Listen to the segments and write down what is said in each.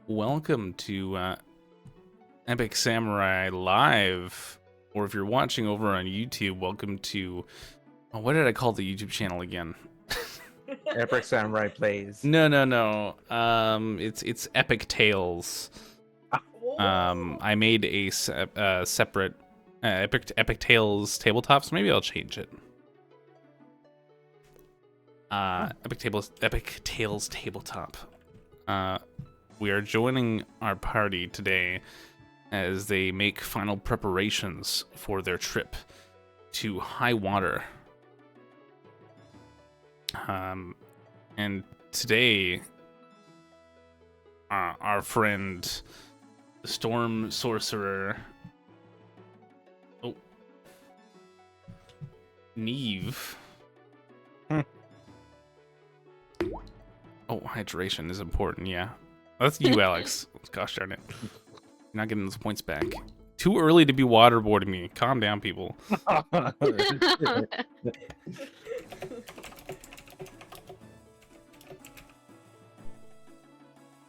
Welcome to Epic Samurai Live, or if you're watching over on YouTube, welcome to. Oh, what did I call the YouTube channel again? Epic Samurai Plays. No. It's Epic Tales. I made a separate Epic Tales tabletop, so maybe I'll change it. Epic Tales tabletop. We are joining our party today as they make final preparations for their trip to Highwater. And today, our friend, the Storm Sorcerer, Neve. Oh, hydration is important, yeah. That's you, Alex. Gosh darn it. You're not getting those points back. Too early to be waterboarding me. Calm down, people.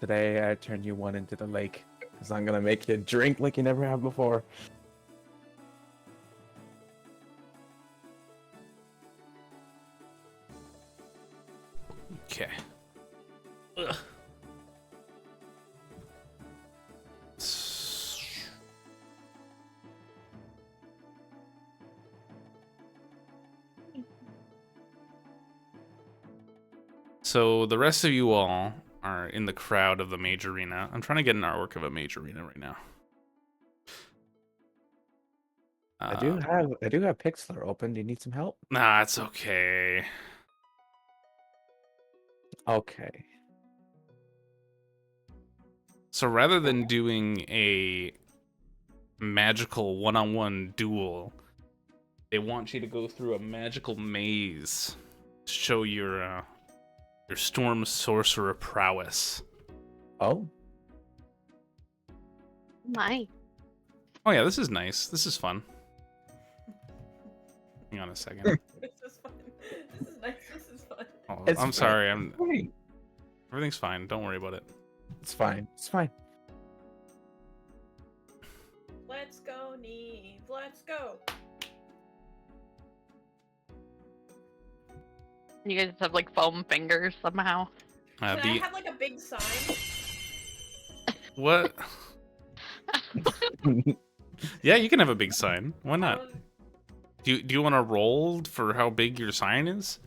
Today I turned you one into the lake, because I'm gonna make you drink like you never have before. Okay. Ugh. So the rest of you all are in the crowd of the mage arena. I'm trying to get an artwork of a mage arena right now. I do have Pixlr open. Do you need some help? Nah, it's okay. Okay. So rather than doing a magical one-on-one duel, they want you to go through a magical maze to show your Storm Sorcerer prowess. Oh. My. Oh yeah, this is nice. This is fun. Hang on a second. This is fun. This is nice. This is fun. Oh, It's I'm sorry. fine. Everything's fine. Don't worry about it. It's fine. It's fine. Let's go, Neve. Let's go. You guys have like foam fingers somehow. Can I have like a big sign? What? Yeah, you can have a big sign. Why not? Do you want to roll for how big your sign is?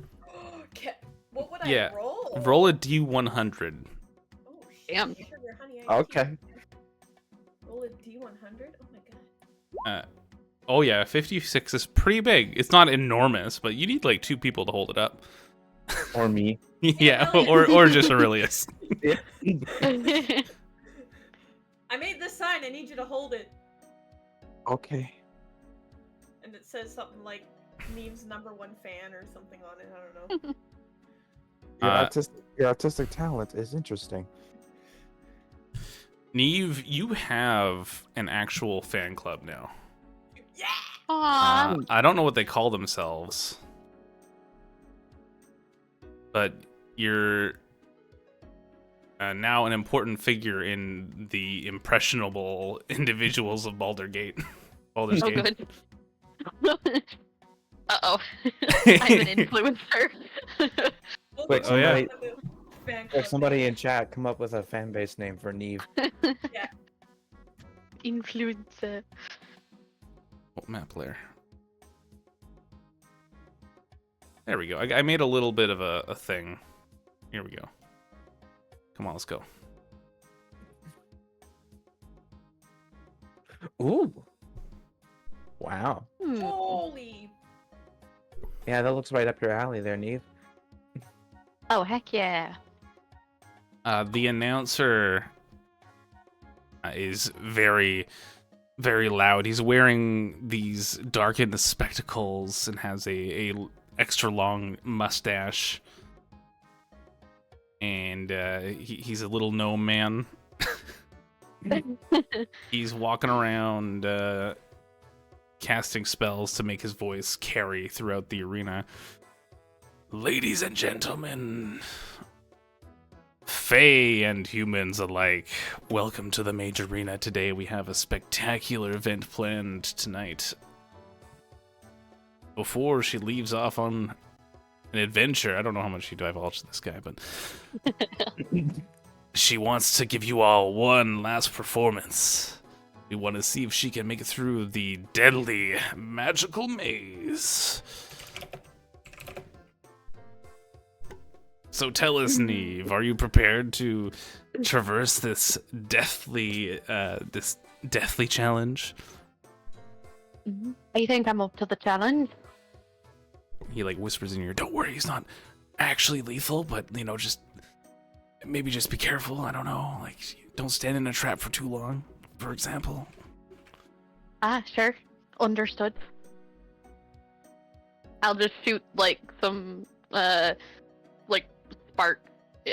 What would Yeah. I roll? Roll a D100. Oh, shit. Damn. Sugar, honey, I Okay. can't. Roll a D100? Oh my god. Oh yeah, 56 is pretty big. It's not enormous, but you need like 2 people to hold it up. Or me. Yeah, or just Aurelius. I made this sign. I need you to hold it. Okay. And it says something like Neve's #1 fan or something on it. I don't know. Your artistic talent is interesting. Neve, you have an actual fan club now. Yeah! Aww. I don't know what they call themselves, but you're now an important figure in the impressionable individuals of Baldur's Gate. Baldur's Oh, Gate. good. Uh-oh. I'm an influencer. Wait, Oh, yeah. Somebody in chat come up with a fan base name for Neve. Influencer. What map layer? There we go. I made a little bit of a thing. Here we go. Come on, let's go. Ooh. Wow. Holy. Yeah, that looks right up your alley there, Neve. Oh, heck yeah. The announcer is very, very loud. He's wearing these darkened spectacles and has a extra long mustache. And he's a little gnome man. He's walking around casting spells to make his voice carry throughout the arena. Ladies and gentlemen, Fae and humans alike, welcome to the Mage Arena. Today we have a spectacular event planned tonight. Before she leaves off on an adventure, I don't know how much she divulged this guy, but she wants to give you all one last performance. We want to see if she can make it through the deadly magical maze. So tell us, Neve, are you prepared to traverse this deathly challenge? I think I'm up to the challenge. He like whispers in your ear, don't worry, he's not actually lethal, but you know, just be careful. I don't know, like don't stand in a trap for too long, for example. Sure. Understood. I'll just shoot like some like spark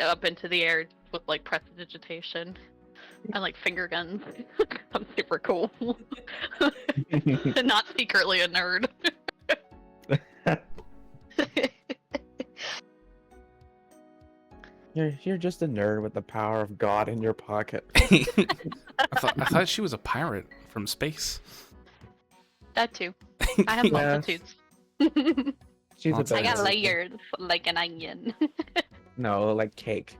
up into the air with like prestidigitation and like finger guns. I'm super cool. Not secretly a nerd. You're just a nerd with the power of God in your pocket. I thought she was a pirate from space. That too. I have Yes. multitudes. She's a I I got badass. layers like an onion. No, like cake.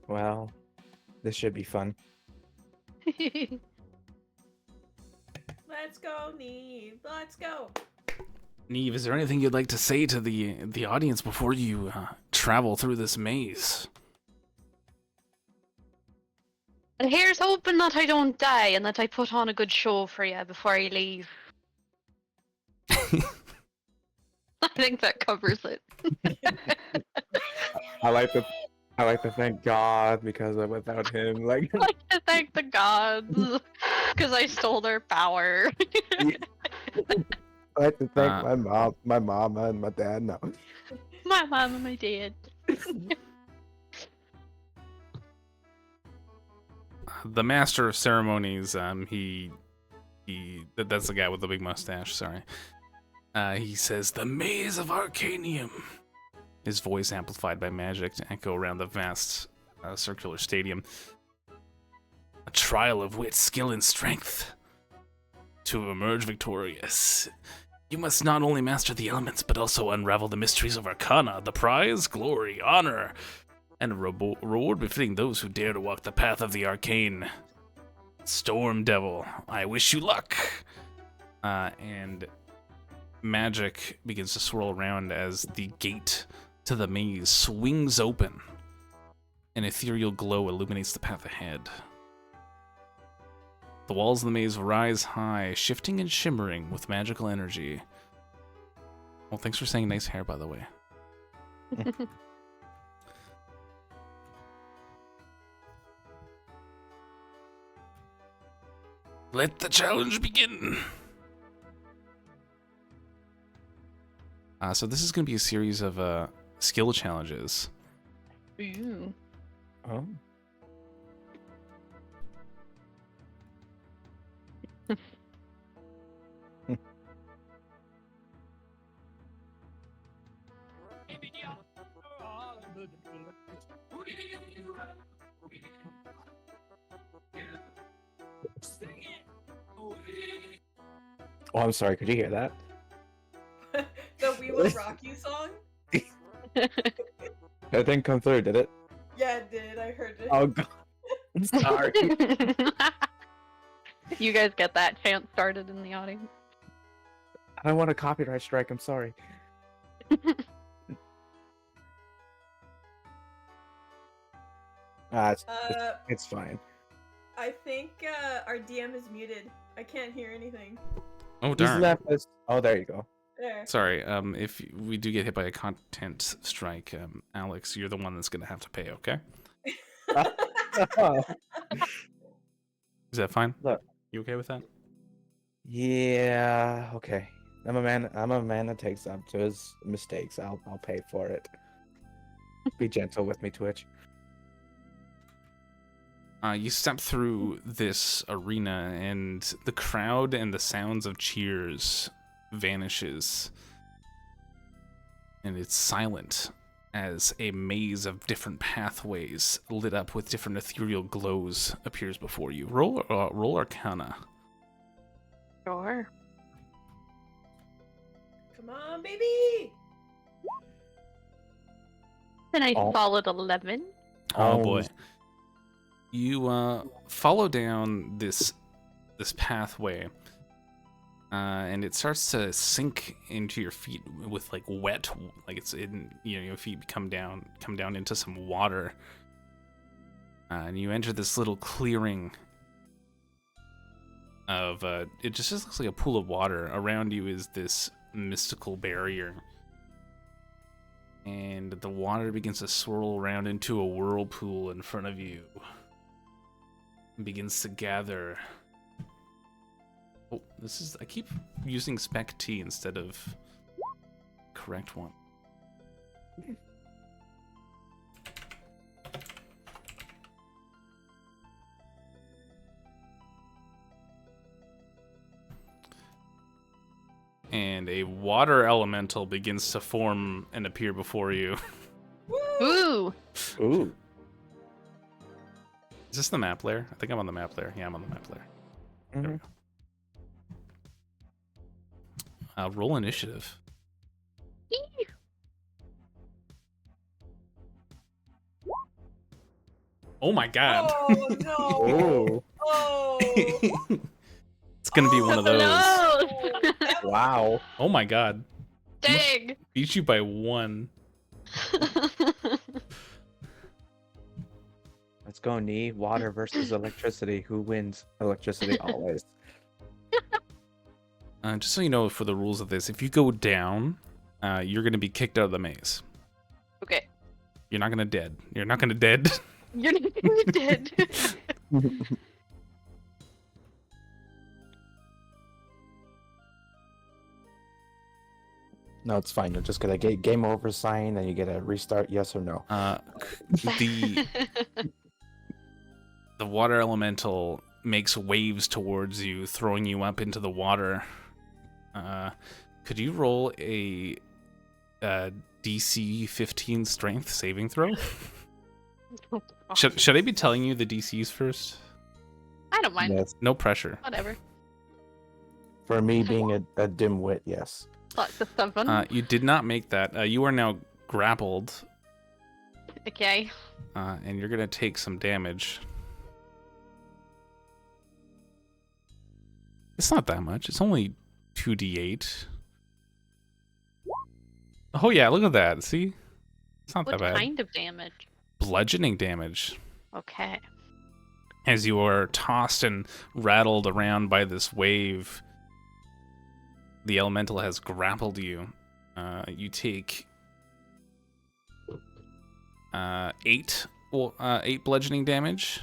Well, this should be fun. Let's go, Neve. Let's go. Neve, is there anything you'd like to say to the audience before you travel through this maze? And here's hoping that I don't die and that I put on a good show for you before I leave. I think that covers it. I like to thank God because without him, like I like to thank the gods because I stole their power. I like to thank Uh, my mom and my dad. No, My mom and my dad. The master of ceremonies, that's the guy with the big mustache, sorry. He says, the maze of Arcanium. His voice amplified by magic to echo around the vast circular stadium. A trial of wit, skill, and strength. To emerge victorious, you must not only master the elements, but also unravel the mysteries of Arcana. The prize, glory, honor, and a reward befitting those who dare to walk the path of the arcane. Storm Devil, I wish you luck. And magic begins to swirl around as the gate to the maze swings open. An ethereal glow illuminates the path ahead. The walls of the maze rise high, shifting and shimmering with magical energy. Well, thanks for saying nice hair, by the way. Let the challenge begin! So this is going to be a series of skill challenges. Ooh. oh, oh, I'm sorry. Could you hear that? The We Will Rock You song? That didn't come through, did it? Yeah, it did. I heard it. Oh God, I'm sorry. You guys get that chant started in the audience. I don't want a copyright strike. I'm sorry. It's fine. I think our DM is muted. I can't hear anything. Oh, He's darn. left us. Oh, there you go. There. Sorry, if we do get hit by a content strike, Alex, you're the one that's going to have to pay, okay? Is that fine? Look. You okay with that? Yeah. Okay. I'm a man that takes up to his mistakes. I'll pay for it. Be gentle with me, Twitch. You step through this arena, and the crowd and the sounds of cheers vanishes. And it's silent as a maze of different pathways lit up with different ethereal glows appears before you. Roll Arcana. Sure. Come on, baby! A nice Oh. solid 11. Oh boy. You follow down this pathway, and it starts to sink into your feet with like wet, like it's in, you know, your feet come down into some water, and you enter this little clearing of it just looks like a pool of water. Around you is this mystical barrier, and the water begins to swirl around into a whirlpool in front of you. Begins to gather. Oh, I keep using spec T instead of correct one. And a water elemental begins to form and appear before you. Ooh. Ooh. Is this the map layer? I think I'm on the map layer. Yeah, I'm on the map layer. There we go. Roll initiative. Oh my god. Oh no! Ooh. Oh! It's gonna be one of those. No! That was- Wow. Oh my god. Dang! Beat you by 1. Let's go, Nee. Water versus electricity. Who wins? Electricity always. Just so you know, for the rules of this, if you go down, you're gonna be kicked out of the maze. Okay. You're not gonna dead. You're not gonna dead. You're dead. No, it's fine. You'll just get a game over sign, and you get a restart. Yes or no. The water elemental makes waves towards you, throwing you up into the water. Could you roll a DC 15 strength saving throw? Should I be telling you the DCs first? I don't mind. Yes. No pressure. Whatever. For me being a dimwit, yes. Lots of 7. You did not make that. You are now grappled, Okay. and you're gonna take some damage. It's not that much. It's only 2d8. Oh yeah, look at that. See? It's not What that bad. kind of damage? Bludgeoning damage. Okay. As you are tossed and rattled around by this wave, the elemental has grappled you. You take 8 bludgeoning damage.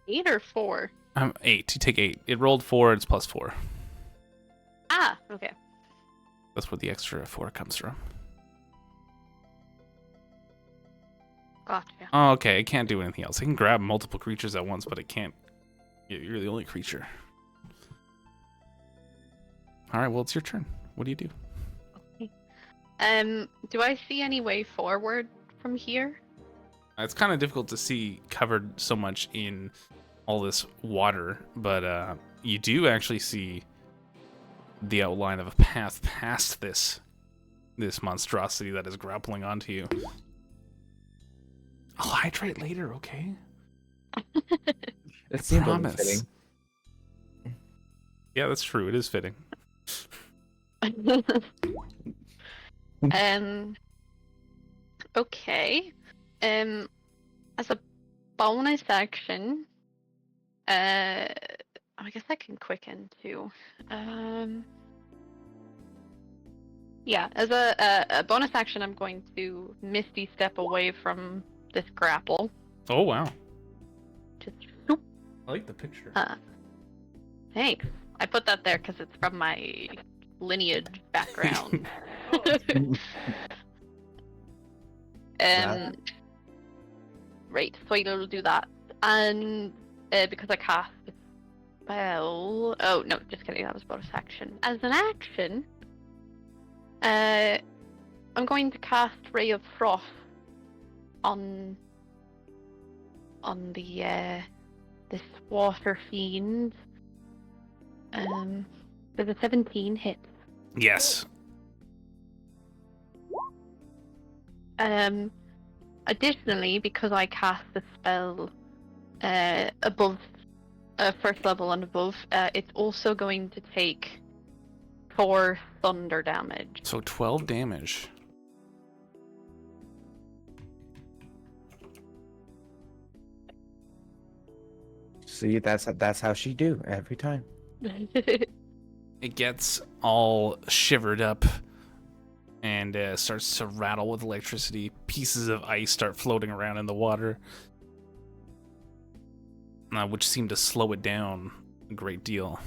8 or 4? 8. You take 8. It rolled 4. It's plus 4. Ah, okay. That's where the extra 4 comes from. Gotcha. Oh, okay. It can't do anything else. It can grab multiple creatures at once, but it can't. You're the only creature. All right. Well, it's your turn. What do you do? Do I see any way forward from here? It's kind of difficult to see covered so much in all this water, but you do actually see the outline of a path past this monstrosity that is grappling onto you. I'll hydrate later, okay? It seemed promise. fitting. Yeah, that's true. It is fitting. Okay. As a bonus action, I guess I can quicken too. Yeah, as a bonus action, I'm going to Misty step away from this grapple. Oh, wow. Just I like the picture. thanks. I put that there because it's from my lineage background. Right, so I'll do that. And because I cast a spell... Oh, no, just kidding, that was bonus action. As an action, I'm going to cast Ray of Frost on the this water fiend. There's a 17 hit. Yes. Additionally, because I cast the spell above first level and above, it's also going to take 4 thunder damage. So 12 damage. See, that's how she do every time. It gets all shivered up and starts to rattle with electricity. Pieces of ice start floating around in the water, which seem to slow it down a great deal.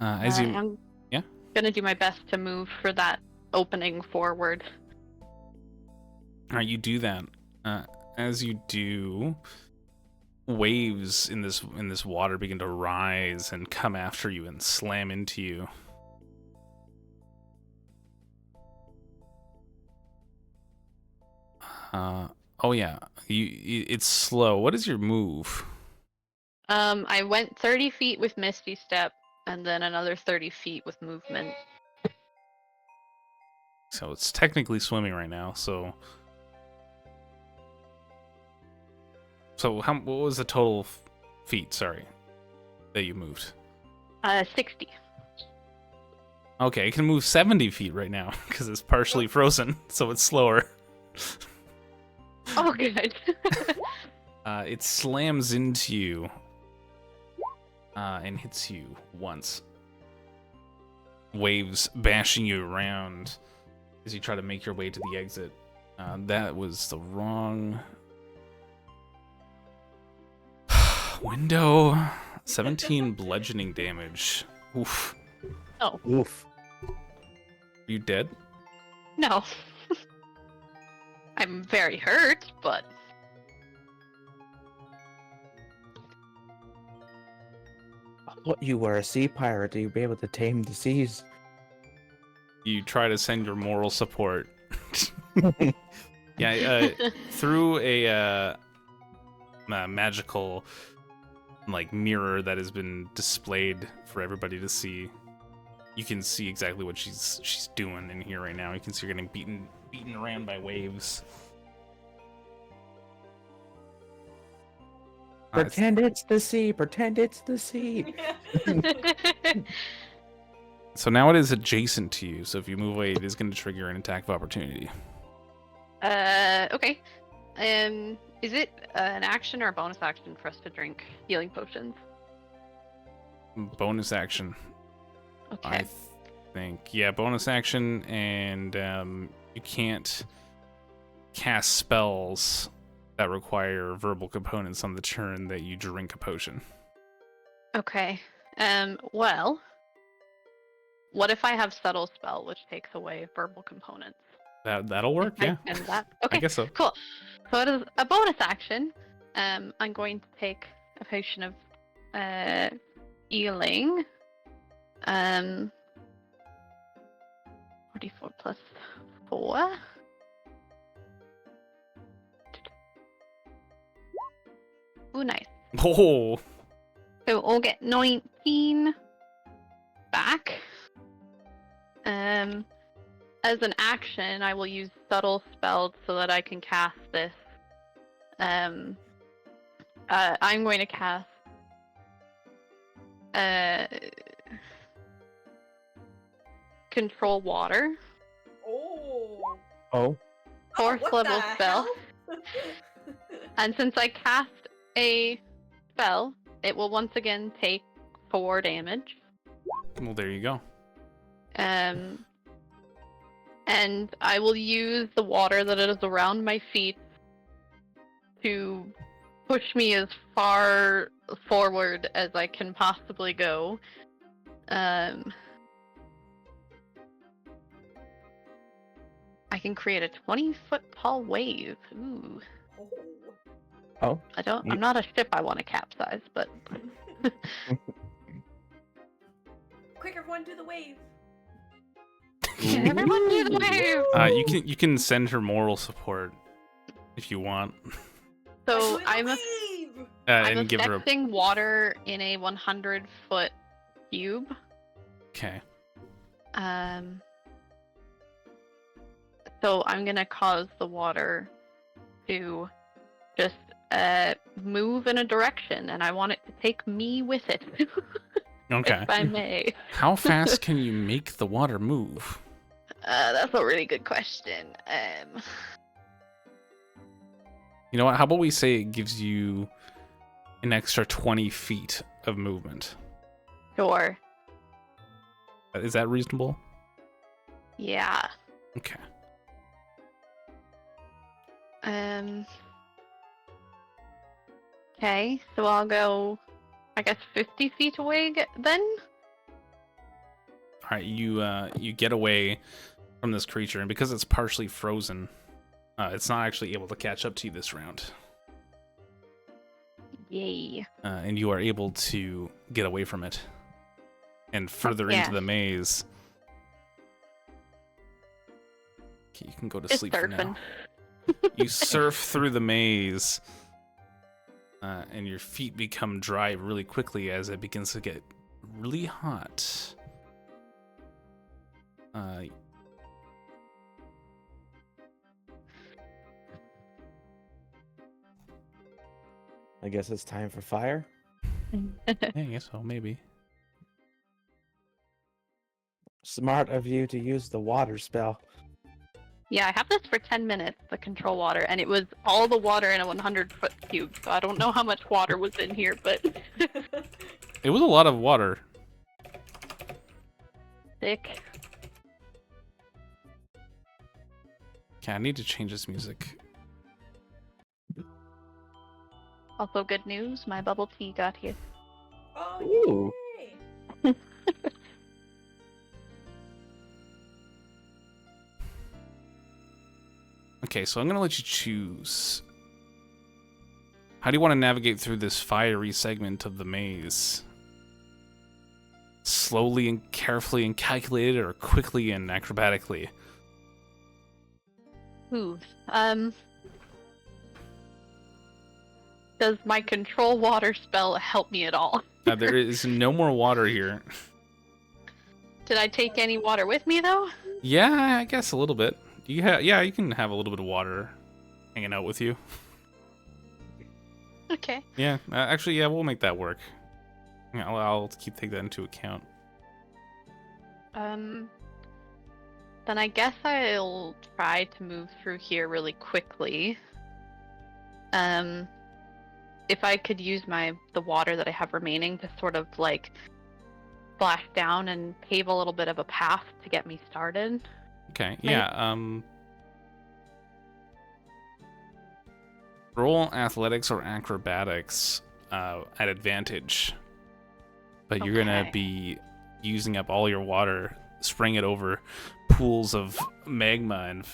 I'm gonna do my best to move for that opening forward. All right, you do that. As you do, waves in this water begin to rise and come after you and slam into you. Oh yeah, it's slow. What is your move? I went 30 feet with Misty Step, and then another 30 feet with movement. So it's technically swimming right now. So what was the total feet? Sorry, that you moved. 60. Okay, it can move 70 feet right now because it's partially frozen, so it's slower. Oh, good. It slams into you and hits you once. Waves bashing you around as you try to make your way to the exit. That was the wrong window. 17 bludgeoning damage. Oof. Oh, Oof. Are you dead? no. I'm very hurt, but... I thought you were a sea pirate. You'd be able to tame the seas. You try to send your moral support. Yeah, through a magical mirror that has been displayed for everybody to see. You can see exactly what she's doing in here right now. You can see her getting beaten around by waves. Pretend it's the sea. Pretend it's the sea. So now it is adjacent to you. So if you move away, it is going to trigger an attack of opportunity. Okay. Is it an action or a bonus action for us to drink healing potions? Bonus action. Okay. I think. Yeah, bonus action, and you can't cast spells that require verbal components on the turn that you drink a potion. Okay. Well, what if I have subtle spell, which takes away verbal components? That'll work, yeah. And that? Okay, I guess so. cool. So it is a bonus action. I'm going to take a potion of healing. 44 plus 4. Ooh, nice. Oh, So I'll get 19 back. As an action, I will use subtle spells so that I can cast this. I'm going to cast Control Water. Oh. Oh. Fourth What level the spell. hell? And since I cast a spell, it will once again take 4 damage. well, there you go. And I will use the water that is around my feet to push me as far forward as I can possibly go. I I can create a 20-foot tall wave. Ooh. Oh. Oh, I'm not a ship I want to capsize, but Quick, everyone, do the wave. everyone do the wave. You can send her moral support if you want, So I'm I'm doing the wave. and give her a. affecting water in a 100-foot cube. Okay. So I'm gonna cause the water to just move in a direction, and I want it to take me with it. Okay. If I may. How fast can you make the water move? That's a really good question. You know what? How about we say it gives you an extra 20 feet of movement? Sure. Is that reasonable? Yeah. Okay. Okay, so I'll go, I guess, 50 feet away then? All right, you get away from this creature, and because it's partially frozen, it's not actually able to catch up to you this round. Yay. And you are able to get away from it and further into the maze. Okay, you can go to Just sleep for now. surfing. You surf through the maze, and your feet become dry really quickly as it begins to get really hot. I guess it's time for fire. Yeah, I guess so, maybe. Smart of you to use the water spell. Yeah, I have this for 10 minutes, the control water, and it was all the water in a 100-foot cube, so I don't know how much water was in here, but... It was a lot of water. Sick. Okay, I need to change this music. Also good news, my bubble tea got here. Oh, Ooh. yay. Okay, so I'm going to let you choose. How do you want to navigate through this fiery segment of the maze? Slowly and carefully and calculated, or quickly and acrobatically? Ooh, does my control water spell help me at all? There is no more water here. Did I take any water with me, though? Yeah, I guess a little bit. Yeah, you can have a little bit of water hanging out with you. Okay. Yeah, actually, yeah, we'll make that work. Yeah, I'll take that into account. Then I guess I'll try to move through here really quickly. If I could use the water that I have remaining to sort of like splash down and pave a little bit of a path to get me started. Okay, yeah, roll athletics or acrobatics at advantage. But you're gonna be using up all your water, spraying it over pools of magma and...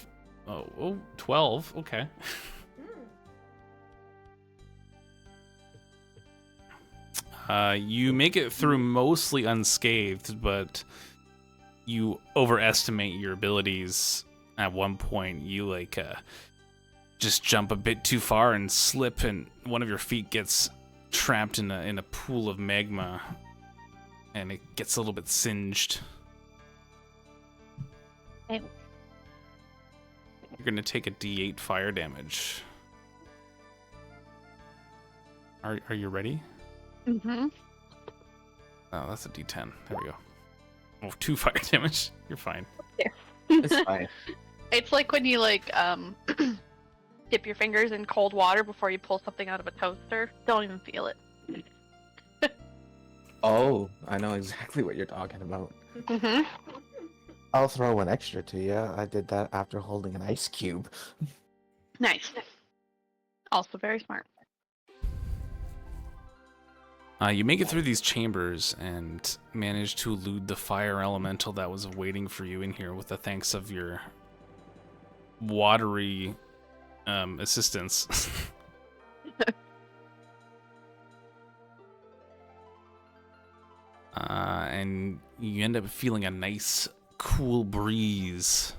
Oh, 12, okay. You make it through mostly unscathed, but you overestimate your abilities. At one point, you just jump a bit too far and slip, and one of your feet gets trapped in a pool of magma, and it gets a little bit singed. Hey. You're gonna take a D8 fire damage. Are you ready? Mm-hmm. Oh, that's a D10. There we go. Oh, 2 fire damage. You're fine. It's fine. It's like when you dip your fingers in cold water before you pull something out of a toaster. Don't even feel it. Oh, I know exactly what you're talking about. Mm-hmm. I'll throw one extra to you. I did that after holding an ice cube. Nice. Also very smart. You make it through these chambers and manage to elude the fire elemental that was waiting for you in here with the thanks of your watery assistance. And you end up feeling a nice, cool breeze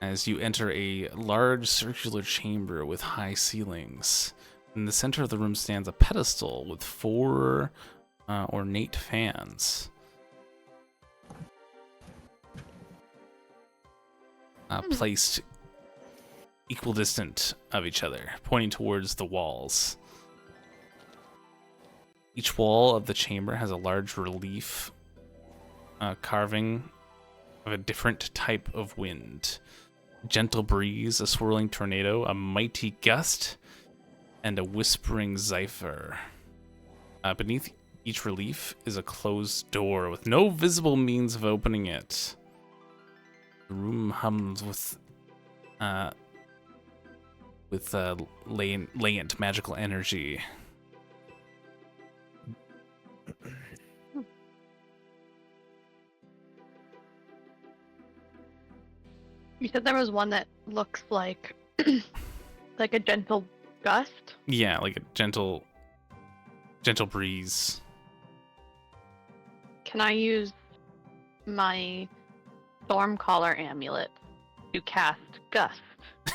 as you enter a large circular chamber with high ceilings. In the center of the room stands a pedestal with 4 ornate fans. Placed equidistant of each other, pointing towards the walls. Each wall of the chamber has a large relief carving of a different type of wind. Gentle breeze, a swirling tornado, a mighty gust, and a whispering zephyr. Beneath each relief is a closed door with no visible means of opening it. The room hums with latent magical energy. You said there was one that looks like like a gentle gust. Yeah, like a gentle breeze. Can I use my Stormcaller amulet to cast Gust?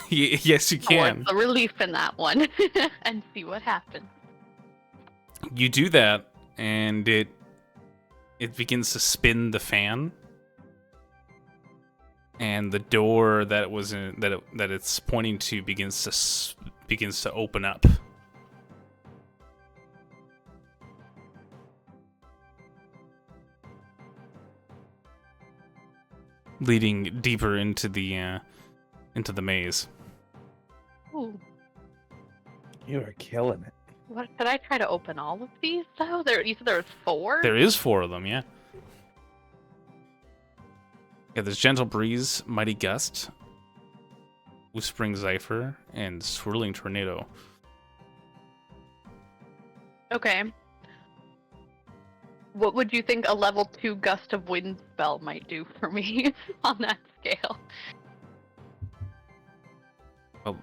Yes, you can. What's the relief in that one? And see what happens. You do that, and it begins to spin the fan, and the door that it was in, that it's pointing to begins to open up. Leading deeper into the maze. Ooh. You are killing it. What, did I try to open all of these though? You said there was 4? There is 4 of them, yeah. Yeah, there's Gentle Breeze, Mighty Gust, Whispering Zephyr, and Swirling Tornado. Okay. What would you think a level 2 Gust of Wind spell might do for me on that scale? Well,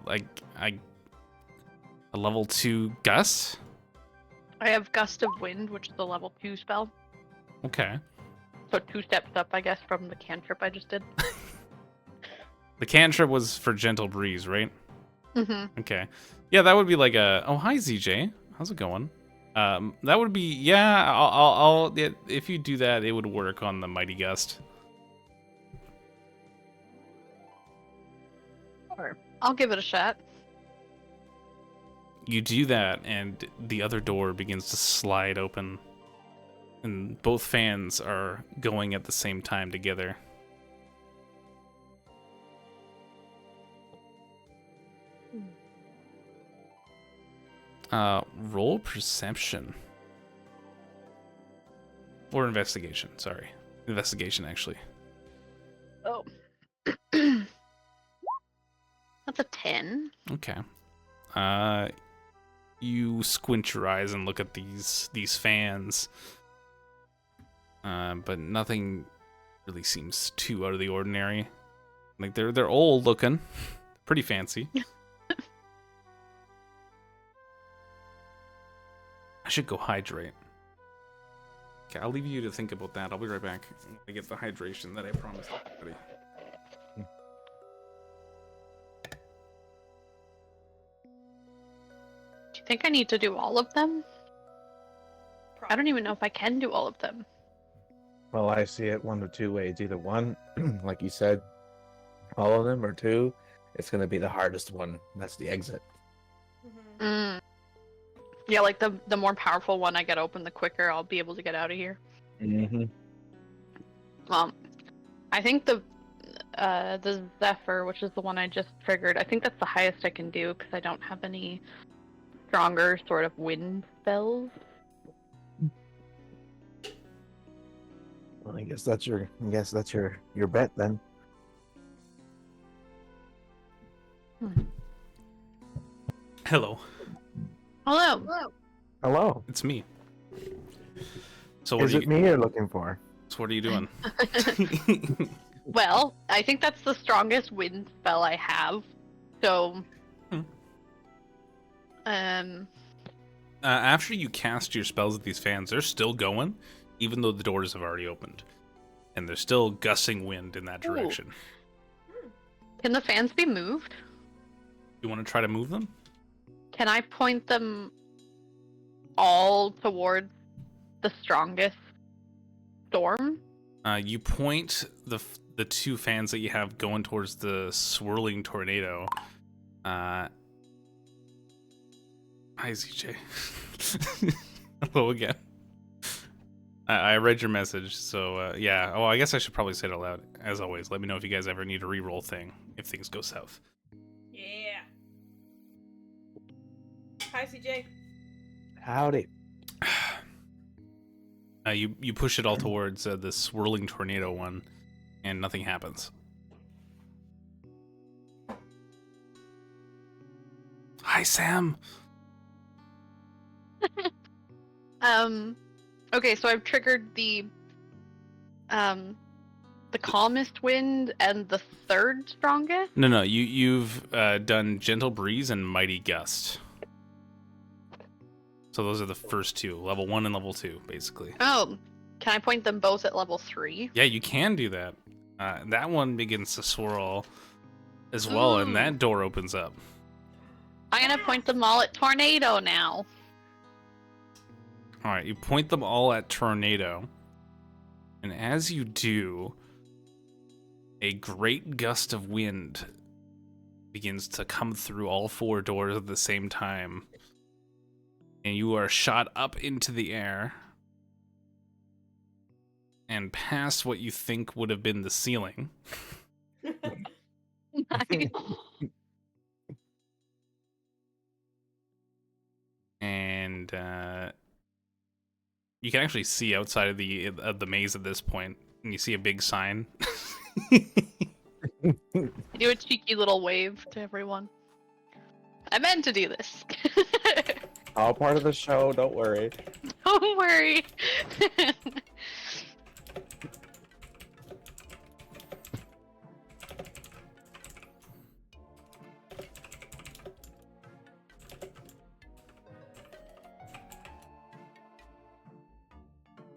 a level 2 Gust? I have Gust of Wind, which is a level 2 spell. Okay. So 2 steps up, I guess, from the cantrip I just did. The cantrip was for Gentle Breeze, right? Mm-hmm. Okay. Yeah, that would be like a... Oh, hi, ZJ. How's it going? That would be... Yeah, I'll if you do that, it would work on the Mighty Gust. Sure. I'll give it a shot. You do that, and the other door begins to slide open. And both fans are going at the same time together. Roll perception. Or investigation, sorry. Investigation, actually. Oh. That's a 10. Okay. You squint your eyes and look at these fans. But nothing really seems too out of the ordinary. Like they're old looking, pretty fancy. I should go hydrate. Okay, I'll leave you to think about that. I'll be right back. I get the hydration that I promised everybody. Do you think I need to do all of them? I don't even know if I can do all of them. Well, I see it one of 2 ways. Either one, like you said, all of them, or 2, it's going to be the hardest one. That's the exit. Mm-hmm. Mm. Yeah, like the more powerful one I get open, the quicker I'll be able to get out of here. Mm-hmm. I think the Zephyr, which is the one I just triggered, I think that's the highest I can do because I don't have any stronger sort of wind spells. Well, I guess that's your bet then. Hello. Hello. Hello. It's me. So what Is it me you're looking for? So what are you doing? Well, I think that's the strongest wind spell I have. So, Hmm. After After you cast your spells at these fans, they're still going, even though the doors have already opened. And there's still gusting wind in that Ooh. direction. Can the fans be moved? You want to try to move them? Can I point them all towards the strongest storm? You point the two fans that you have going towards the swirling tornado. Hi, ZJ. Hello again. I read your message, so yeah. Oh, I guess I should probably say it out loud. As always, let me know if you guys ever need a reroll thing if things go south. Yeah. Hi, CJ. Howdy. You push it all towards the swirling tornado one, and nothing happens. Hi, Sam. Okay, so I've triggered the calmest wind and the third strongest. No, you've done gentle breeze and mighty gust. So those are the first two, level 1 and level 2, basically. Oh, can I point them both at level 3? Yeah, you can do that. That one begins to swirl as well, and Ooh. that door opens up. I'm gonna point them all at tornado now. All right, you point them all at tornado, and as you do, a great gust of wind begins to come through all 4 doors at the same time, and you are shot up into the air and past what you think would have been the ceiling. Nice. And you can actually see outside of the maze at this point, and you see a big sign. Do a cheeky little wave to everyone. I meant to do this. All part of the show, don't worry. Don't worry.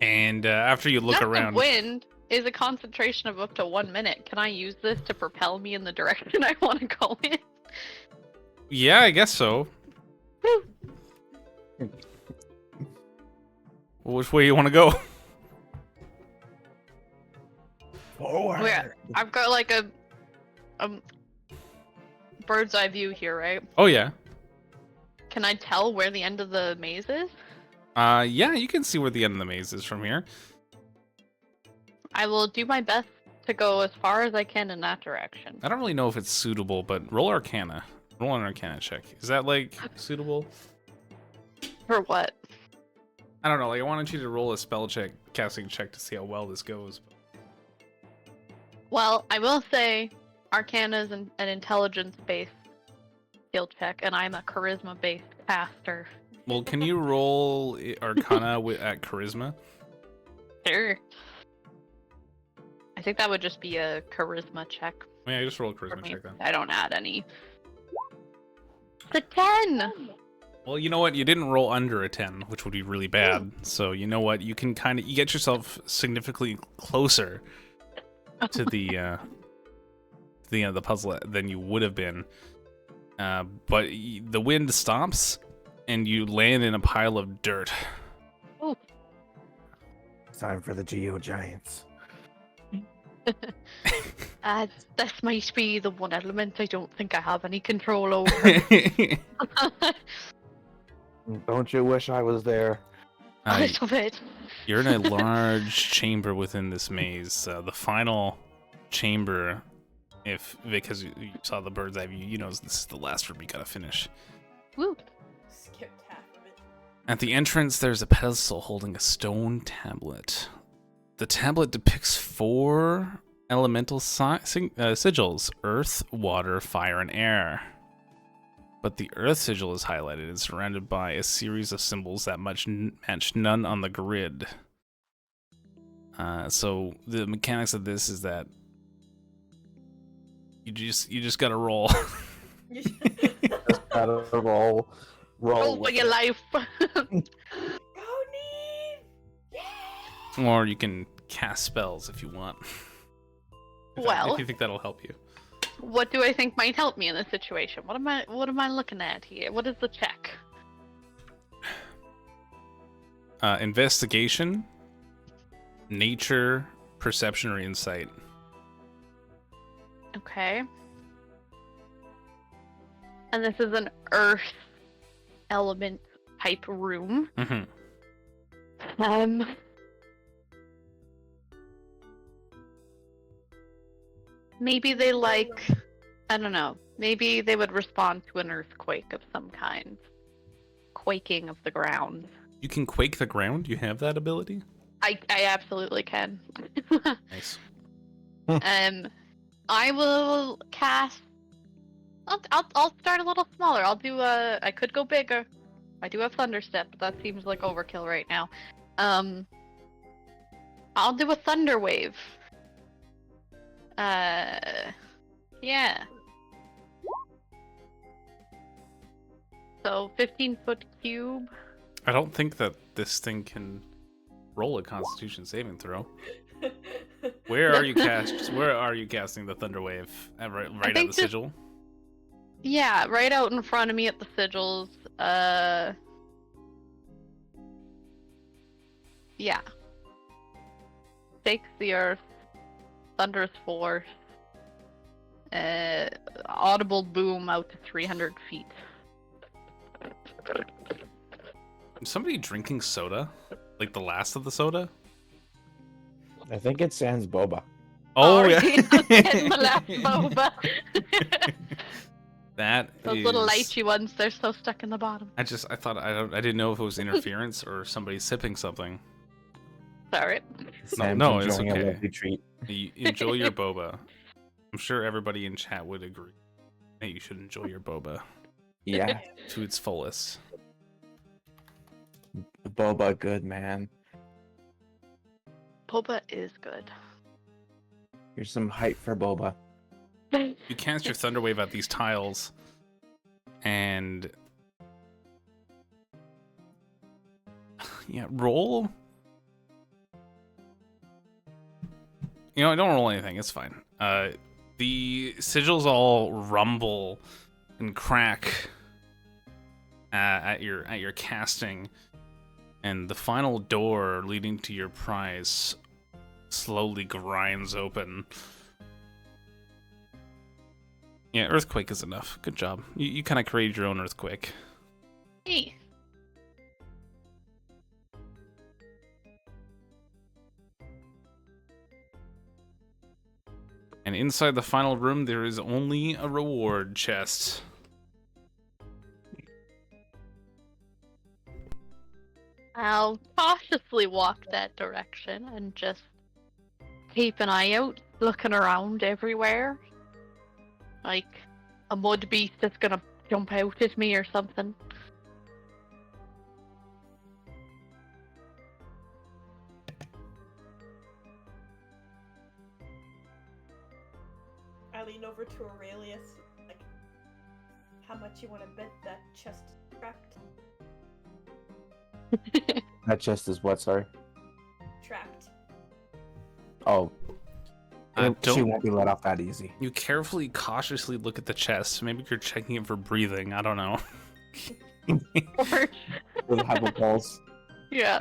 And after you look Gust around, of wind is a concentration of up to 1 minute. Can I use this to propel me in the direction I want to go in? yeah, I guess so. Woo. Which way you want to go? Forward. Yeah, I've got like a bird's eye view here, right? Oh yeah. Can I tell where the end of the maze is? Yeah, you can see where the end of the maze is from here. I will do my best to go as far as I can in that direction. I don't really know if it's suitable, but roll Arcana. Roll an Arcana check. Is that like suitable? For what? I don't know. Like I wanted you to roll a spell check, casting check to see how well this goes. Well, I will say Arcana is an intelligence-based skill check, and I'm a charisma-based caster. Well, can you roll Arcana at Charisma? Sure. I think that would just be a charisma check Yeah, just roll a for Charisma me. check then. I don't add any. It's a 10! Well, you know what? You didn't roll under a 10, which would be really bad. So you know what? You can you get yourself significantly closer to the end of the puzzle than you would have been. But the wind stops, and you land in a pile of dirt. Ooh. Time for the Geo Giants. This might be the one element I don't think I have any control over. Don't you wish I was there? A little bit. You're in a large chamber within this maze. The final chamber, because you saw the bird's eye view, you know this is the last room you gotta finish. Woo. Skipped half of it. At the entrance, there's a pedestal holding a stone tablet. The tablet depicts 4 elemental sigils: earth, water, fire, and air. But the earth sigil is highlighted and surrounded by a series of symbols that match none on the grid. So the mechanics of this is that You just gotta roll. Just gotta roll Roll for with your it. life. Go, Neve! Yeah! Or you can cast spells if you want. Well, if you think that'll help you. what do I think might help me in this situation? What am I looking at here? What is the check? Investigation, nature, perception, or insight. Okay. And this is an earth element type room. Mm-hmm. Maybe they like, I don't know, maybe they would respond to an earthquake of some kind. Quaking of the ground. You can quake the ground? You have that ability? I absolutely can. Nice. I will cast. I'll start a little smaller. I could go bigger. I do have Thunderstep, but that seems like overkill right now. I'll do a Thunder Wave. Yeah. So 15-foot cube. I don't think that this thing can roll a Constitution saving throw. Where are you casting the Thunder Wave? Right at the sigil? Yeah, right out in front of me at the sigils. Yeah. Shakes the earth. Thunderous force. Audible boom out to 300 feet. Is somebody drinking soda? Like the last of the soda? I think it's Sans Boba. Oh, yeah. The last boba. Those little lychee ones, they're so stuck in the bottom. I didn't know if it was interference or somebody sipping something. Sorry. No, it's enjoying okay. a lovely treat. You enjoy your boba. I'm sure everybody in chat would agree that you should enjoy your boba Yeah, to its fullest. Boba, good man. Boba is good. Here's some hype for Boba. You cast your Thunder Wave at these tiles, and yeah, roll. You know, don't roll anything. It's fine. The sigils all rumble and crack at your casting, and the final door leading to your prize slowly grinds open. Yeah, earthquake is enough. Good job. You kind of created your own earthquake. Hey. And inside the final room, there is only a reward chest. I'll cautiously walk that direction and just keep an eye out, looking around everywhere. Like a mud beast that's gonna jump out at me or something. I lean over to Aurelius, like, how much you want to bet that chest is trapped? That chest is what, sorry? Trapped. Oh. She Don't won't be let off that easy. you carefully, cautiously look at the chest. Maybe you're checking it for breathing. I don't know. We'll have a pulse. Yeah.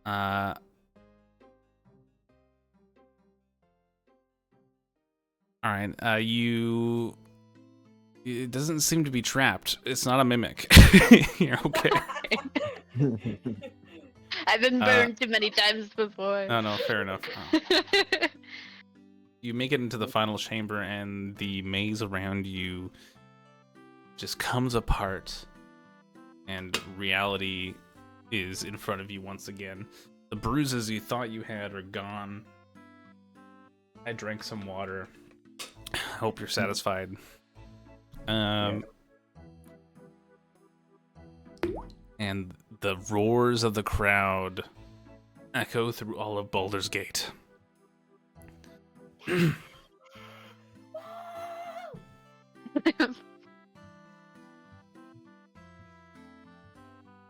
All right. It doesn't seem to be trapped. It's not a mimic. You're okay. I've been burned too many times before. No, fair enough. You make it into the final chamber, and the maze around you just comes apart, and reality is in front of you once again. The bruises you thought you had are gone. I drank some water. Hope you're satisfied. And the roars of the crowd echo through all of Baldur's Gate.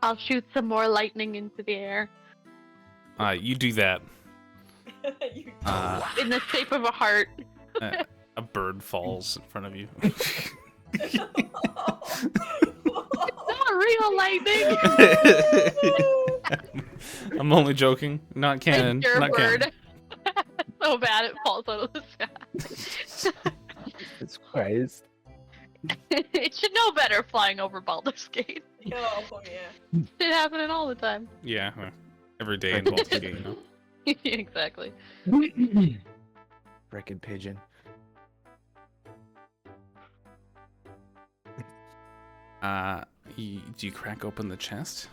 I'll shoot some more lightning into the air You do that. You in the shape of a heart. A bird falls in front of you. Not real lightning. I'm only joking. Not canon. Your Not canon. bird. So bad it falls out of the sky. Jesus Christ. It should know better flying over Baldur's Gate. Oh, yeah. Shit happening all the time. Yeah, every day in Baldur's Gate, you know. Exactly. Frickin' pigeon. Do you crack open the chest?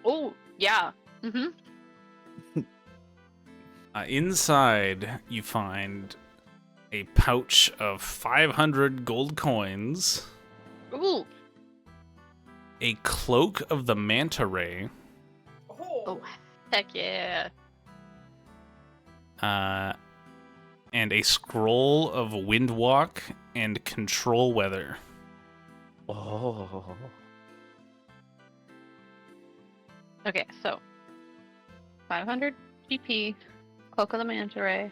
Oh, yeah. Mm-hmm. Inside, you find a pouch of 500 gold coins, Ooh. a cloak of the manta ray, Oh, heck yeah. and a scroll of windwalk and control weather. Oh. Okay, so 500 GP, Cloak of the Manta Ray.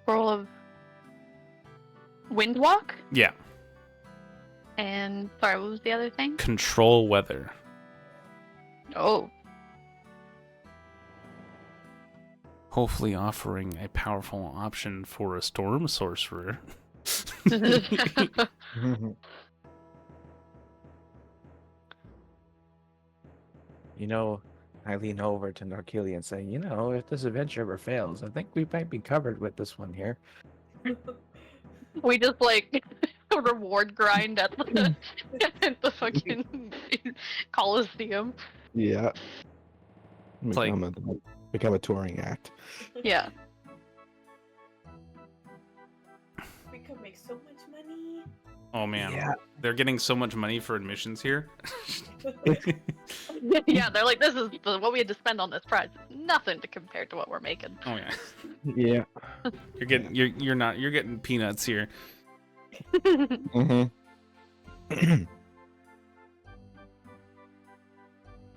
Scroll of Windwalk, Yeah, and sorry, what was the other thing? control weather. Oh, Hopefully offering a powerful option for a storm sorcerer. You know, I lean over to Narkili and say, you know, if this adventure ever fails, I think we might be covered with this one here. we just like reward grind at the, at the fucking Coliseum. Yeah. like- Become a touring act. Yeah. We could make so much money. Oh man, Yeah. they're getting so much money for admissions here. Yeah, they're like, this is what we had to spend on this prize. Nothing to compare to what we're making. Oh yeah, Yeah. you're getting peanuts here. Mm-hmm.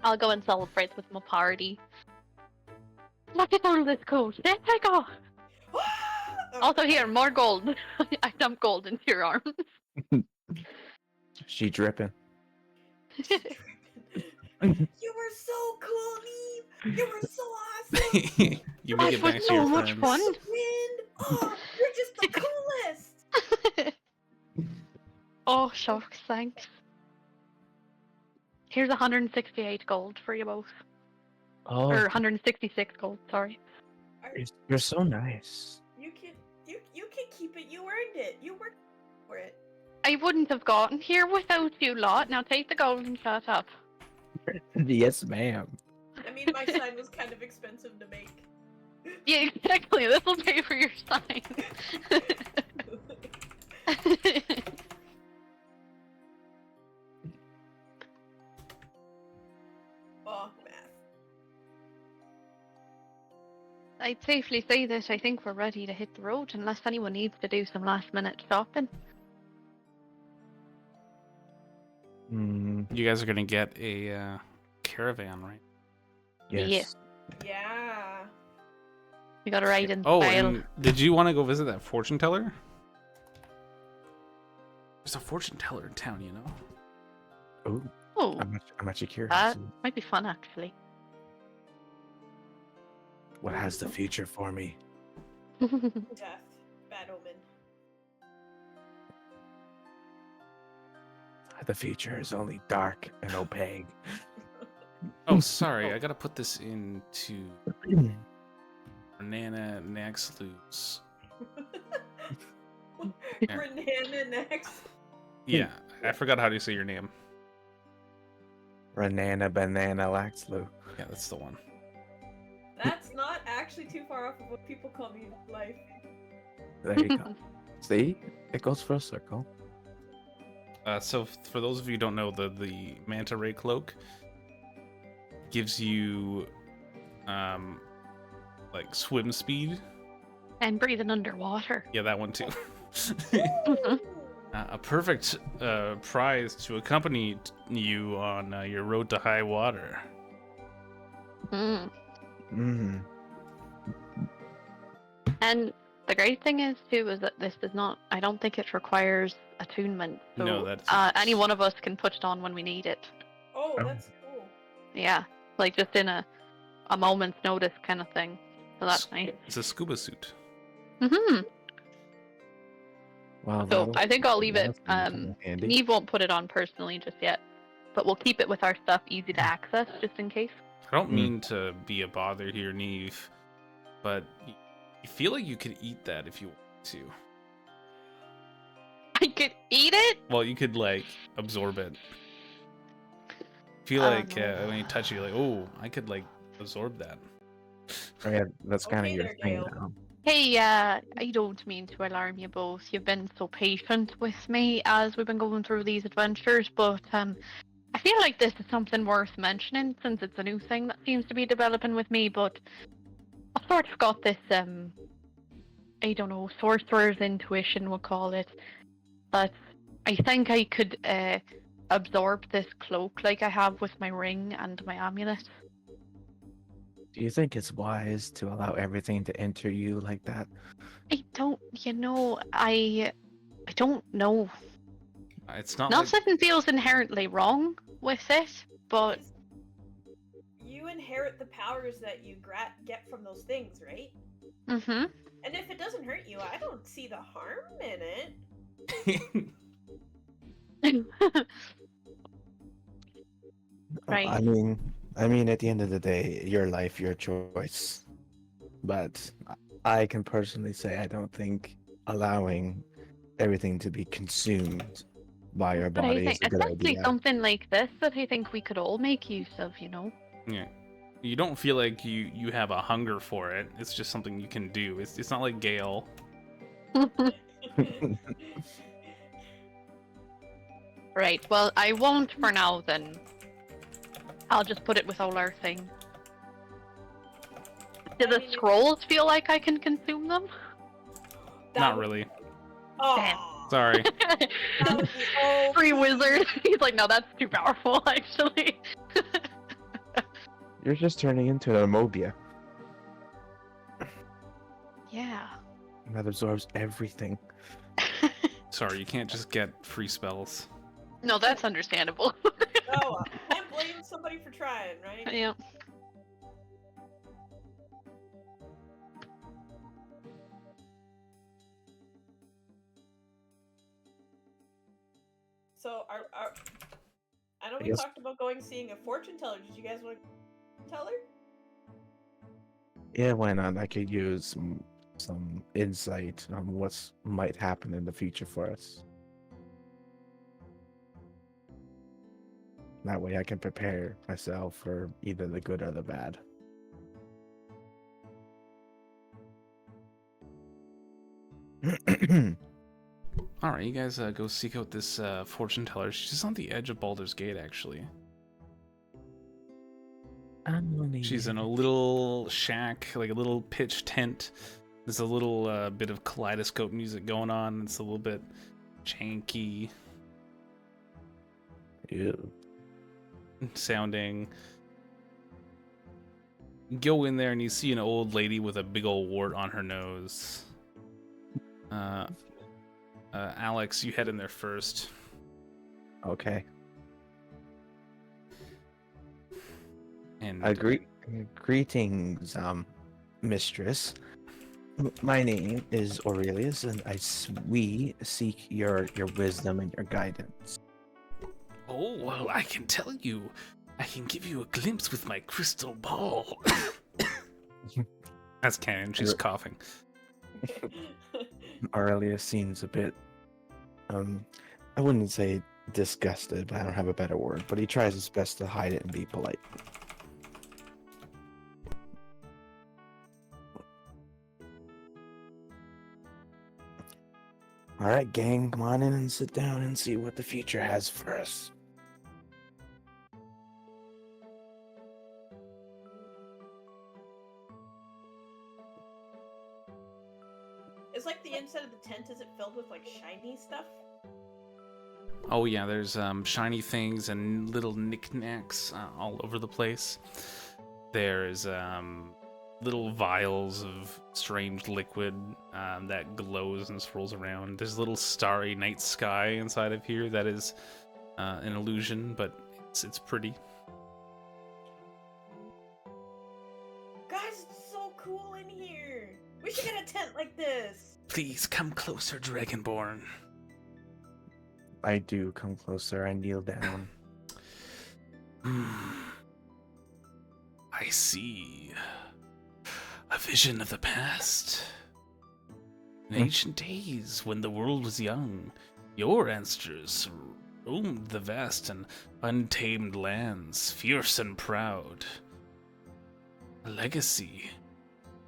I'll go and celebrate with my party. Look at all this gold. There I go. Also here, more gold. I dump gold into your arms. She dripping. You were so cool, Neve. You were so awesome. You make it That was back to so your much friends. fun. Wind. Oh, you're just the coolest. Oh, shucks, thanks. Here's 168 gold for you both. Oh, Or 166 gold, sorry. you're so nice. You can keep it. You earned it. You worked for it. I wouldn't have gotten here without you lot. Now take the gold and shut up. Yes, ma'am. I mean, my sign was kind of expensive to make. Yeah, exactly. This will pay for your sign. Oh, math. I'd safely say that I think we're ready to hit the road, unless anyone needs to do some last minute shopping. Mm, You guys are gonna get a caravan, right? yes. Yeah. We gotta ride in Oh, style. and did you want to go visit that fortune teller? There's a fortune teller in town, you know. Oh, Oh, I'm actually curious. that might be fun, actually. What has the future for me? Death. Bad omen. The future is only dark and opaque. Oh, sorry, I gotta put this into Nana Naxlu's. Yeah. Renana next. Yeah, I forgot how to say your name. Renana Banana Laxlu. Yeah, that's the one. That's not actually too far off of what people call me in life. There you go. See? It goes full circle. So for those of you who don't know, the manta ray cloak gives you like swim speed. And breathing underwater. Yeah, that one too. Mhm. A perfect prize to accompany you on your road to high water. Mm. Mm. And the great thing is too is that this does not. I don't think it requires attunement. So No, that's any one of us can put it on when we need it. Oh, Oh. that's cool. Yeah, like just in a moment's notice kind of thing. So that's nice. It's a scuba suit. Hmm. Wow, So I think I'll leave it. that's gonna come in handy. Neve won't put it on personally just yet, but we'll keep it with our stuff easy to access just in case. I don't mean to be a bother here, Neve, but you feel like you could eat that if you want to. I could eat it. Well, you could like absorb it. Feel like when you touch it, you're like, oh, I could like absorb that. Oh, yeah, that's kind of Okay your there, thing Gail. now. Hey, I don't mean to alarm you both. You've been so patient with me as we've been going through these adventures, but I feel like this is something worth mentioning since it's a new thing that seems to be developing with me. But I've sort of got this I don't know, sorcerer's intuition, we'll call it, that I think I could absorb this cloak like I have with my ring and my amulet. Do you think it's wise to allow everything to enter you like that? I don't, I don't know. It's not like Nothing feels inherently wrong with it, but You inherit the powers that you get from those things, right? mm-hmm. And if it doesn't hurt you, I don't see the harm in it. Right. I mean, at the end of the day, your life, your choice. But I can personally say I don't think allowing everything to be consumed by our But I body is think, a good especially idea. something like this, that I think we could all make use of, yeah. You don't feel like you have a hunger for it. It's just something you can do. It's not like Gale. Right, well, I won't for now then. I'll just put it with all our things. Do I the mean, scrolls feel like I can consume them? that Not would- really. Aw, Sorry. that would be oh Free wizard. He's like, no, that's too powerful, actually. You're just turning into an Amobia Yeah. that absorbs everything. Sorry, you can't just get free spells. No, that's understandable. Oh, can't blame somebody for trying, right? Yeah. So, I know I we guess- talked about going seeing a fortune teller. Did you guys want to tell her? Yeah, why not? I could use some insight on what's might happen in the future for us. That way I can prepare myself for either the good or the bad. All right, you guys go seek out this fortune teller. She's on the edge of Baldur's Gate, actually. She's in a little shack, like a little pitch tent. There's a little bit of kaleidoscope music going on. It's a little bit janky Ew. sounding. You go in there and you see an old lady with a big old wart on her nose. Alex, you head in there first. Okay. And Greetings, mistress. My name is Aurelius, and we seek your wisdom and your guidance. oh, well, I can tell you. I can give you a glimpse with my crystal ball. That's canon. She's coughing. Aurelius seems a bit, I wouldn't say disgusted, but I don't have a better word. But he tries his best to hide it and be polite. All right, gang, come on in and sit down and see what the future has for us. Is like the inside of the tent, is it filled with like shiny stuff? Oh yeah, there's shiny things and little knickknacks all over the place. There's little vials of strange liquid that glows and swirls around. There's a little starry night sky inside of here that is an illusion, but it's pretty. Guys, it's so cool in here. We should get a tent like this. Please come closer, Dragonborn. I do come closer. I kneel down. I see a vision of the past. In ancient days, when the world was young, your ancestors roamed the vast and untamed lands, fierce and proud. A legacy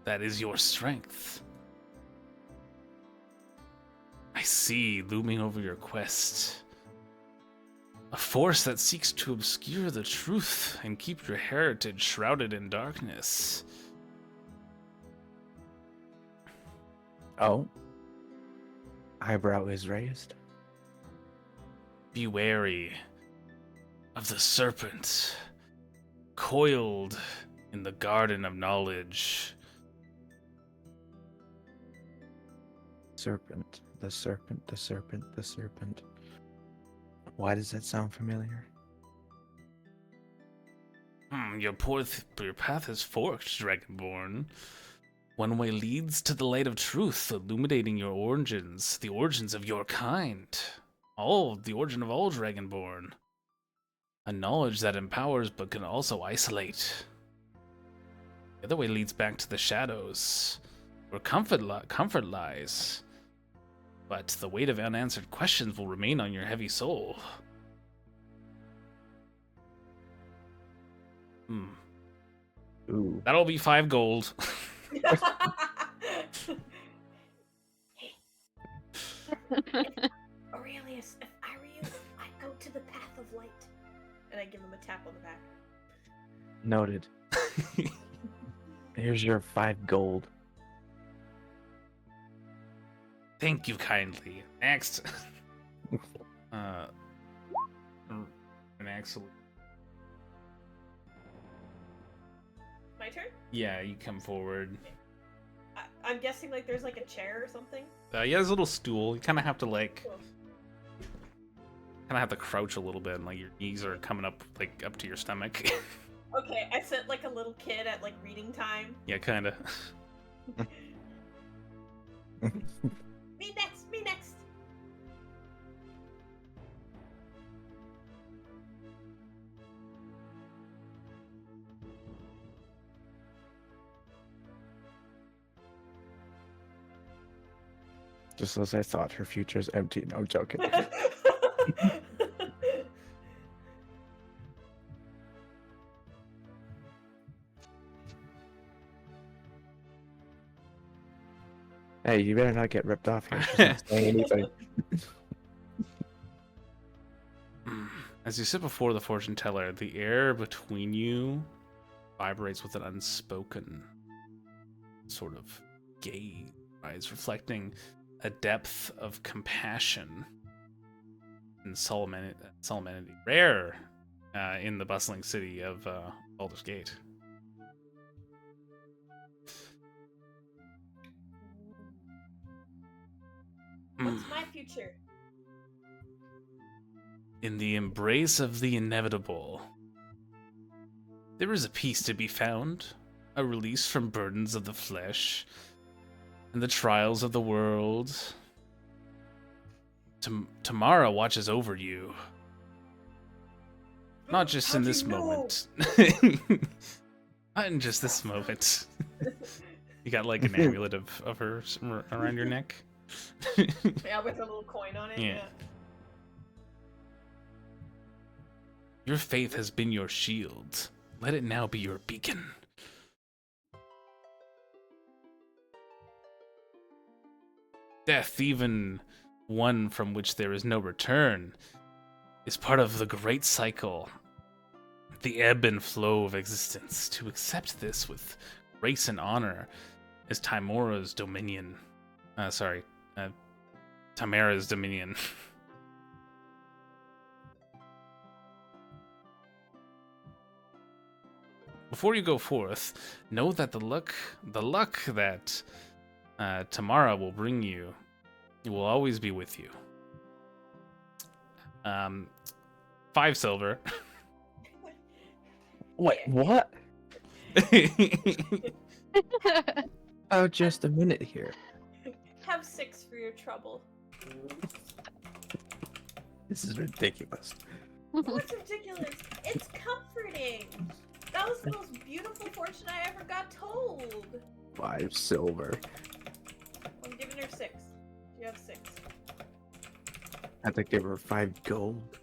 that is your strength. I see looming over your quest a force that seeks to obscure the truth and keep your heritage shrouded in darkness. Oh. Eyebrow is raised. Be wary of the serpent coiled in the garden of knowledge. Serpent. The serpent, the serpent, the serpent. Why does that sound familiar? Your path is forked, Dragonborn. One way leads to the light of truth, illuminating your origins, the origins of your kind. The origin of all Dragonborn. A knowledge that empowers but can also isolate. The other way leads back to the shadows, where comfort lies. But the weight of unanswered questions will remain on your heavy soul. Ooh. That'll be 5 gold. Aurelius, if I were you, I'd go to the path of light. And I give him a tap on the back. Noted. Here's your 5 gold. Thank you kindly. Next. Next. My turn? Yeah, you come forward. I'm guessing like there's like a chair or something. Yeah, there's a little stool. You kind of have to like, Cool. kind of have to crouch a little bit, and like your knees are coming up like up to your stomach. Okay, I sit like a little kid at like reading time. Yeah, kind of. Me next, me next. Just as I thought, her future's empty. No, I'm joking. Hey, you better not get ripped off here. She's not saying anything. As you sit before the fortune teller, the air between you vibrates with an unspoken sort of gaze, reflecting a depth of compassion and solemnity rare in the bustling city of Baldur's Gate. What's my future? In the embrace of the inevitable, there is a peace to be found, a release from burdens of the flesh and the trials of the world. Tamara watches over you. Not just in this moment. Not in just this moment. You got like an amulet of hers around your neck. Yeah, with a little coin on it. Yeah. Yeah. Your faith has been your shield. Let it now be your beacon. Death, even one from which there is no return, is part of the great cycle, the ebb and flow of existence. To accept this with grace and honor is Timora's dominion, Sorry. Tamara's dominion. Before you go forth, know that the luck that Tamara will bring you will always be with you. 5 silver. Wait, what? Oh, just a minute here. Have 6 for your trouble. This is ridiculous. What's ridiculous? It's comforting. That was the most beautiful fortune I ever got told. 5 silver. I'm giving her 6. You have 6. I had to give her 5 gold.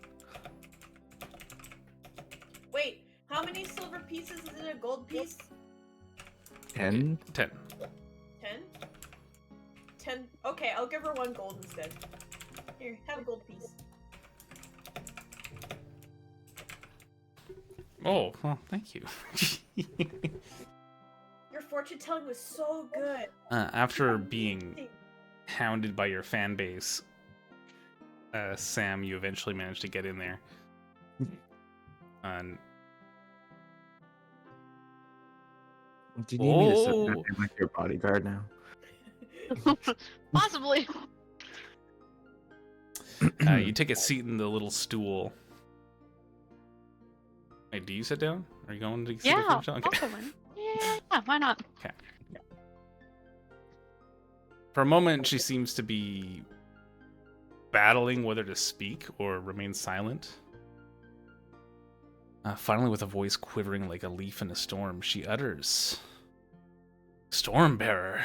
Wait, how many silver pieces is in a gold piece? 10? 10. 10? 10. Okay, I'll give her 1 gold instead. Here, have a gold piece. Oh, well, thank you. Your fortune telling was so good. After being hounded by your fan base, Sam, you eventually managed to get in there. And Do you need me to sit Oh. back in like your bodyguard now? Possibly. you take a seat in the little stool. Wait, do you sit down? Are you going to sit Yeah, down? Okay. possibly. Yeah, why not? For a moment, she seems to be battling whether to speak or remain silent. Finally, with a voice quivering like a leaf in a storm, she utters, "Stormbearer,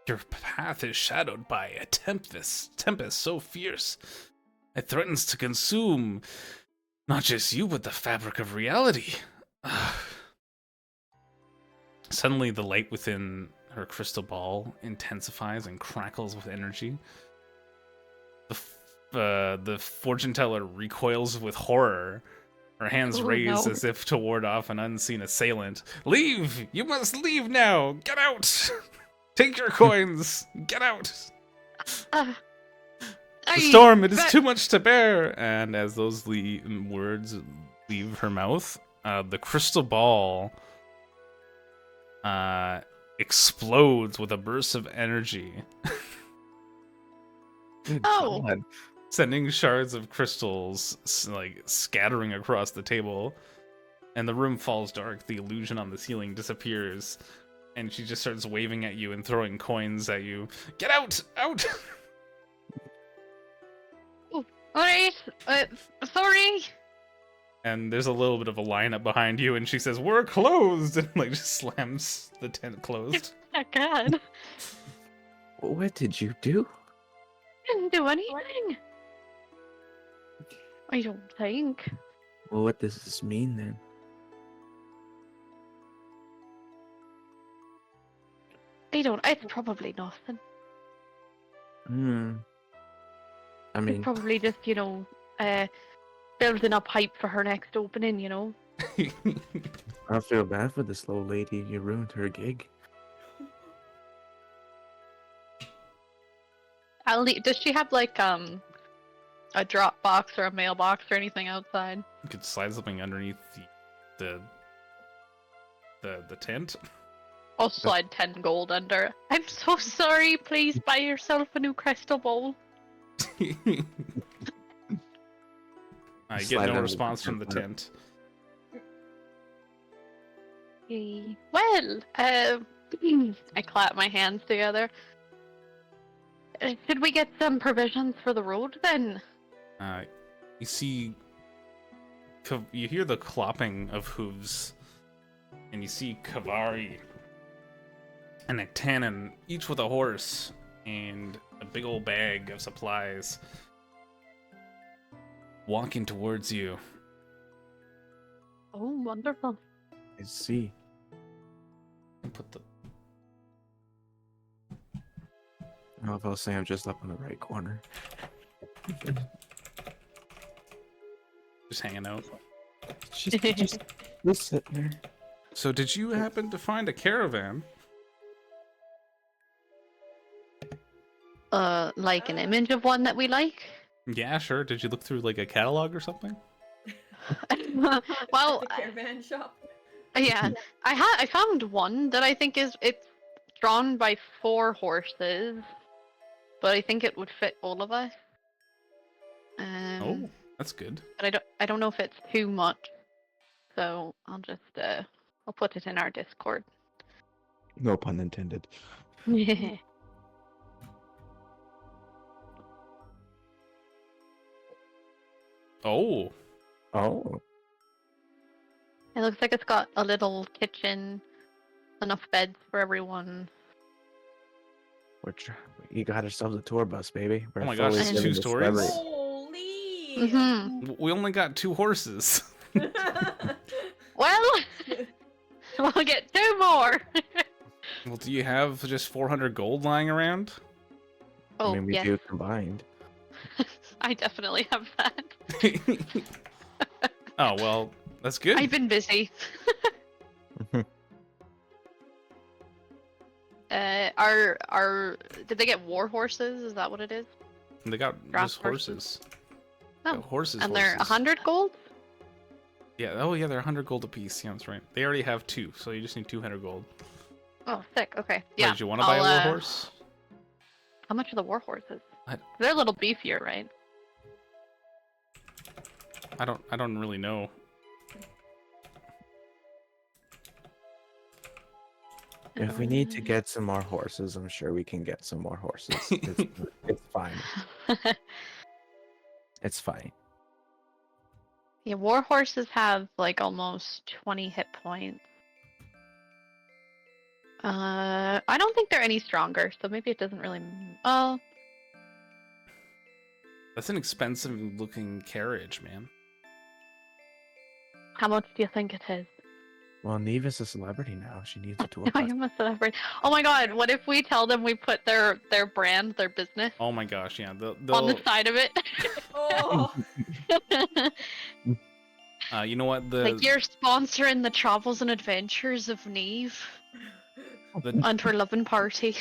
your path is shadowed by a tempest so fierce it threatens to consume not just you, but the fabric of reality." Suddenly, the light within her crystal ball intensifies and crackles with energy. The fortune teller recoils with horror, her hands raised no. as if to ward off an unseen assailant. "Leave! You must leave now! Get out! Take your coins! Get out! The storm, it is too much to bear!" And as those words leave her mouth, the crystal ball explodes with a burst of energy, Good Oh. God. sending shards of crystals like scattering across the table, and the room falls dark. The illusion on the ceiling disappears, and she just starts waving at you and throwing coins at you. "Get out! Out!" Alright, sorry. And there's a little bit of a lineup behind you, and she says, "We're closed!" and like just slams the tent closed. Oh god. What did you do? Didn't do anything. I don't think. Well, what does this mean then? It's probably nothing. I It's mean, probably just, building up hype for her next opening, you know? I feel bad for this little lady. You ruined her gig. Does she have like a drop box or a mailbox or anything outside? You could slide something underneath the tent. I'll slide 10 gold under. I'm so sorry. Please buy yourself a new crystal bowl. I get Slide no under response the from the tent. Okay. Well, I clap my hands together. Should we get some provisions for the road then? You see, you hear the clopping of hooves, and you see Kavari and Ektanen, each with a horse and a big old bag of supplies, walking towards you. Oh, wonderful. I see. And put the I love how Sam just up in the right corner. just hanging out. Just sit there. So, did you happen to find a caravan? like an image of one that we like? Yeah, sure. Did you look through like a catalog or something? Well, At the caravan shop. yeah, I found one that I think it's drawn by 4 horses, but I think it would fit all of us. Oh, that's good. But I don't know if it's too much, so I'll just I'll put it in our Discord. No pun intended. It Oh, Oh, looks like it's got a little kitchen, enough beds for everyone. you got ourselves a tour bus, baby. We're Oh my gosh, fully it's living 2 the stories? celebrity. Holy! we only got 2 horses. Well, we'll get 2 more. Well, do you have just 400 gold lying around? Oh, I mean, we yes, do combined. I definitely have that. Oh, well, that's good. I've been busy. Did they get war horses? Is that what it is? They got Draft just horses. Oh, Got horses. and they're horses. 100 gold? Yeah. Oh, yeah. They're 100 gold apiece. Yeah, that's right. They already have 2, so you just need 200 gold. Oh, sick. Okay. Wait, Yeah. did you want to buy a war I'll, horse? How much are the war horses? I- They're a little beefier, right? I don't really know. If we need to get some more horses, I'm sure we can get some more horses. It's fine. It's fine. Yeah, war horses have like almost 20 hit points. I don't think they're any stronger, so maybe it doesn't really. Oh, That's an expensive looking carriage, man. how much do you think it is? Well, Neve is a celebrity now. She needs a tour I bus. am a celebrity. Oh my god! What if we tell them we put their brand, their business, Oh my gosh, yeah. They'll, on the side of it? Oh, you know what? Like you're sponsoring the travels and adventures of Neve The and her loving party.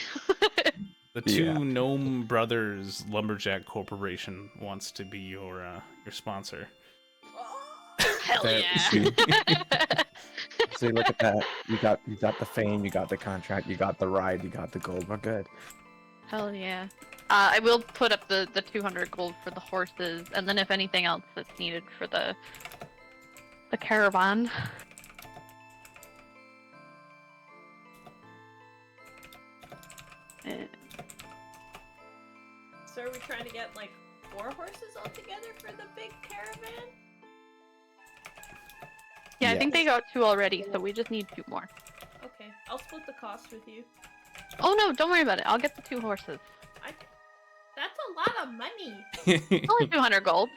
the 2 Yeah. Gnome Brothers Lumberjack Corporation wants to be your sponsor. Hell That- yeah! See, look at that. You got the fame, you got the contract, you got the ride, you got the gold. We're good. Hell yeah. I will put up the 200 gold for the horses, and then if anything else that's needed for the caravan. so are we trying to get like 4 horses all together for the big caravan? Yeah, I Yes. think they got 2 already, so we just need 2 more. Okay, I'll split the cost with you. Oh no, don't worry about it. I'll get the 2 horses. That's a lot of money. Only 200 gold.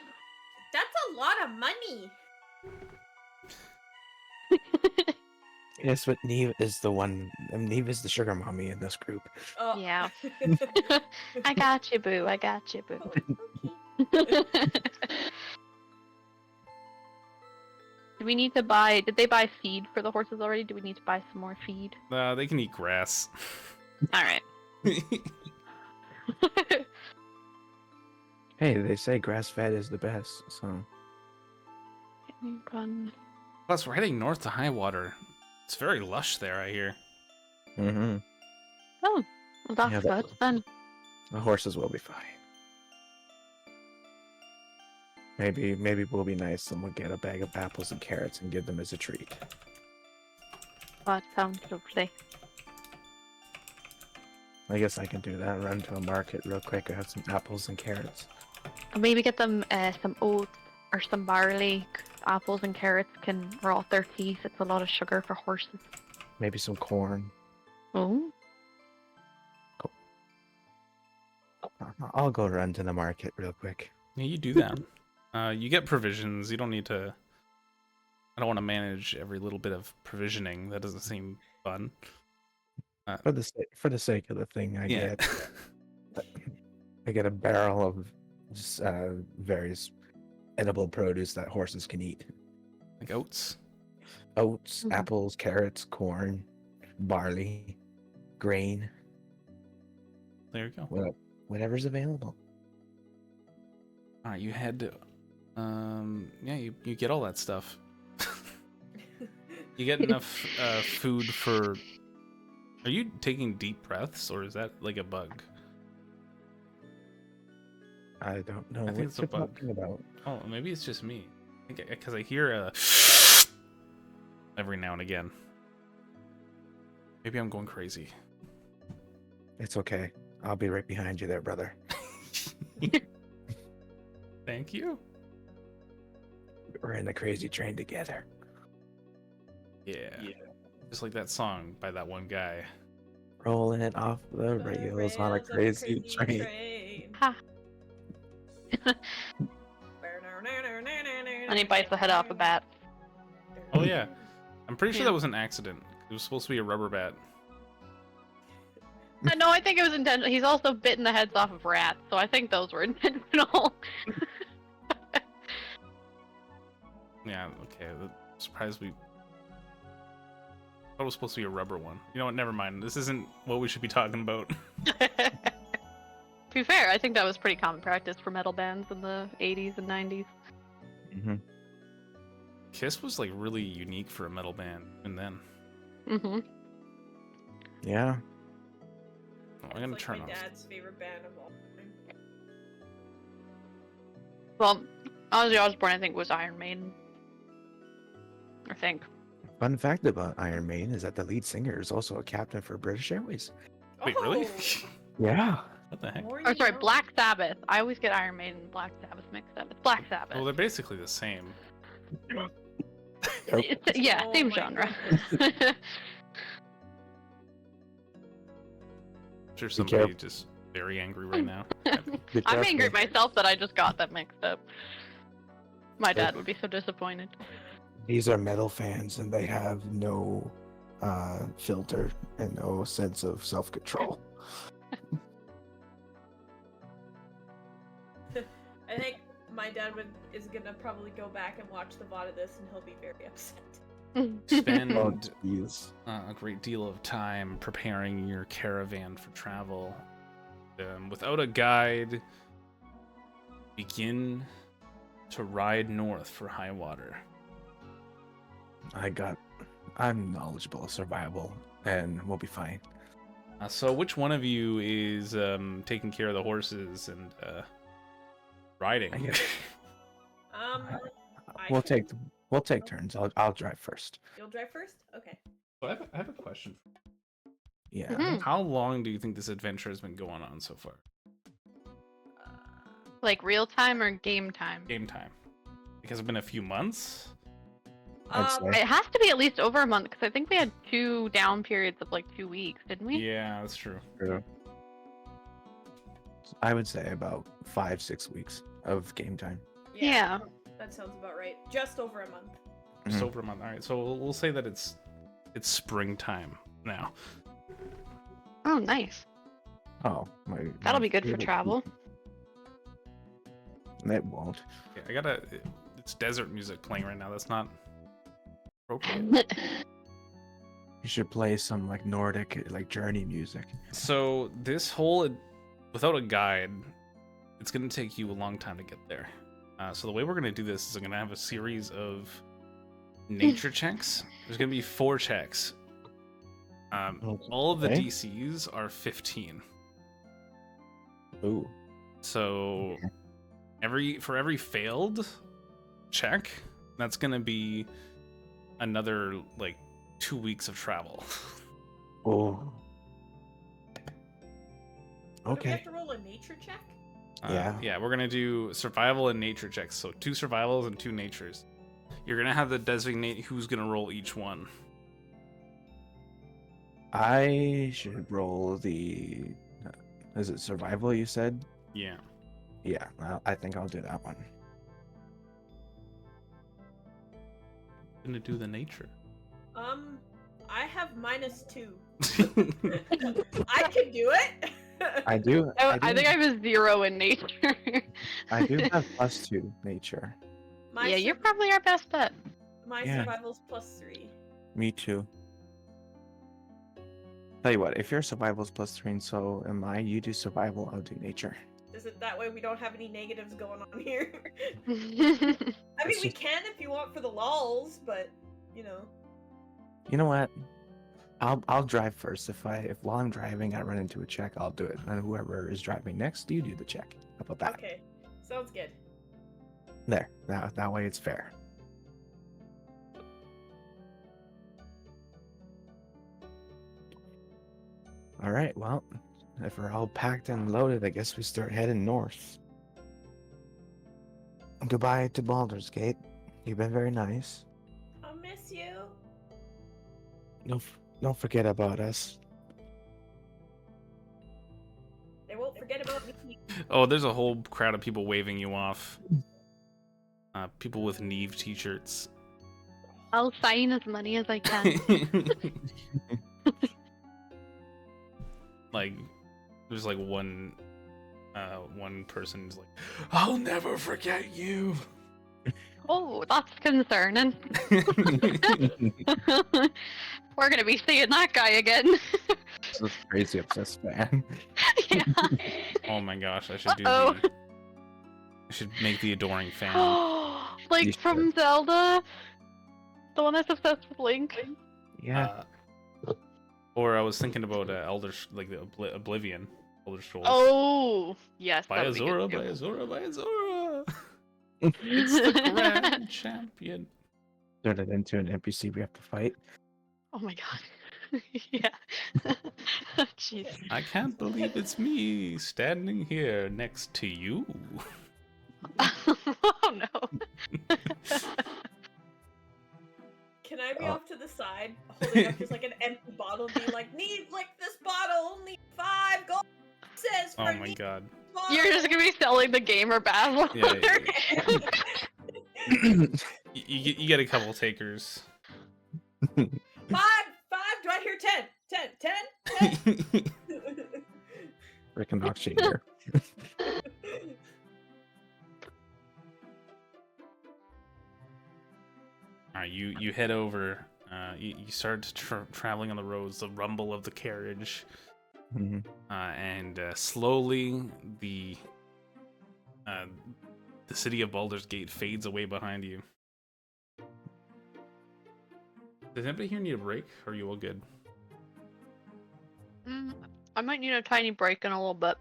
That's a lot of money. Yes, but Neve is the one. Neve is the sugar mommy in this group. Oh. Yeah. I got you, boo. I got you, boo. Okay. Do we need to buy? Did they buy feed for the horses already? Do we need to buy some more feed? They can eat grass. All right. Hey, they say grass-fed is the best. So Plus, we're heading north to Highwater. It's very lush there, I hear. mm-hmm. Oh, well, that's Yeah, good then. The horses will be fine. Maybe we'll be nice and we'll get a bag of apples and carrots and give them as a treat. That sounds lovely. I guess I can do that. Run to a market real quick. I have some apples and carrots. Or maybe get them some oats or some barley. 'Cause apples and carrots can rot their teeth. It's a lot of sugar for horses. Maybe some corn. Oh, I'll go run to the market real quick. Yeah, you do that. You get provisions. You don't need to. I don't want to manage every little bit of provisioning. That doesn't seem fun. For the sake of the thing, I Yeah. get a barrel of just various edible produce that horses can eat. Like oats. Oats, Mhm. apples, carrots, corn, barley, grain. There you go. whatever's available. All right, you head to. Yeah, you get all that stuff. You get enough food for. Are you taking deep breaths, or is that like a bug? I don't know I think what it's a you're bug. talking about. Oh, maybe it's just me. Because I hear a every now and again. Maybe I'm going crazy. It's okay. I'll be right behind you there, brother. Thank you. We're in the crazy train together. Yeah. Just like that song by that one guy. Rolling it off the rails on a Rails of crazy train. Ha. And he bites the head off a bat. Oh yeah. I'm pretty sure Yeah. that was an accident. It was supposed to be a rubber bat. No, I think it was intentional. He's also bitten the heads off of rats, so I think those were intentional. Yeah, okay. I'm surprised we thought it was supposed to be a rubber one. You know what, never mind. This isn't what we should be talking about. To be fair, I think that was pretty common practice for metal bands in the 80s and 90s. Mm-hmm. Kiss was like really unique for a metal band even then. Mm-hmm. Yeah. Oh, I'm gonna It's turn like my off. dad's favorite band of all time. Well, Ozzy Osbourne, I think, was Iron Maiden. I think. Fun fact about Iron Maiden is that the lead singer is also a captain for British Airways. Wait, really? Oh, Yeah. What the heck? more Or you sorry, know. Black Sabbath. I always get Iron Maiden and Black Sabbath mixed up. It's Black Sabbath. Well, they're basically the same. Yeah, Oh same my genre. I'm sure Be somebody careful. just very angry right now. Be I'm angry careful. at myself that I just got them mixed up. My dad would be so disappointed. These are metal fans, and they have no filter and no sense of self-control. I think my dad is gonna probably go back and watch the VOD of this, and he'll be very upset. Spend Oh, jeez. a great deal of time preparing your caravan for travel. Without a guide, begin to ride north for Highwater. I'm knowledgeable of survival, and we'll be fine. So which one of you is taking care of the horses and riding? I guess- I We'll can- take turns. I'll drive first. You'll drive first? Okay. So I have a question. Yeah. Mhm. How long do you think this adventure has been going on so far? Like real time or game time? Game time. Because it's been a few months. I'd Um, say. It has to be at least over a month because I think we had 2 down periods of like 2 weeks, didn't we? Yeah, that's true. I would say about 5-6 weeks of game time. Yeah. That sounds about right. Just over a month. Just Mhm. over a month. All right, so we'll say that it's springtime now. Oh, nice. Oh, my. That'll my be good for favorite- travel. It won't. Yeah, it's desert music playing right now. That's not appropriate. You should play some like Nordic like journey music. So this whole, without a guide, it's gonna take you a long time to get there. So the way we're gonna do this is I'm gonna have a series of nature checks. There's gonna be 4 checks. All of the Okay. DCs are 15. Ooh. So for every failed check, that's gonna be another like 2 weeks of travel. Oh. What, do we have Okay. to roll a nature check? Yeah. We're gonna do survival and nature checks. So 2 survivals and 2 natures. You're gonna have to designate who's gonna roll each one. I should roll the. Is it survival? You said. Yeah. Yeah. I think I'll do that one. Gonna do the nature. I have -2. I can do it. I do. I think I was 0 in nature. I do have +2 nature. My Yeah, you're sur- probably our best bet. my Yeah. survival's +3. Me too. Tell you what, if your survival's +3 and so am I, you do survival, I'll do nature. Is it that way we don't have any negatives going on here? I mean, It's we just- can if you want for the lulls, but you know. You know what? I'll drive first. If while I'm driving I run into a check, I'll do it. And whoever is driving next, you do the check. How about that? Okay, sounds good. There. That way it's fair. All right. Well, if we're all packed and loaded, I guess we start heading north. Goodbye to Baldur's Gate. You've been very nice. I'll miss you. Don't forget about us. They won't forget about me. Oh, there's a whole crowd of people waving you off. People with Neve t-shirts. I'll sign as many as I can. Like, there's like one person who's like, "I'll never forget you." Oh, that's concerning. We're gonna be seeing that guy again. This is crazy obsessed fan. Yeah. Oh my gosh, I should do Uh-oh. I should make the adoring fan. You Like should. from Zelda, the one that's obsessed with Link. Yeah. Or I was thinking about like the Oblivion, Elder Scrolls. Oh, yes. By that would be Azura, good by too. Azura, by Azura. It's the grand champion. Turn it into an NPC we have to fight. Oh my god. Yeah. Jeez. I can't believe it's me standing here next to you. Oh no. Can I be Oh. off to the side, holding up just like an empty bottle, and being like, "Need lick this bottle, only 5 gold pieces for Oh my Neve's god. bottle." You're just gonna be selling the gamer bath. Yeah, You get a couple takers. 5, 5. Do I hear 10? 10, 10, 10. Rick and Nox here. Alright, you head over. You start traveling on the roads, the rumble of the carriage, Mhm. and slowly the city of Baldur's Gate fades away behind you. Does anybody here need a break? Or are you all good? I might need a tiny break in a little bit.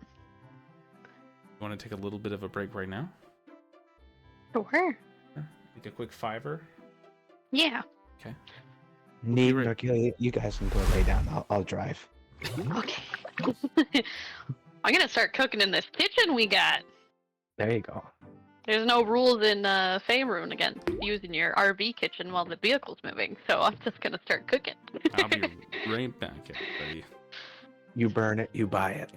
You want to take a little bit of a break right now? Sure. Like a quick 5-er? Yeah. Need right- okay, you guys can go lay down. I'll drive. Okay. I'm gonna start cooking in this kitchen we got. There you go. There's no rules in Faerun against using your RV kitchen while the vehicle's moving, so I'm just gonna start cooking. I'll be right back, everybody. You burn it, you buy it.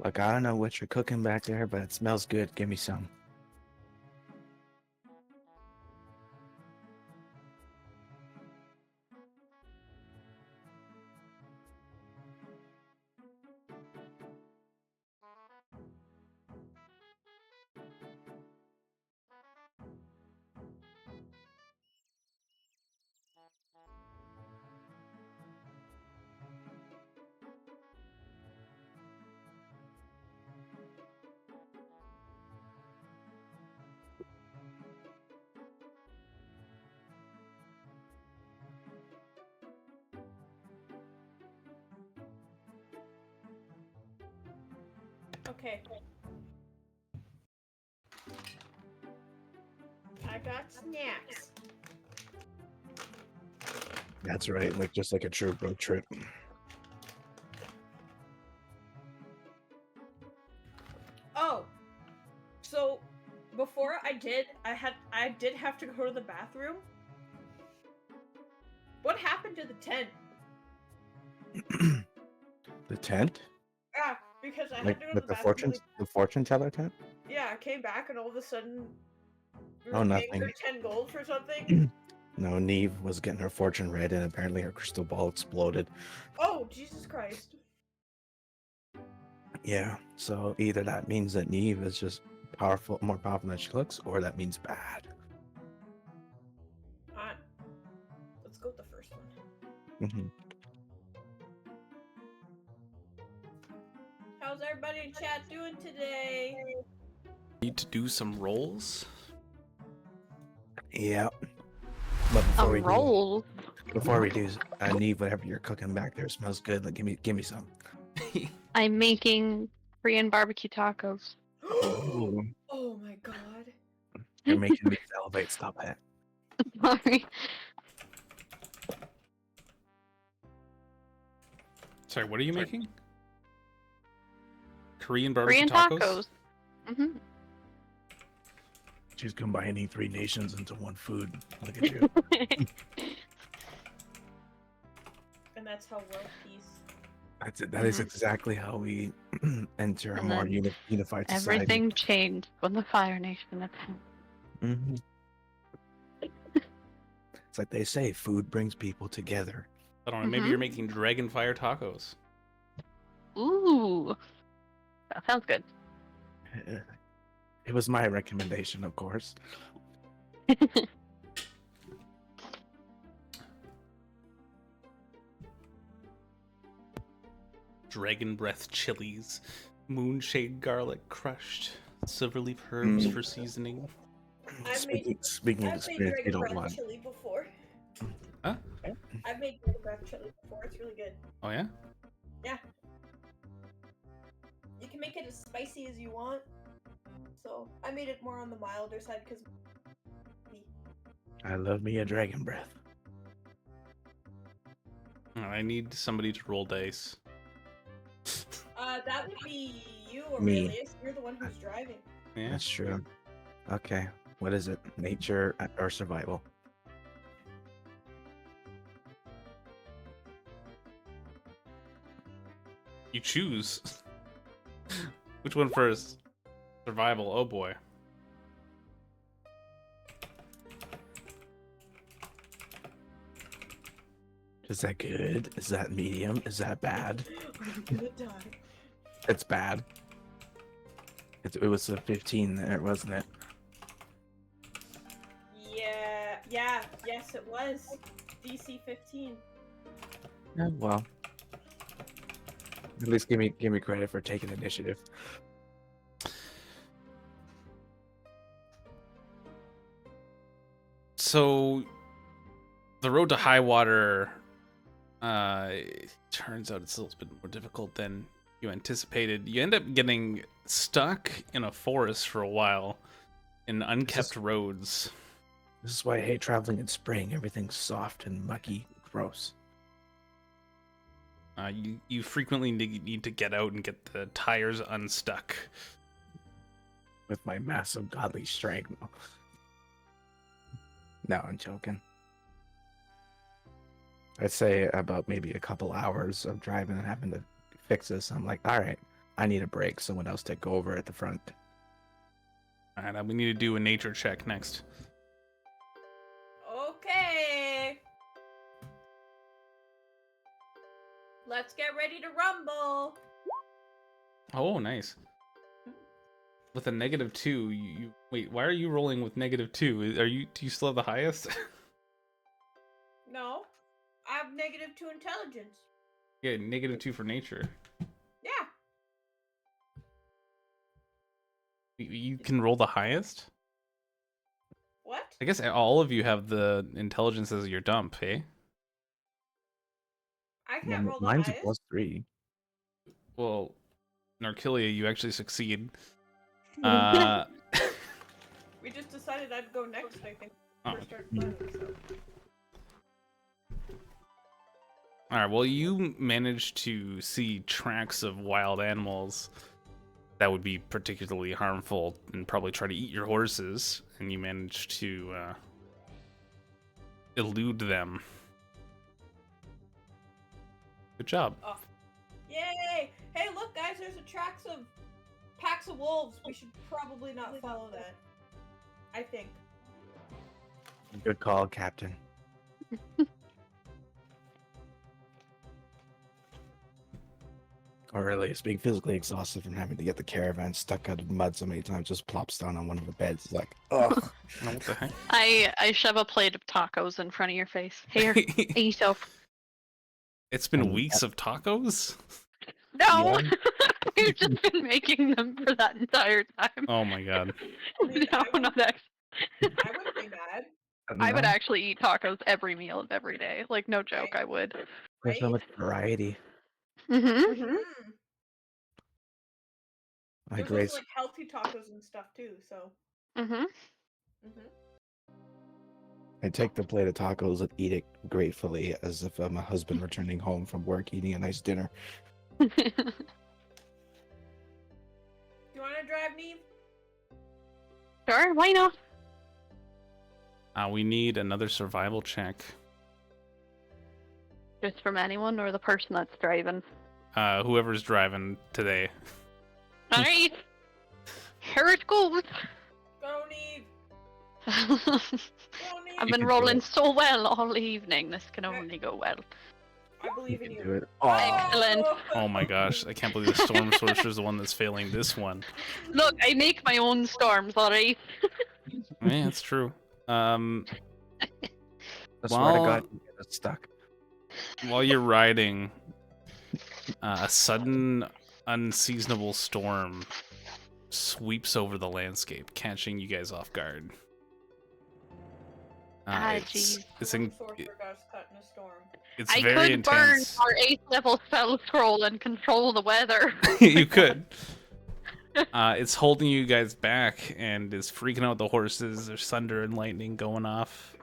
Look, I don't know what you're cooking back there, but it smells good. Give me some. Okay. I got snacks. That's right, like just like a true road trip. Oh, have to go to the bathroom. What happened to the tent? The tent? Yeah, because I Like had to go to with the the bathroom. fortune teller tent? Yeah, I came back and all of a sudden we Oh, were paying nothing. her 10 gold for something. No, Neve was getting her fortune read, and apparently her crystal ball exploded. Oh, Jesus Christ. Yeah, so either that means that Neve is just more powerful than she looks, or that means bad. Let's go with the first one. Hmm. How's everybody in chat doing today? Need to do some rolls. Yeah, but A roll. before we do, Neve, whatever you're cooking back there smells good. Like, give me some. I'm making Korean barbecue tacos. Ooh, Oh my god. you're making me salivate. Stop it. Sorry. Sorry, what are you Sorry. making? Korean barbecue Korean tacos. Hmm. She's combining 3 nations into one food. Look at you. And that's how world peace. That's it. That is exactly how we enter a And more then unified society. Everything changed when the Fire Nation attacked. Hmm. It's like they say, food brings people together. I don't know. Maybe you're making dragon fire tacos. Ooh. That sounds good. It was my recommendation, of course. Dragon breath chilies, moonshade garlic crushed, silverleaf herbs for seasoning. Speaking of I've made experience, you dragon don't breath want. chili before. Huh? I've made dragon breath chili before. It's really good. Oh yeah? Yeah. You can make it as spicy as you want. So I made it more on the milder side because. I love me a dragon breath. I need somebody to roll dice. That would be you, Me. Aurelius. You're the one who's driving. Yeah. That's true. Okay, what is it? Nature or survival? You choose. Which one first? Survival. Oh boy. Is that good? Is that medium? Is that bad? I'm gonna die. It's bad. It was a 15 there, wasn't it? Yes, it was. DC 15. Yeah, well. At least give me credit for taking initiative. So, the road to Highwater, it turns out it's a little bit more difficult than you anticipated. You end up getting stuck in a forest for a while in unkept roads. This is why I hate traveling in spring. Everything's soft and mucky, gross. You frequently need to get out and get the tires unstuck. With my massive godly strength. No, I'm joking. I'd say about maybe a couple hours of driving and having to fix this. I'm like, all right, I need a break. Someone else take over at the front. All right, we need to do a nature check next. Okay. Let's get ready to rumble. Oh, nice. With a -2, you wait. Why are you rolling with -2? Do you still have the highest? No, I have -2 intelligence. Yeah, -2 for nature. Yeah. You can roll the highest. What? I guess all of you have the intelligence as your dump, hey? I can't roll the Mine's a highest. +3. Well, Narkilia, you actually succeed. We just decided I'd go next, I think. Oh. First started playing, so. All right. Well, you managed to see tracks of wild animals that would be particularly harmful and probably try to eat your horses, and you managed to elude them. Good job. Oh. Yay! Hey, look, guys, there's packs of wolves. We should probably not follow that. I think. Good call, Captain. Or at least being physically exhausted from having to get the caravan stuck out of mud so many times, just plops down on one of the beds. It's like, ugh. Oh, what the heck? I shove a plate of tacos in front of your face. Here, eat up. It's been weeks of tacos? No! You've just been making them for that entire time. Oh my god. I mean, No, not actually. I wouldn't be mad. I would actually eat tacos every meal of every day. Like, no joke, I would. There's so much variety. Mm-hmm. I There's grace. also like healthy tacos and stuff too, so. Mm-hmm. I take the plate of tacos and eat it gratefully, as if I'm a husband returning home from work eating a nice dinner. You wanna drive, Neve? Sure, why not? We need another survival check. Just from anyone or the person that's driving. Whoever's driving today. Alright. Here it goes. Go, Neve! I've Go, Neve! been can do rolling it. so well all evening. This can only go well. I believe in Do you. it. Excellent. Oh my gosh, I can't believe the Storm Sorcerer's the one that's failing this one. Look, I make my own storms, alright? Yeah, that's true. I swear to Well- God, you get us stuck. While you're riding, a sudden, unseasonable storm sweeps over the landscape, catching you guys off guard. Jeez. It's Sorcerer got us caught in a storm. it's I very could burn intense. our 8th level spell scroll and control the weather. You could. It's holding you guys back and is freaking out the horses. There's thunder and lightning going off.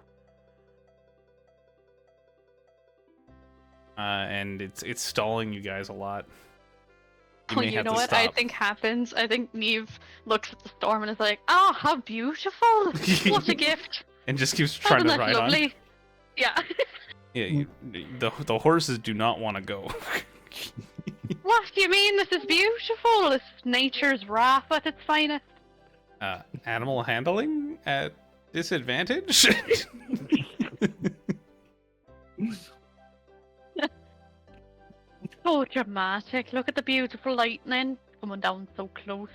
And it's stalling you guys a lot. Oh, may you have know to what I stop. think happens? I think Neve looks at the storm and is like, "Oh, how beautiful! What a gift! And just keeps trying Isn't to that ride on. lovely?" Yeah. Yeah, the horses do not want to go. What do you mean? This is beautiful. It's nature's wrath at its finest. Animal handling at disadvantage? So dramatic. Look at the beautiful lightning coming down so close.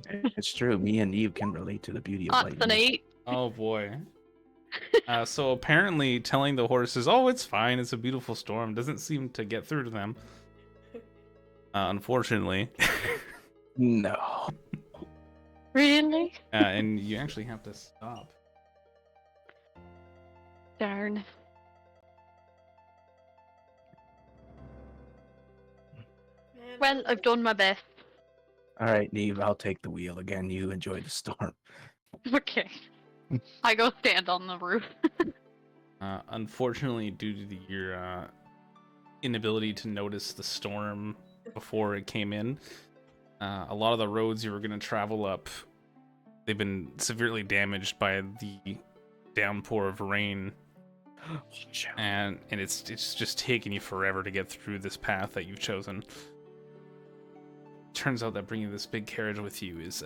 It's true. Me and Eve can relate to the beauty of That's lightning. an 8. Oh boy. So apparently telling the horses, "Oh, it's fine, it's a beautiful storm," doesn't seem to get through to them. Unfortunately. No. Really? And you actually have to stop. Darn. Man, Well, I've done my best. All right, Neve, I'll take the wheel again. You enjoy the storm. Okay. I go stand on the roof. Unfortunately, due to your inability to notice the storm before it came in, a lot of the roads you were going to travel up, they've been severely damaged by the downpour of rain, and it's just taking you forever to get through this path that you've chosen. Turns out that bringing this big carriage with you is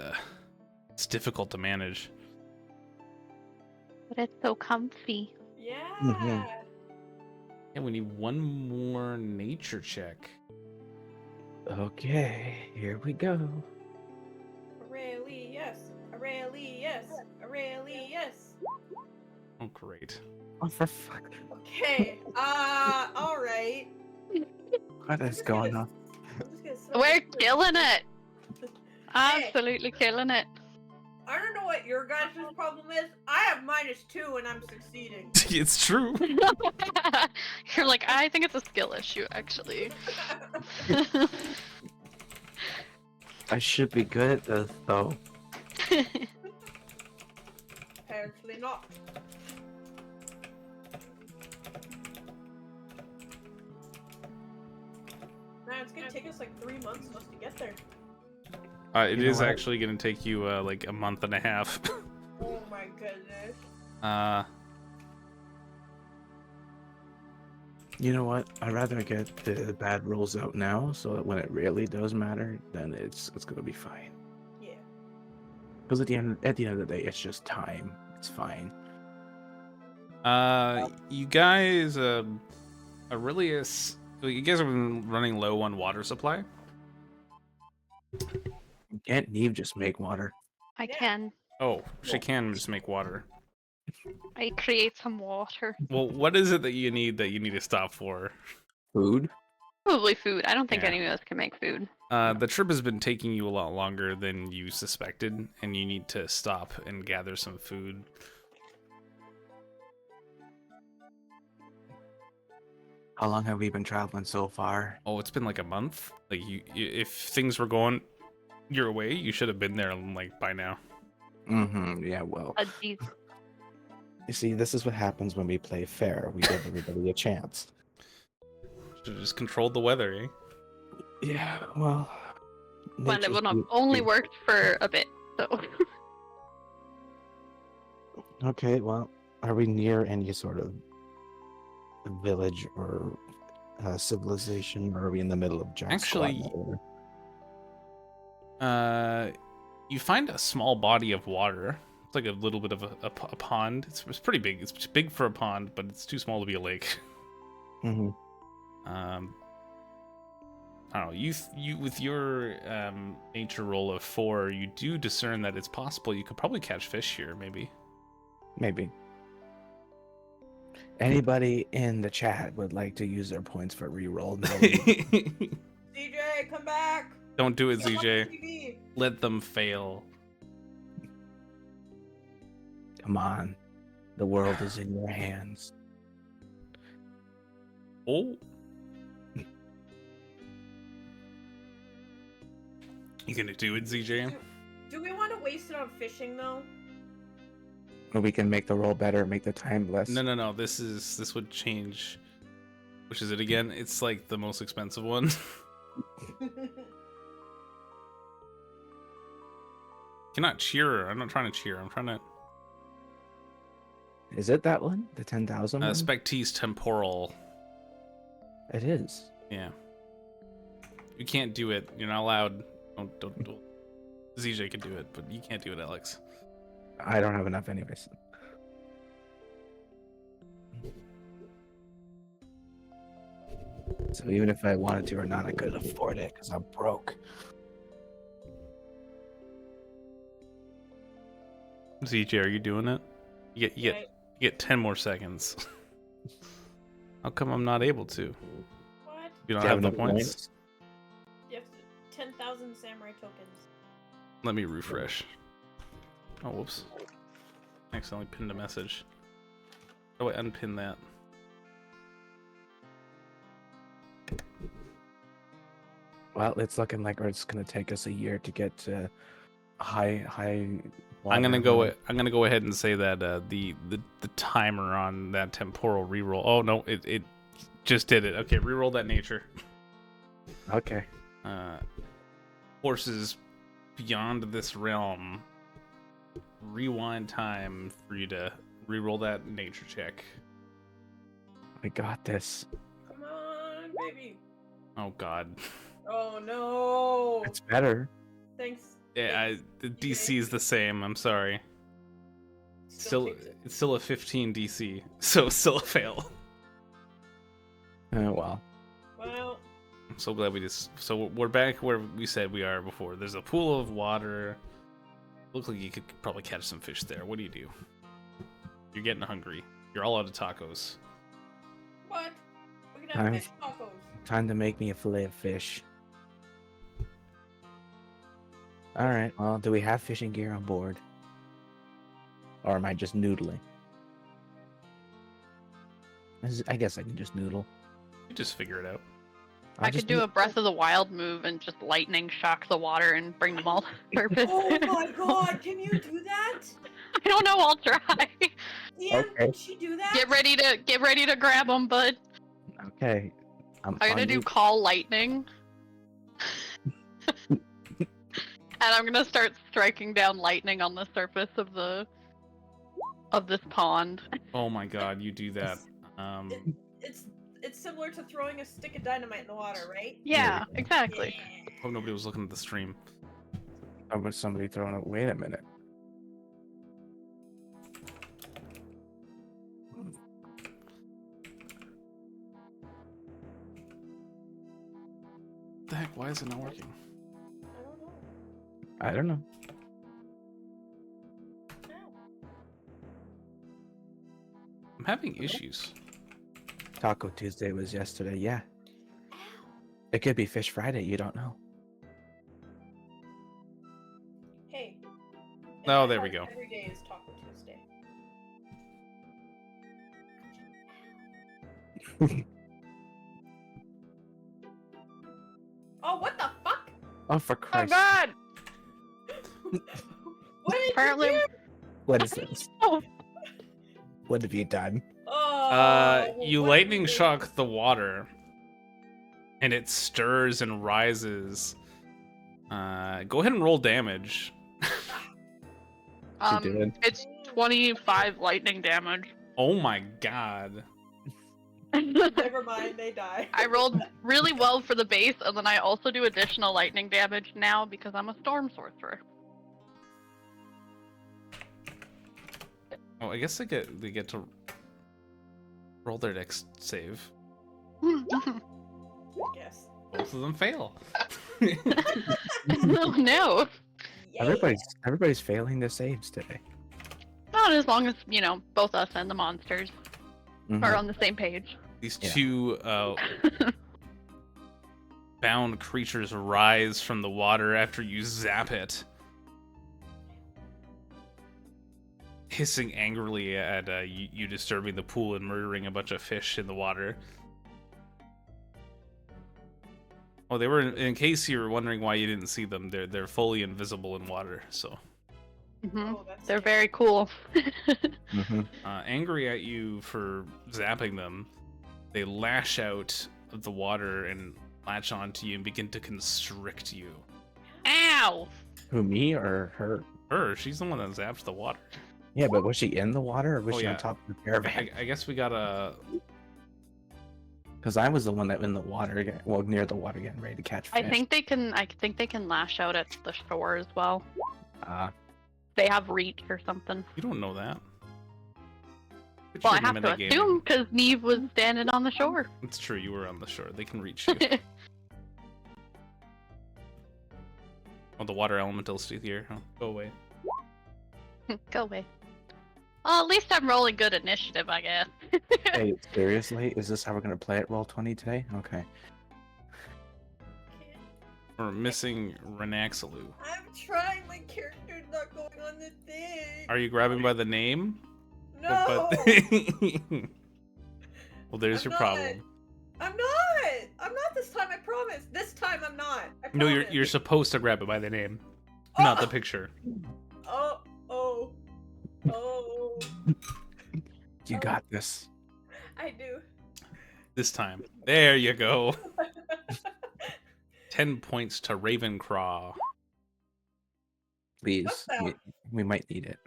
it's difficult to manage. But it's so comfy. Yeah. And we need one more nature check. Okay, here we go. Aurelius. Aurelius. Aurelius. Oh, great. Oh, for fuck. Okay. Alright. What is going on? We're killing it. Absolutely killing it. I don't know what your guys' problem is. I have -2 and I'm succeeding. It's true. You're like, I think it's a skill issue, actually. I should be good at this, though. Apparently not. Man, it's gonna take us like 3 months just to get there. It You know is what? actually going to take you like a month and a half. Oh my goodness. You know what? I'd rather get the bad rolls out now, so that when it really does matter, then it's gonna be fine. Yeah. Because at the end of the day, it's just time. It's fine. You guys are really you guys have been running low on water supply. Can't Neve just make water? I Yeah. can. Oh, she can just make water. I create some water. Well, what is it that you need to stop for? Food? Probably food. I don't think Yeah. any of us can make food. The trip has been taking you a lot longer than you suspected, and you need to stop and gather some food. How long have we been traveling so far? Oh, it's been like a month. Like if things were going your way, you should have been there like by now. Mm-hmm. Yeah, well. Geez. You see, this is what happens when we play fair. We give everybody a chance. Should have just controlled the weather, eh? Yeah, well. Well, it nature's would have beauty- only worked for a bit, so. Okay, well, are we near any sort of village or civilization, or are we in the middle of giant Actually, squat you find a small body of water. It's like a little bit of a pond. It's pretty big. It's big for a pond, but it's too small to be a lake. Mm-hmm. I don't know. You with your nature roll of 4, you do discern that it's possible you could probably catch fish here, maybe. Maybe. Anybody in the chat would like to use their points for reroll? Now CJ, come back. Don't do it, Come on ZJ. TV. Let them fail. Come on. The world is in your hands. Oh. You gonna do it, ZJ? Do we want to waste it on fishing though? Or we can make the roll better, make the time less. No. This would change. Which is it again? It's like the most expensive one. Cannot cheer her. I'm not trying to cheer. I'm trying to. Is it that one? The 10,000 one? Spectease temporal. It is. Yeah. You can't do it. You're not allowed. Don't. ZJ can do it, but you can't do it, Alex. I don't have enough anyways. So even if I wanted to or not, I couldn't afford it because I'm broke. ZJ, are you doing it? You get 10 more seconds. How come I'm not able to? What? You don't Do you have the enough points? You have 10,000 samurai tokens. Let me refresh. Oh, whoops. I accidentally pinned a message. Oh, I unpin that. Well, it's looking like it's gonna take us a year to get to high. I'm gonna water. go ahead and say that the timer on that temporal reroll. Oh no, it just did it. Okay, reroll that nature. Okay. Forces beyond this realm. Rewind time for you to reroll that nature check. I got this. Come on, baby. Oh god. Oh no. It's better. Thanks. Yeah, the DC is the same. I'm sorry. Still, takes it. it's still a 15 DC, so still a fail. Well. Well, I'm so glad we just. So we're back where we said we are before. There's a pool of water. Looks like you could probably catch some fish there. What do you do? You're getting hungry. You're all out of tacos. what? We can have I'm- fish tacos. Time to make me a fillet of fish. Alright, well, do we have fishing gear on board? Or am I just noodling? I guess I can just noodle. You just figure it out. I could do a Breath of the Wild move and just lightning shock the water and bring them all to surface. Oh my god, can you do that? I don't know. I'll try. Ian, Okay. can she do that? Get ready to grab them, bud. Okay. I'm gonna on do you. call lightning. And I'm gonna start striking down lightning on the surface of this pond. Oh my god, you do that. It's it's similar to throwing a stick of dynamite in the water, right? Yeah, exactly. Yeah. Hope nobody was looking at the stream. Or was somebody throwing it? Wait a minute. What the heck? Why is it not working? I don't know. I don't know. Ow. I'm having issues. Taco Tuesday was yesterday. Yeah. Ow. It could be Fish Friday. You don't know. Hey. in Oh, my there we heart, go. Every day is Taco Tuesday. Oh, what the fuck? Oh, for Oh Christ! God! What did Apparently, you do? What is this? oh, What have you done? Oh, You what lightning did you do? shock the water, and it stirs and rises. Go ahead and roll damage. She did. it's 25 lightning damage. Oh my god. Never mind, they die. I rolled really well for the base, and then I also do additional lightning damage now because I'm a storm sorcerer. Oh, I guess they get to roll their dex save. I guess. Both of them fail. Oh no! Yeah. Everybody's failing the saves today. Not as long as, both us and the monsters Mhm. are on the same page. These Yeah. two bound creatures rise from the water after you zap it, hissing angrily at you disturbing the pool and murdering a bunch of fish in the water. Oh, they were in case you were wondering why you didn't see them. They're fully invisible in water. So Mhm. Oh, that's They're scary. very cool. Mhm. angry at you for zapping them, they lash out of the water and latch onto you and begin to constrict you. Ow! Who, me or her? Her, she's the one that zapped the water. Yeah, but was she in the water or was Oh, she yeah. on top of the caravan? I guess we gotta. Because I was the one that in the water, well, near the water, getting ready to catch fish. I think they can lash out at the shore as well. They have reach or something. You don't know that. Put Well, I your have to metagaming. assume because Neve was standing on the shore. It's true, you were on the shore. They can reach you. Oh, the water elemental still here. Oh, go away. Go away. Well, at least I'm rolling good initiative, I guess. Hey, seriously? Is this how we're going to play at Roll20 today? Okay. We're missing Renaxalu. I'm trying. My character's not going on the thing. Are you grabbing by the name? No. Well, there's I'm your not. problem. I'm not. I'm not this time. I promise. This time I'm not. I No, promise. you're supposed to grab it by the name, not the picture. Oh. Oh. Oh. You got this. I do. This time. There you go. 10 points to Ravenclaw. Please. What the- We might need it.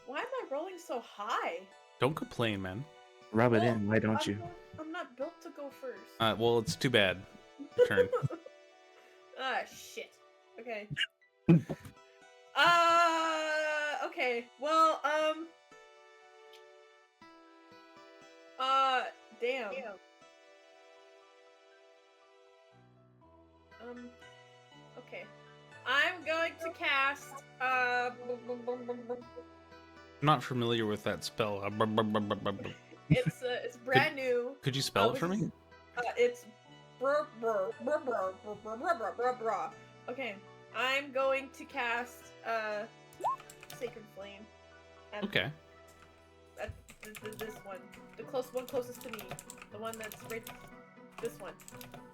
Why am I rolling so high? Don't complain, man. Rub it Well, in. Why don't you? I'm not built to go first. Well, it's too bad. Turn. Ah, shit. Okay. Okay. Well, damn. Okay. I'm going to cast, I'm not familiar with that spell. it's brand new. Could you spell it for me? It's okay. I'm going to cast Sacred Flame. And Okay. This one, the one closest to me, the one that's right. This one,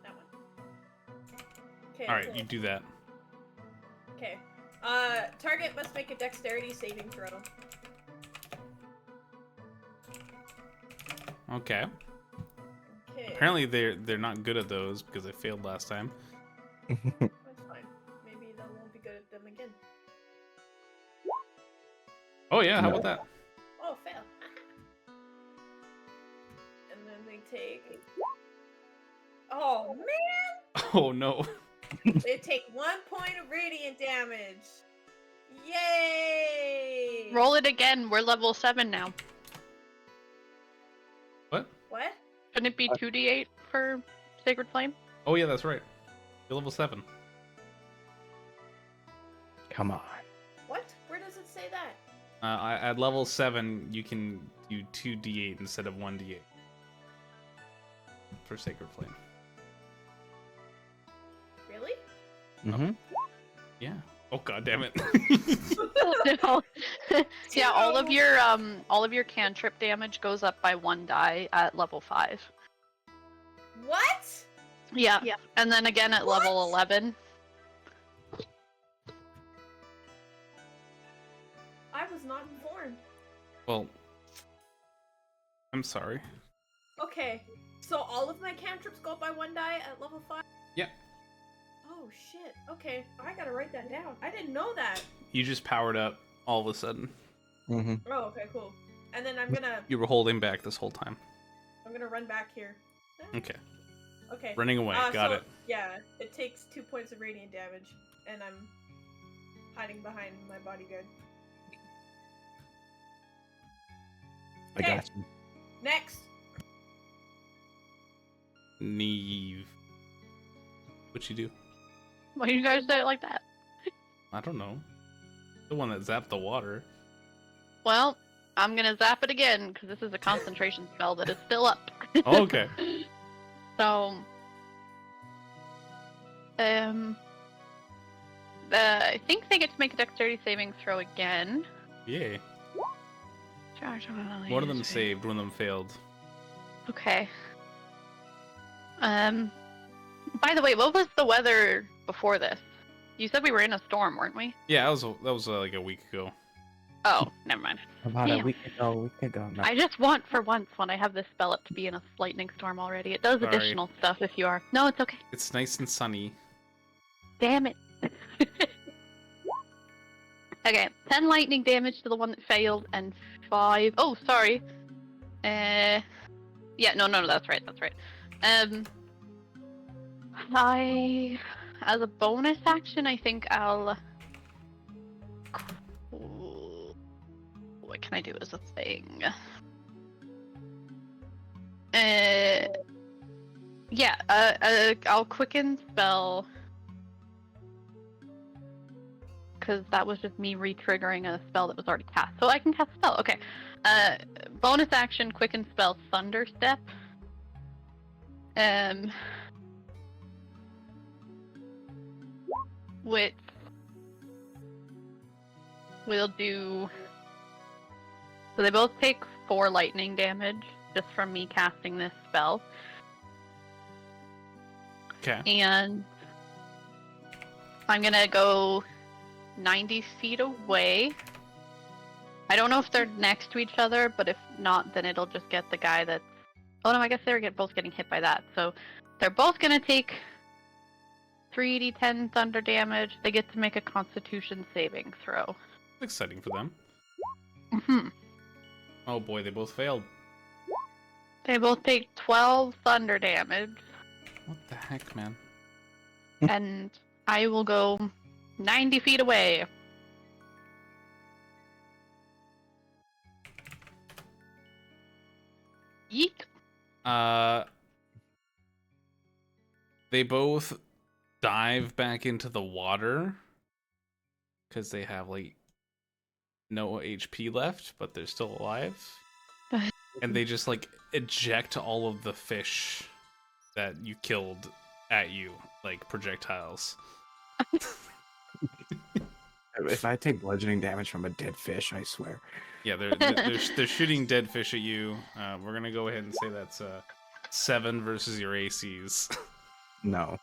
that one. Okay. All right, you do that. Okay. Target must make a Dexterity saving throw. Okay. Okay. Apparently they're not good at those because they failed last time. That's fine. Maybe they won't be good at them again. Oh yeah, how No. about that? Oh, fail. And then they take Oh man! Oh no. They take 1 point of radiant damage. Yay! Roll it again. We're level 7 now. What? What? Shouldn't it be 2d8 for Sacred Flame? Oh yeah, that's right. You're level 7. Come on. What? Where does it say that? At level 7, you can do 2d8 instead of 1d8 for Sacred Flame. Really? Mm-hmm. Yeah. Oh god damn it. No. Yeah, all of your cantrip damage goes up by 1 die at level 5. What? Yeah. And then again at level 11. I was not informed. Well, I'm sorry. Okay, so all of my cantrips go up by 1 die at level 5? Yeah. Oh shit. Okay, I gotta write that down. I didn't know that. You just powered up all of a sudden. Mm-hmm. Oh, okay, cool. And then I'm gonna You were holding back this whole time. run back here. Okay. Okay. Running away. Got so, it. Yeah, it takes 2 points of radiant damage, and I'm hiding behind my bodyguard. I Okay. got you. Next. Neve. What'd you do? Why do you guys say it like that? I don't know. The one that zapped the water. Well, I'm gonna zap it again, because this is a concentration spell that is still up. Oh, okay. So, I think they get to make a dexterity saving throw again. Yay. One of them saved, one of them failed. Okay. By the way, what was the weather before this? You said we were in a storm, weren't we? Yeah, that was like a week ago. Oh, never mind. About Damn. a week ago. No. I just want for once when I have this spell up to be in a lightning storm already. It does Sorry. additional stuff if you are. No, it's okay. It's nice and sunny. Damn it. Okay, 10 lightning damage to the one that failed, and 5. Oh, sorry. Yeah, no, that's right. I, as a bonus action, I think I'll. What can I do as a thing? Yeah, I'll quicken spell. Because that was just me re-triggering a spell that was already cast. So I can cast a spell, okay. Bonus action, quicken spell, Thunder Step. Which will do... So they both take 4 lightning damage, just from me casting this spell. Okay. And I'm gonna go 90 feet away. I don't know if they're next to each other, but if not, then it'll just get the guy that's... Oh no, I guess they're both getting hit by that. So they're both gonna take 3d10 thunder damage. They get to make a constitution saving throw. Exciting for them. Mhm. Oh boy, they both failed. They both take 12 thunder damage. What the heck, man? And I will go 90 feet away. Yeet. They both dive back into the water because they have like no HP left, but they're still alive. And they just like eject all of the fish that you killed at you, like projectiles. If I take bludgeoning damage from a dead fish, I swear. Yeah, they're shooting dead fish at you. We're gonna go ahead and say that's 7 versus your ACs. No.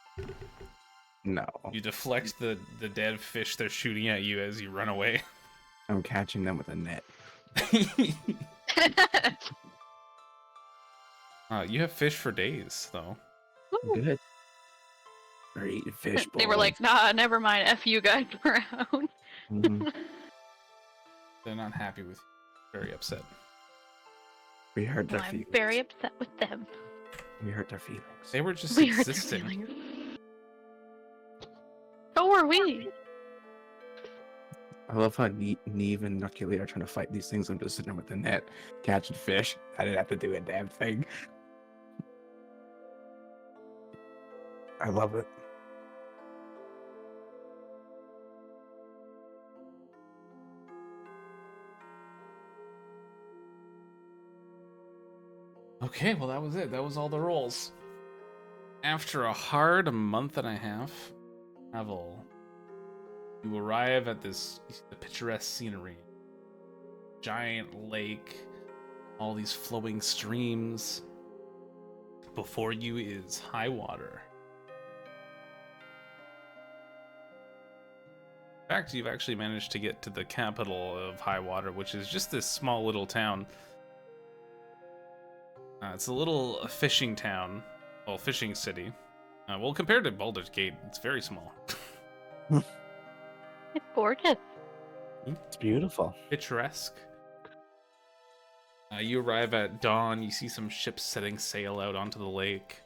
You deflect the dead fish they're shooting at you as you run away. I'm catching them with a net. You have fish for days, though. Good. We're eating fish. They were boys. like, nah, never mind. F you guys around. Mhm. They're not happy with you. Very upset. We heard their I'm feelings. very upset with them. We hurt their feelings. They were just We hurt their existing. feelings. So were we. I love how Neve and Nuclear are trying to fight these things. I'm just sitting there with the net, catching fish. I didn't have to do a damn thing. I love it. Okay, well that was it. That was all the rolls. After a hard month and a half travel, you arrive at this the picturesque scenery. Giant lake, all these flowing streams. Before you is Highwater. In fact, you've actually managed to get to the capital of Highwater, which is just this small little town. It's a little fishing town, well, fishing city. Well, compared to Baldur's Gate, it's very small. It's gorgeous. It's beautiful. Picturesque. You arrive at dawn, you see some ships setting sail out onto the lake.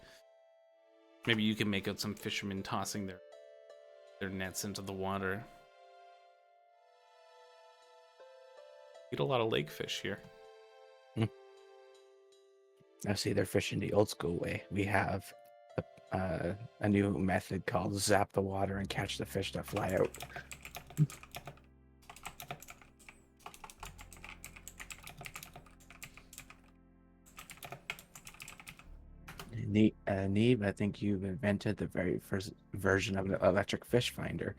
Maybe you can make out some fishermen tossing their nets into the water. Eat a lot of lake fish here. I see they're fishing the old school way. We have a new method called zap the water and catch the fish that fly out. Neve, I think you've invented the very first version of an electric fish finder.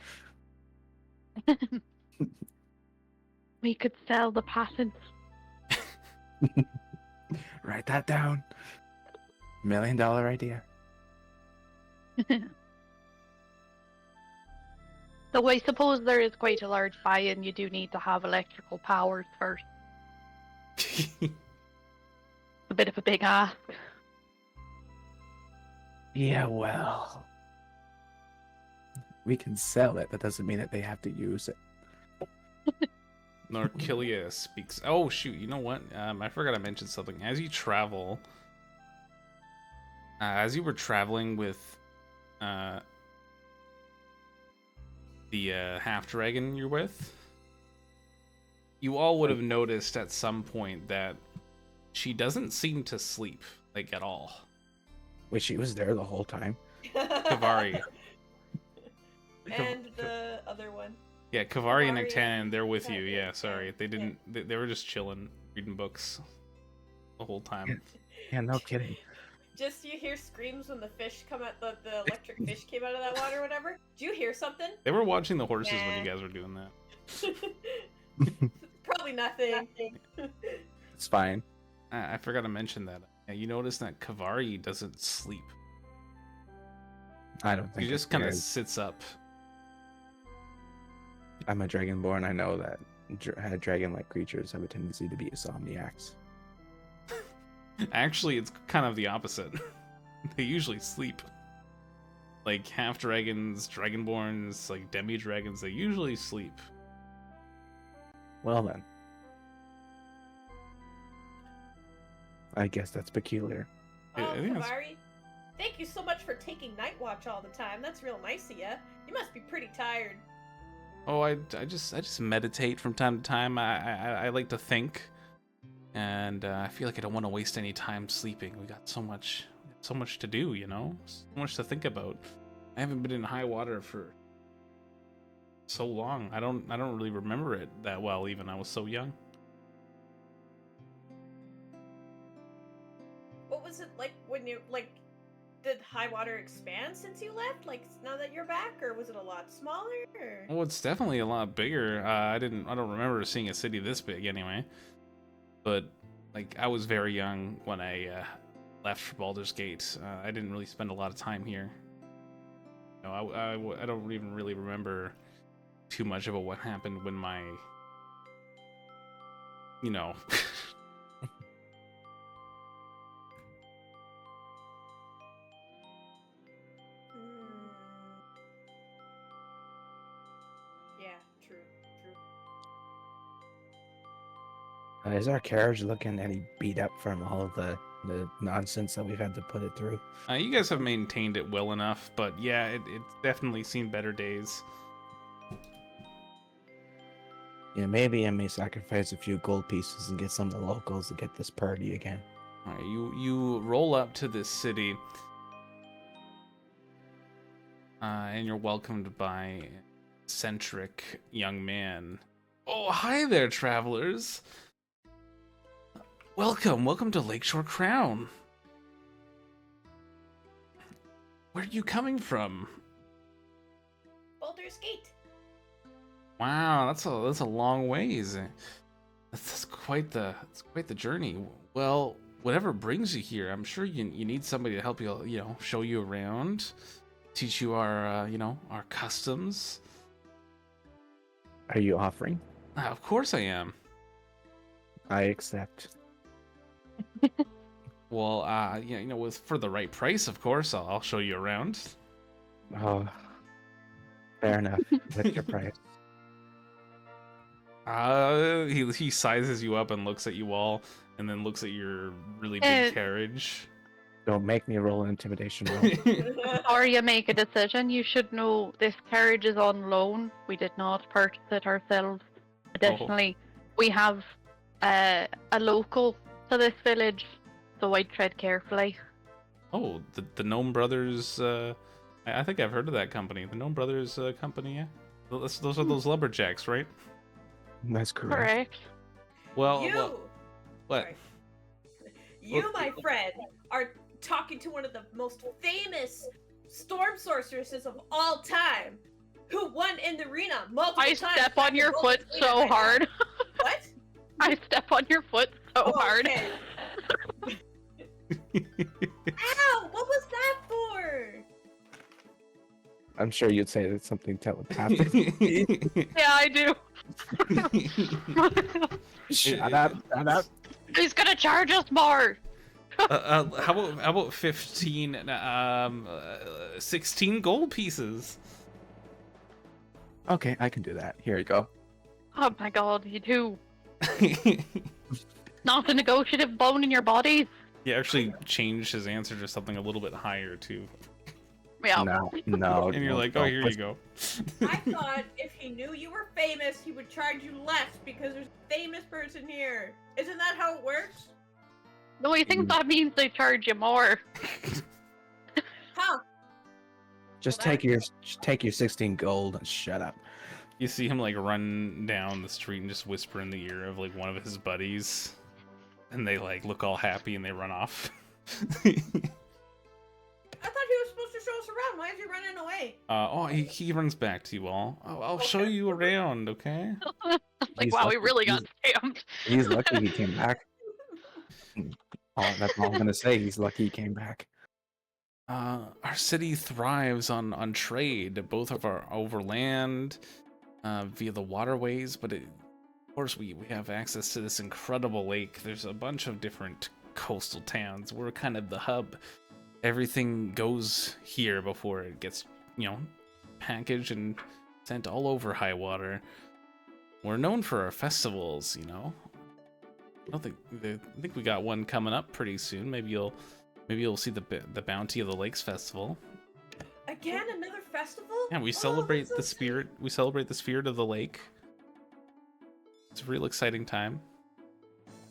We could sell the patent. Write that down. $1 million idea. Though I suppose there is quite a large buy-in. You do need to have electrical powers first. A bit of a big ask. Yeah, well, we can sell it. That doesn't mean that they have to use it. Narkilia speaks. Oh shoot! You know what? I forgot to mention something. As you travel, as you were traveling with the half dragon you're with, you all would have noticed at some point that she doesn't seem to sleep like at all. Wait, she was there the whole time? Kavari. And the other one. Yeah, Kavari and Kavari Ektan, they're with you. yeah, Yeah, sorry. They didn't. They were just chilling, reading books the whole time. Yeah, no kidding. Just you hear screams when the fish come out, the electric fish came out of that water or whatever. Do you hear something? They were watching the horses when Nah. you guys were doing that. Probably nothing. It's fine. I forgot to mention that. You notice that Kavari doesn't sleep. I don't think He just kind of sits up. I'm a dragonborn. I know that dragon-like creatures have a tendency to be insomniacs. Actually, it's kind of the opposite. They usually sleep. Like half dragons, dragonborns, like demi-dragons, they usually sleep. Well then. I guess that's peculiar. Oh, I think that's- Kavari, thank you so much for taking night watch all the time. That's real nice of you. You must be pretty tired. Oh, I just meditate from time to time. I like to think, and I feel like I don't want to waste any time sleeping. We got so much to do, you know, so much to think about. I haven't been in high water for so long. I don't really remember it that well. Even I was so young. What was it like when you did high water expand since you left? Like now that you're back, or was it a lot smaller? Or... Well, it's definitely a lot bigger. I don't remember seeing a city this big anyway. But like I was very young when I left for Baldur's Gate. I didn't really spend a lot of time here. No, I don't even really remember too much about what happened when my, you know. Yeah, true. Is our carriage looking any beat up from all of the the nonsense that we've had to put it through. You guys have maintained it well enough, but yeah, it's definitely seen better days. Yeah, maybe I may sacrifice a few gold pieces and get some of the locals to get this party again. All right, you roll up to this city, and you're welcomed by an eccentric young man. Oh, hi there, travelers. Welcome to Lakeshore Crown. Where are you coming from? Baldur's Gate. Wow, that's a long ways. That's quite the journey. Well, whatever brings you here, I'm sure you need somebody to help you, show you around, teach you our our customs. Are you offering? Of course I am. I accept. Well, with for the right price, of course, I'll show you around. Oh, fair enough. What's your price? He sizes you up and looks at you all, and then looks at your really big carriage. Don't make me roll an intimidation roll. Or you make a decision, you should know this carriage is on loan. We did not purchase it ourselves. Additionally, we have a local to this village, so I'd tread carefully. Oh, the Gnome Brothers. I think I've heard of that company. The Gnome Brothers company. Yeah, those are those lumberjacks, right? That's correct. Correct. Well, You, what? sorry. You, my friend, are talking to one of the most famous storm sorceresses of all time, who won in the arena multiple I times. step on your foot so hard. What? I step on your foot so hard. Okay. Ow! What was that for? I'm sure you'd say it's something telepathic. Yeah, I do. Shut up! Shut up! He's gonna charge us more. How about 15, 16 gold pieces? Okay, I can do that. Here you go. Oh my god, you do. Not the negotiative bone in your body. He actually changed his answer to something a little bit higher too. Yeah. No. And you're like, oh, here you go. I thought if he knew you were famous, he would charge you less because there's a famous person here. Isn't that how it works? No, you think that means they charge you more? Huh? Just Well, take your 16 gold and shut up. You see him like run down the street and just whisper in the ear of like one of his buddies, and they like look all happy and they run off. I thought he was supposed to show us around. Why is he running away? He runs back to you all. I'll show you around, okay? Like, He's wow, we lucky- really got he's- scammed. He's lucky he came back. That's all I'm gonna say. He's lucky he came back. Our city thrives on trade, both of our overland, via the waterways, but of course we have access to this incredible lake. There's a bunch of different coastal towns. We're kind of the hub. Everything goes here before it gets, packaged and sent all over Highwater. We're known for our festivals, I think we got one coming up pretty soon. Maybe you'll see the Bounty of the Lakes Festival. Again, another festival? Yeah, we Oh, celebrate that's so the spirit. We celebrate the spirit of the lake. It's a real exciting time.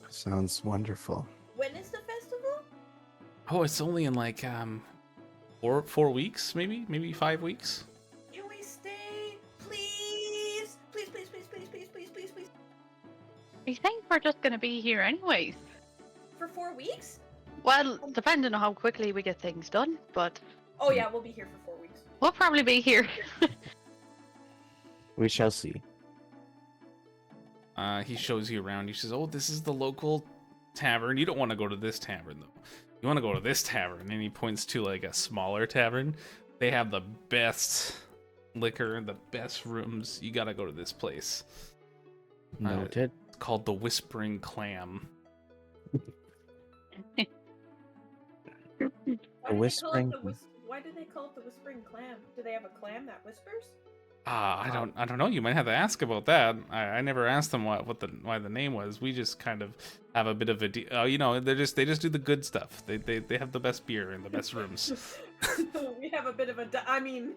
Sounds wonderful. When is the festival? Oh, it's only in like 4 weeks, maybe 5 weeks. Can we stay? Please? Please, please, please, please, please, please, please, please. I think we're just gonna be here anyways. For 4 weeks? Well, depending on how quickly we get things done, but Oh yeah, we'll be here for 4 weeks. we'll probably be here. We shall see. He shows you around. He says, "Oh, this is the local tavern. You don't want to go to this tavern though. You want to go to this tavern." And he points to like a smaller tavern. They have the best liquor, the best rooms. You gotta go to this place. Noted. It's called the Whispering Clam. Whispering- Why do they call it the Whispering Clam? Do they have a clam that whispers? I don't know. You might have to ask about that. I never asked them why the name was. We just kind of have a bit of a you know, they just do the good stuff. They have the best beer and the best rooms. We have a bit of a. I mean.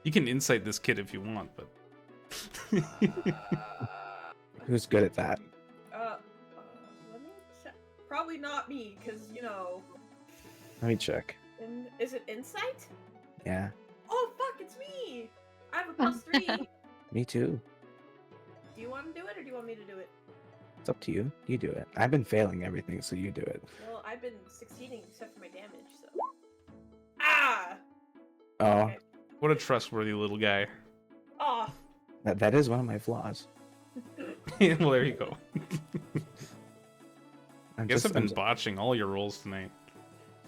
You can insight this kid if you want, but Who's good at that? Let me check. Probably not me, because you know. Let me check. Is it insight? Yeah, Oh fuck, it's me! I have a +3. me too. Do you want to do it, or do you want me to do it? It's up to you. You do it. I've been failing everything, so you do it. Well, I've been succeeding except for my damage, so. Ah! Oh, Okay. what a trustworthy little guy. Oh. that is one of my flaws. Well, there you go. I'm I guess I've been I'm- botching all your rolls tonight.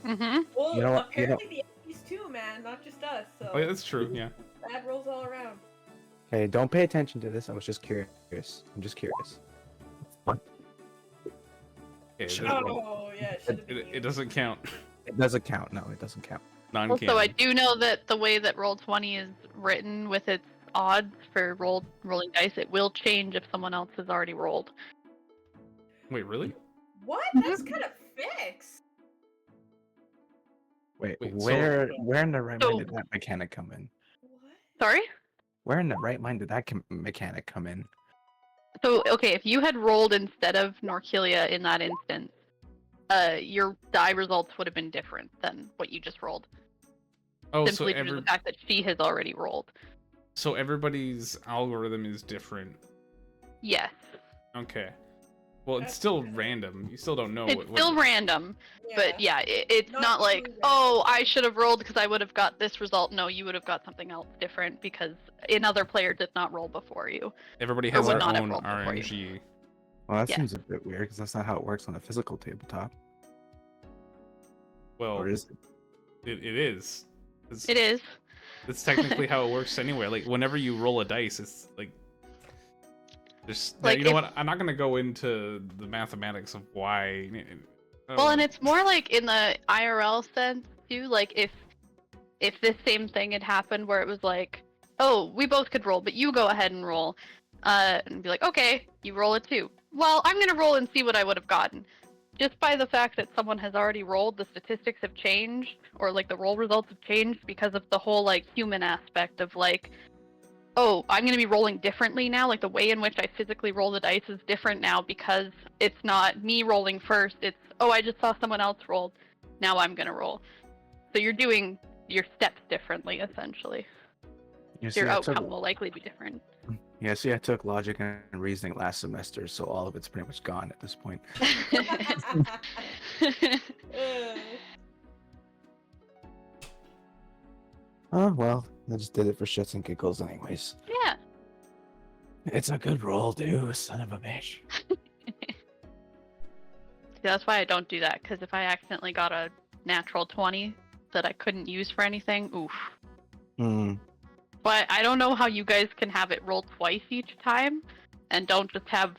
Mm-hmm. Well, You know what- you know- apparently the enemies too, man, not just us, so. Oh, yeah, that's true. Yeah. Bad rolls all around. Hey, don't pay attention to this. I was just curious. I'm just curious. Okay, Sure. Oh, yeah, it should have been it you. doesn't count. It doesn't count. No, it doesn't count. Non-canon. Also, I do know that the way that Roll20 is written with its odds for rolling dice, it will change if someone else has already rolled. Wait, really? What? That's kind of fixed. Wait, Wait, where in the right So- mind did that mechanic come in? What? Sorry? Where in the right mind did that mechanic come in? So, okay, if you had rolled instead of Norkilia in that instance, your die results would have been different than what you just rolled. Oh, Simply due to the fact that she has already rolled. so everybody's algorithm is different. Yes. Okay. Well, it's That's still okay. random. You still don't know It's still random, but yeah, it's Not not like, true, oh, I should have rolled because I would have got this result. No, you would have got something else different because another player did not roll before you. Everybody Or has would their not have own rolled before you. RNG. Well, that Yeah. seems a bit weird because that's not how it works on a physical tabletop. Well, Or is it? it is. It is. It's technically how it works anyway. Like whenever you roll a dice, it's like there's Like, you know if- what? I'm not gonna go into the mathematics of why. Well, and it's more like in the IRL sense too. Like if this same thing had happened where it was like, oh, we both could roll, but you go ahead and roll, and be like, okay, you roll it too. Well, I'm gonna roll and see what I would have gotten. Just by the fact that someone has already rolled, the statistics have changed, or like the roll results have changed because of the whole like human aspect of like, oh, I'm gonna be rolling differently now. Like the way in which I physically roll the dice is different now because it's not me rolling first. It's, oh, I just saw someone else rolled. Now I'm gonna roll. So you're doing your steps differently, essentially. Your outcome will likely be different. Yeah, see, I took logic and reasoning last semester, so all of it's pretty much gone at this point. Oh, well, I just did it for shits and giggles anyways. Yeah. It's a good roll, dude, son of a bitch. That's why I don't do that, because if I accidentally got a natural 20 that I couldn't use for anything, oof. Hmm. But I don't know how you guys can have it roll twice each time, and don't just have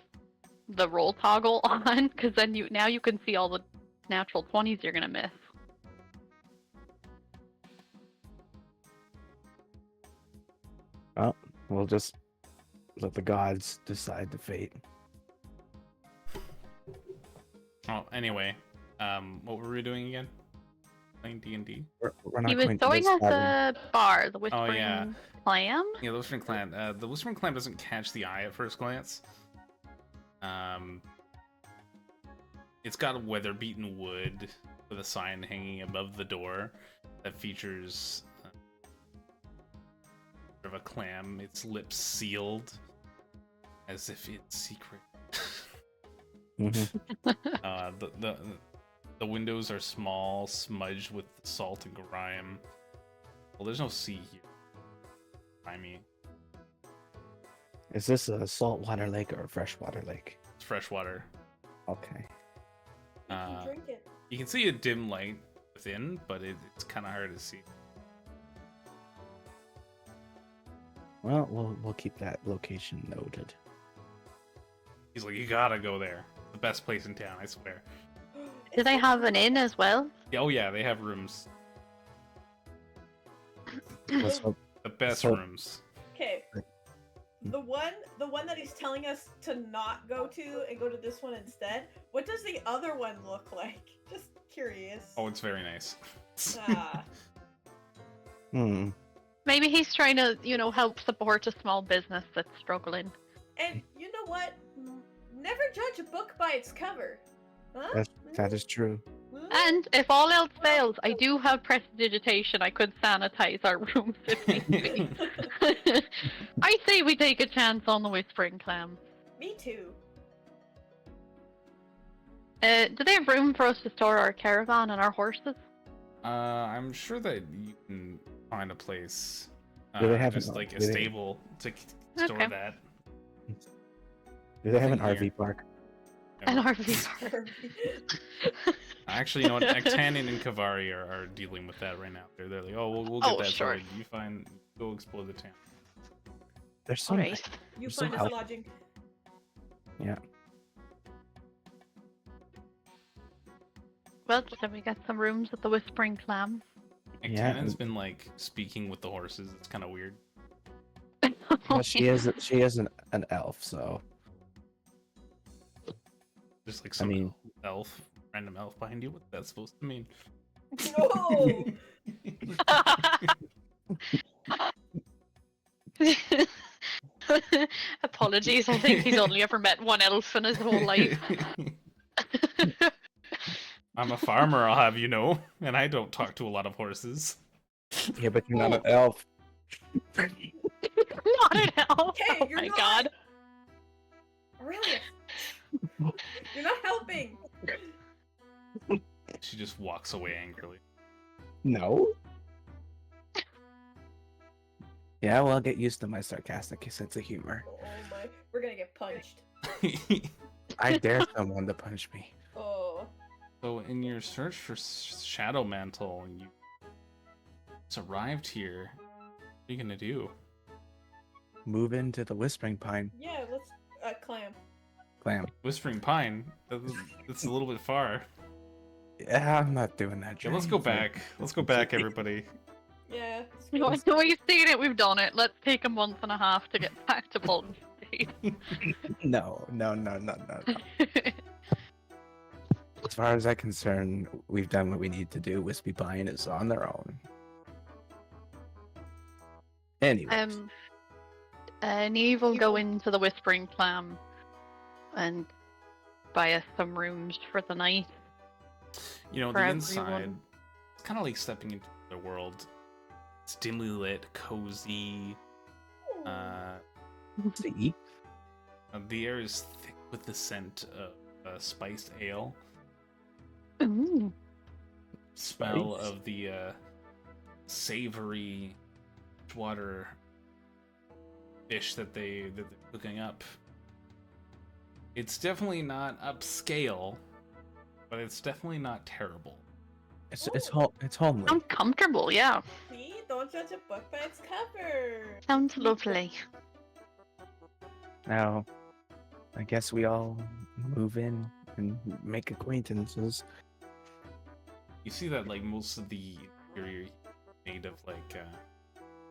the roll toggle on, because then now you can see all the natural 20s you're gonna miss. Well, we'll just let the gods decide the fate. Oh, anyway, what were we doing again? Playing D&D. We're not He was going to throwing this us tavern. a bar, the Whispering yeah. Clam. Yeah, the Whispering Clan. The Whispering Clan doesn't catch the eye at first glance. It's got weather-beaten wood with a sign hanging above the door that features sort of a clam, its lips sealed, as if it's secret. Mhm. The windows are small, smudged with salt and grime. Well, there's no sea here. I mean, Is this a saltwater lake or a freshwater lake? it's freshwater. Okay. You can drink it. You can see a dim light within, but it's kind of hard to see. Well, we'll keep that location noted. He's like, you gotta go there. The best place in town, I swear. Do they have an inn as well? Yeah, oh yeah, they have rooms. Let's hope The best So- rooms. Okay. The one that he's telling us to not go to and go to this one instead. What does the other one look like? Just curious. Oh, it's very nice. Ah. Hmm. Maybe he's trying to, help support a small business that's struggling. And you know what? Never judge a book by its cover. Huh? That is true. Hmm? And if all else fails, I do have prestidigitation. I could sanitize our rooms if need be. I say we take a chance on the whispering clam. Me too. Do they have room for us to store our caravan and our horses? I'm sure that you can find a place. Do they have just an- like a do they- stable to store Okay. that. Do they have an Nothing here. RV park? An RV park. Actually, you know what? Actanin and Kavari are dealing with that right now. They're like, oh, we'll get Oh, that sure. sorted. You go explore the town. There's some. Alright. You So find us how- lodging. Yeah. Well, then we get some rooms at the Whispering Clam. Yeah, Actanin's and- been like speaking with the horses. It's kind of weird. Well, she is an elf, so Just like some mean- random elf behind you. What's that supposed to mean? No. Apologies, I think he's only ever met one elf in his whole life. I'm a farmer, I'll have you know, and I don't talk to a lot of horses. yeah, but you're not an elf. Not an elf! Okay, Oh you're my not. god. Aurelius. You're not helping. She just walks away angrily. No. Yeah, well, get used to my sarcastic sense of humor. Oh my. We're gonna get punched. I dare someone to punch me. Oh. So, in your search for Shadow Mantle, you just arrived here. What are you gonna do? Move into the Whispering Pine Yeah, let's clam. clam. Whispering Pine? That's a little bit far. Yeah, I'm not doing that. Yeah, let's go back. Let's go back, everybody. Yeah. We've seen it, we've done it. Let's take a month and a half to get back to Baldur's Gate. No. As far as I'm concerned, we've done what we need to do. Wispy Pine is on their own. Anyway, Neve will go into the Whispering Clam and buy us some rooms for the night. You know, For the everyone. inside, it's kind of like stepping into the world. It's dimly lit, cozy. see, The air is thick with the scent of spiced ale. Ooh. Smell Spice? of the savory water dish that they're cooking up. It's definitely not upscale, but it's definitely not terrible. it's homely. I'm comfortable, yeah. See, don't judge a book by its cover. Sounds lovely. Now, I guess we all move in and make acquaintances. You see that like most of the interior made of like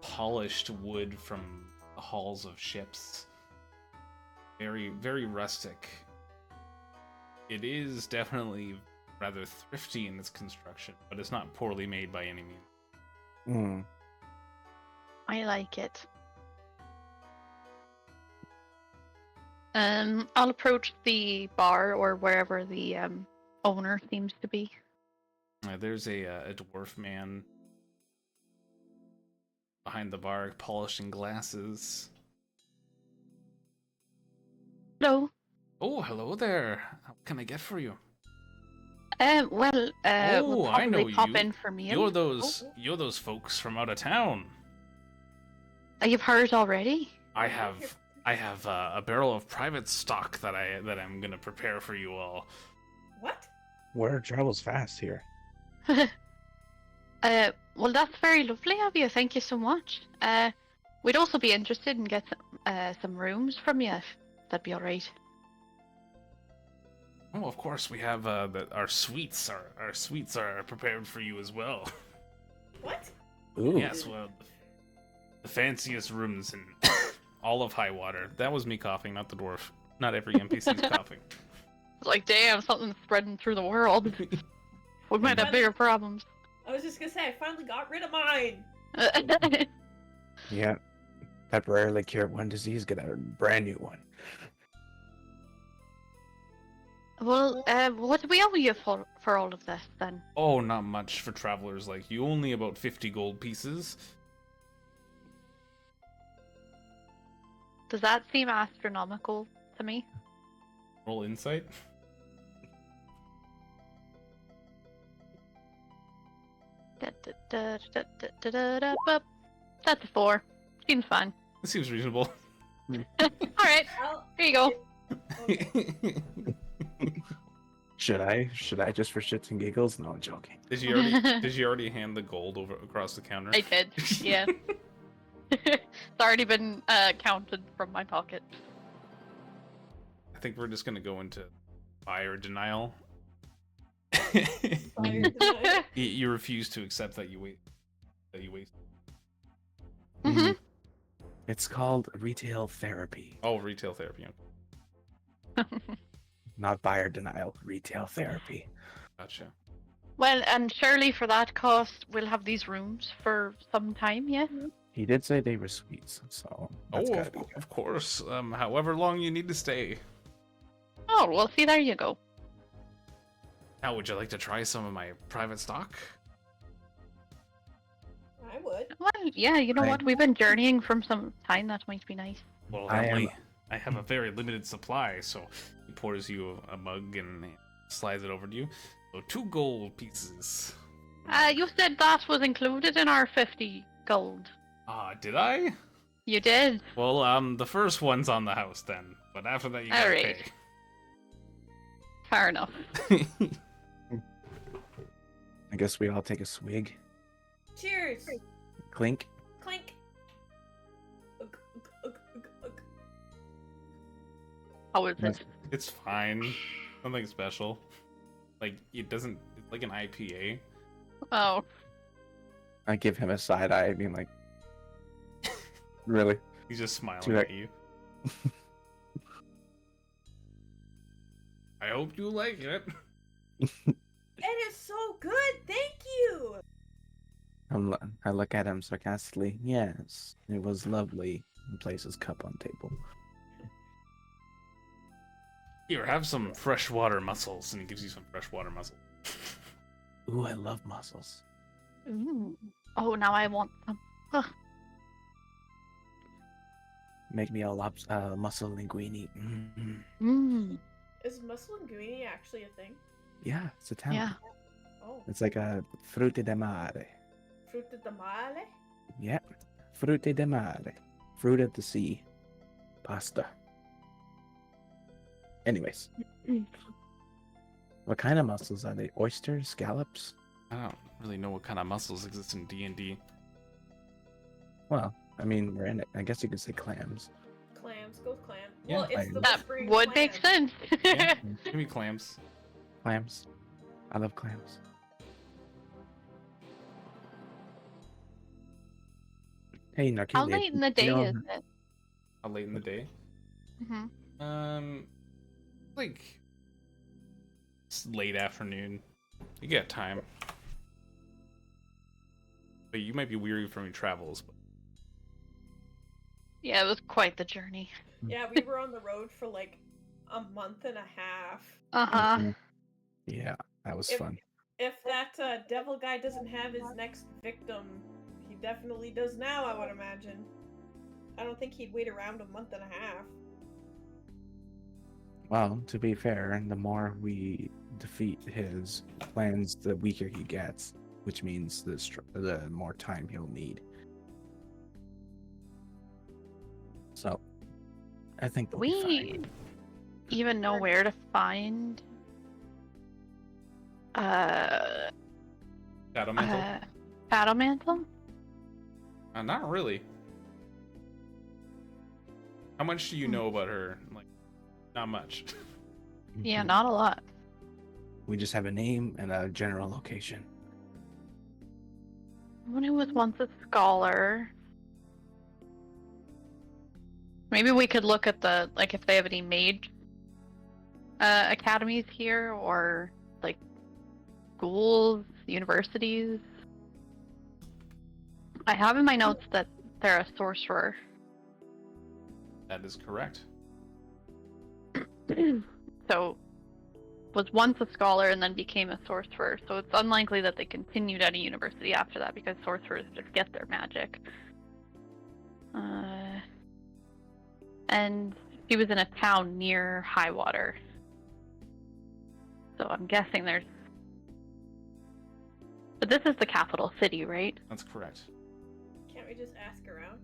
polished wood from the hulls of ships. Very, very rustic. It is definitely rather thrifty in its construction, but it's not poorly made by any means. Mm. I like it. I'll approach the bar or wherever the owner seems to be. There's a dwarf man behind the bar polishing glasses. Hello. Oh, hello there. What can I get for you? We'll Oh, I know probably pop you. in for meals. You're those folks from out of town. You've heard already? I have a barrel of private stock that I'm gonna prepare for you all. What? Word travels fast here. Well, that's very lovely of you. Thank you so much. We'd also be interested in get some rooms from you, if that'd be all right. Oh, of course we have our suites. Our suites are prepared for you as well. What? Ooh. Yes, well, The fanciest rooms in all of Highwater. That was me coughing, not the dwarf. Not every NPC's coughing. It's like, damn, something's spreading through the world. We might have bigger problems. I was just gonna say, I finally got rid of mine. Yeah. Temporarily cured one disease, get a brand new one. Well, what do we owe you for all of this then? Oh, not much for travelers like you. Only about 50 gold pieces. Does that seem astronomical to me? Roll insight. That's a 4. Seems fine. This seems reasonable. Alright, I'll- here you go. Okay. Should I just for shits and giggles? No, I'm joking. Did you already hand the gold over across the counter? I did, yeah. It's already been counted from my pocket. I think we're just gonna go into fire denial. Fire denial. You refuse to accept that you waste. Mhm. It's called retail therapy, Oh, retail therapy. not buyer denial. Retail therapy. Gotcha. Well, and surely for that cost, we'll have these rooms for some time, yeah? He did say they were sweets, so that's Oh, gotta be good. of course. However long you need to stay. Oh, well, see, there you go. How would you like to try some of my private stock? I would. Well, yeah, you know I- what? We've been journeying from some time. That might be nice. Well, I am- I have a very limited supply, so he pours you a mug and slides it over to you. So 2 gold pieces. You said that was included in our 50 gold. Did I? You did. Well, the first one's on the house then, but after that you gotta Alright. Fair enough. pay. I guess we all take a swig. Cheers. Clink. Clink. Ugh, ugh, ugh, ugh, ugh. How is it? It's fine. Nothing special. Like, it doesn't... It's like an IPA. Oh. I give him a side eye, being like, really? He's just smiling Too at you. I hope you like it. It is so good. Thank you. I look at him sarcastically. Yes, it was lovely. And place his cup on table. Here, have some freshwater mussels. And he gives you some freshwater mussels. Ooh, I love mussels. Ooh. Oh, now I want some. Ugh. Make me a mussel linguine. Mm. Mm. Is muscle linguine actually a thing? Yeah, it's Italian. Yeah. Oh, It's like a frutti di mare. frutta di mare. Yeah, frutti di mare. Fruit of the sea. Pasta. Anyways. What kind of mussels are they? Oysters? Scallops? I don't really know what kind of mussels exist in D&D. Well, I mean, we're in it. I guess you could say clams. Clams. Go clam. Yeah, Well, it's the That whispering would make clam. sense. Yeah, give me clams. Clams. I love clams. Hey, Narkili. How late in the day is it? How late in the day? Mm-hmm. Like... It's late afternoon. You got time. But you might be weary from your travels. But... Yeah, it was quite the journey. Yeah, we were on the road for like a month and a half. Uh-huh. Mhm. Yeah, that was If- fun. If that devil guy doesn't have his next victim, he definitely does now, I would imagine. I don't think he'd wait around a month and a half. Well, to be fair, the more we defeat his plans, the weaker he gets, which means the more time he'll need. So, I think they'll be We fine. even know where to find Shadow Mantle? Shadow Mantle? Not really. How much do you know about her? Like, not much. Yeah, not a lot. We just have a name and a general location. Someone who was once a scholar. Maybe we could look at the like if they have any mage academies here, or like schools, universities. I have in my notes that they're a sorcerer. That is correct. So was once a scholar and then became a sorcerer. So it's unlikely that they continued at a university after that because sorcerers just get their magic. And she was in a town near Highwater. So I'm guessing there's... But this is the capital city, right? That's correct. Can't we just ask around?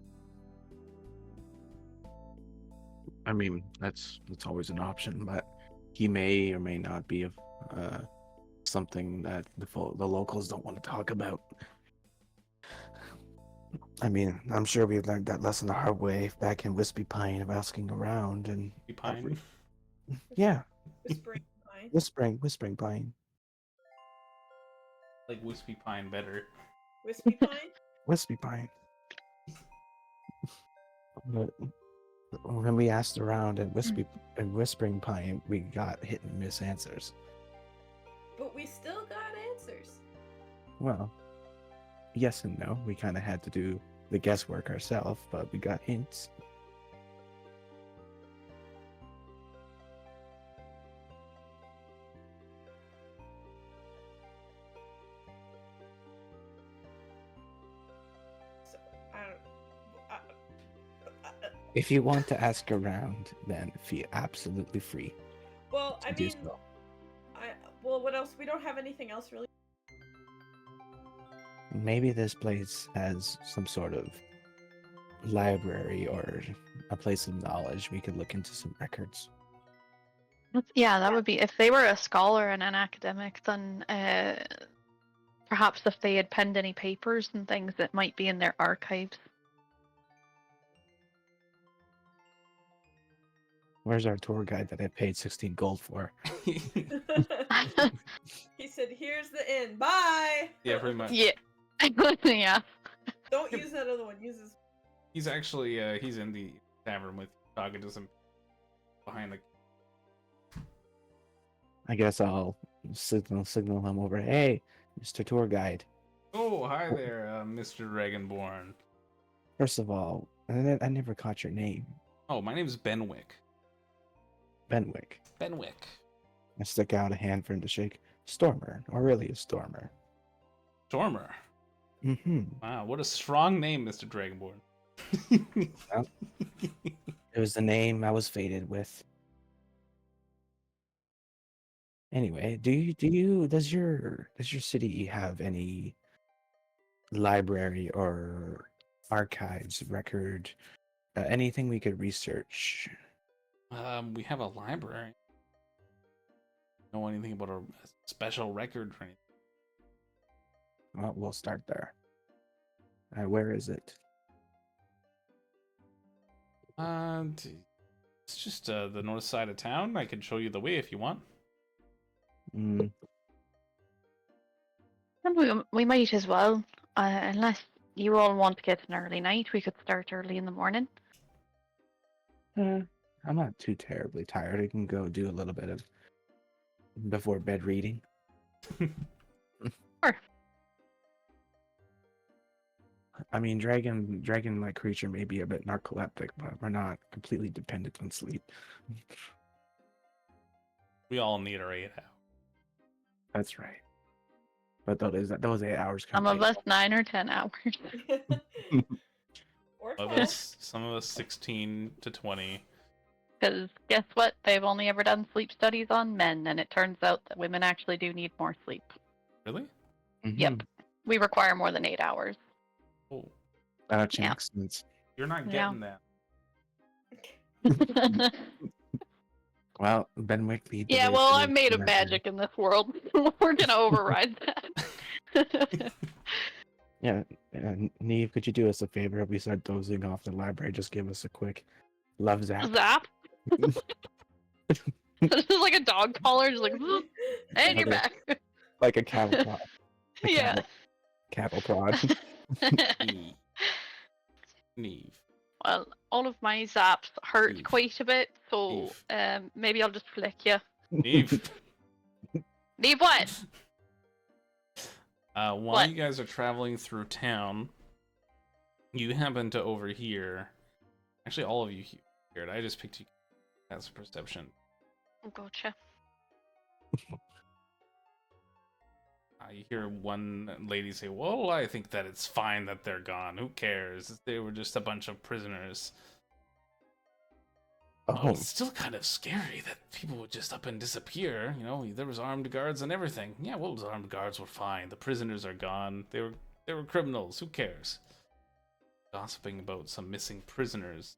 I mean, that's always an option, but he may or may not be something that the locals don't want to talk about. I mean, I'm sure we learned that lesson the hard way back in Wispy Pine of asking around and Pine. yeah, Whispering pine. whispering pine, Like Wispy Pine better. Wispy pine? Wispy Pine. But when we asked around at Whispering Pine, we got hit and miss answers. But we still got answers. Well, yes and no. We kind of had to do the guesswork ourselves, but we got hints. So, I don't... If you want to ask around, then feel absolutely free well, to I do mean... so. Well, what else? We don't have anything else really. Maybe this place has some sort of library or a place of knowledge. We could look into some records. Yeah, that would be... If they were a scholar and an academic, then perhaps if they had penned any papers and things that might be in their archives. Where's our tour guide that I paid 16 gold for? He said, "Here's the inn. Bye." Yeah, pretty much. Yeah. Yeah. Don't use that other one. Use this. He's actually he's in the tavern with talking to some behind the. I guess I'll signal him over. Hey, Mr. Tour Guide. Oh, hi there, Mr. Dragonborn. First of all, I never caught your name. Oh, my name's Benwick. Benwick. Benwick. I stick out a hand for him to shake. Stormer, Aurelius Stormer. Stormer. Mm-hmm. Wow, what a strong name, Mr. Dragonborn. Well, it was the name I was fated with. Anyway, does your city have any library or archives, record, anything we could research? We have a library. Know anything about a special record or anything? Well, we'll start there. Where is it? It's just the north side of town. I can show you the way if you want. Mm, And we might as well, unless you all want to get an early night, we could start early in the morning. I'm not too terribly tired. I can go do a little bit of before bed reading. Sure. I mean, dragon-like creature may be a bit narcoleptic, but we're not completely dependent on sleep. We all need our 8 hours. That's right. But those 8 hours come Some of late. us 9 or 10 hours. Or Some of 12. some of us 16 to 20. Because guess what? They've only ever done sleep studies on men, and it turns out that women actually do need more sleep. Really? Mhm. Yep. We require more than 8 hours. Oh, That Yeah. makes sense. you're not Yeah. getting that. Well, Benwick lead the Yeah, way well, to I'm made of the magic in this world. We're gonna override that. Yeah, Neve, could you do us a favor if we start dozing off the library? Just give us a quick love zap. Zap. This is like a dog collar, just like, and you're back. Like a cattle prod. A Yeah. cattle prod. Neve. Neve. Well, all of my zaps hurt Eve. quite a bit, so Eve. maybe I'll just flick you. Eve. Leave what? While What? you guys are traveling through town, you happen to overhear. Actually, all of you heard. I just picked you as perception. Oh, gotcha. You hear one lady say, "Well, I think that it's fine that they're gone. Who cares? They were just a bunch of prisoners." Oh, Oh, it's still kind of scary that people would just up and disappear. You know, there was armed guards and everything. Yeah, well, the armed guards were fine. The prisoners are gone. They were criminals. Who cares? Gossiping about some missing prisoners.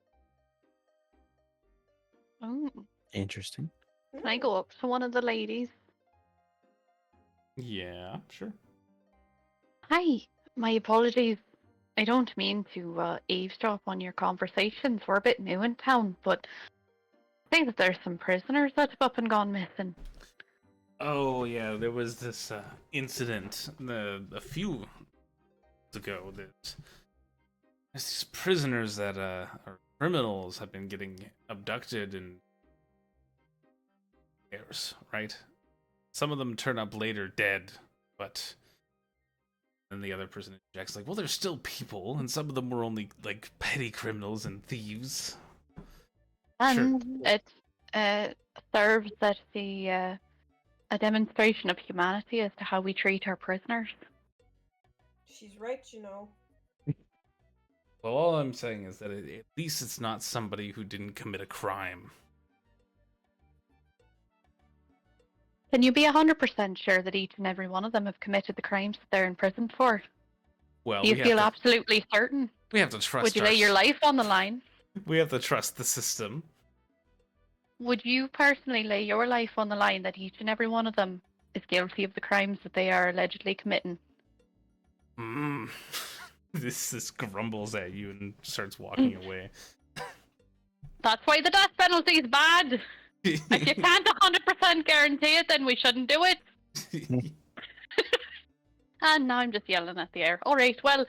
Oh, interesting. can I go up to one of the ladies? Yeah, sure. Hi, my apologies. I don't mean to eavesdrop on your conversations. We're a bit new in town, but I think that there's some prisoners that have up and gone missing. Oh yeah, there was this incident a few months ago that these prisoners that are criminals have been getting abducted and right? Some of them turn up later dead, but then the other person injects like, well, there's still people, and some of them were only like petty criminals and thieves. And it serves as a demonstration of humanity as to how we treat our prisoners. She's right, you know. Well, all I'm saying is that at least it's not somebody who didn't commit a crime. Can you be 100% sure that each and every one of them have committed the crimes that they're in prison for? Well, Do you feel absolutely certain? we have to trust. Would you lay your life on the line? We have to trust the system. Would you personally lay your life on the line that each and every one of them is guilty of the crimes that they are allegedly committing? This grumbles at you and starts walking away. That's why the death penalty is bad. If you can't 100% guarantee it, then we shouldn't do it. And now I'm just yelling at the air. All right, well.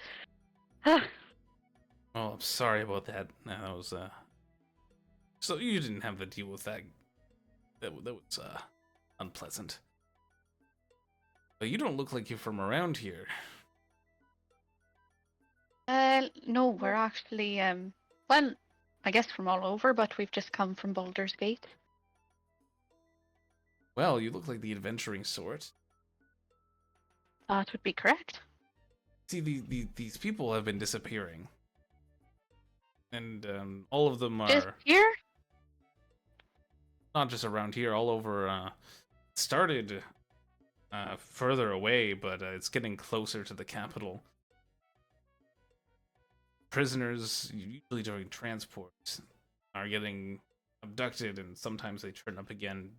Oh, I'm sorry about that. That was So you didn't have to deal with that. That was unpleasant. But you don't look like you're from around here. No, we're actually well, I guess from all over, but we've just come from Baldur's Gate. Well, you look like the adventuring sort. That would be correct. See, these people have been disappearing. And all of them Just are here? not just around here, all over. Started further away, but it's getting closer to the capital. Prisoners, usually during transport, are getting abducted, and sometimes they turn up again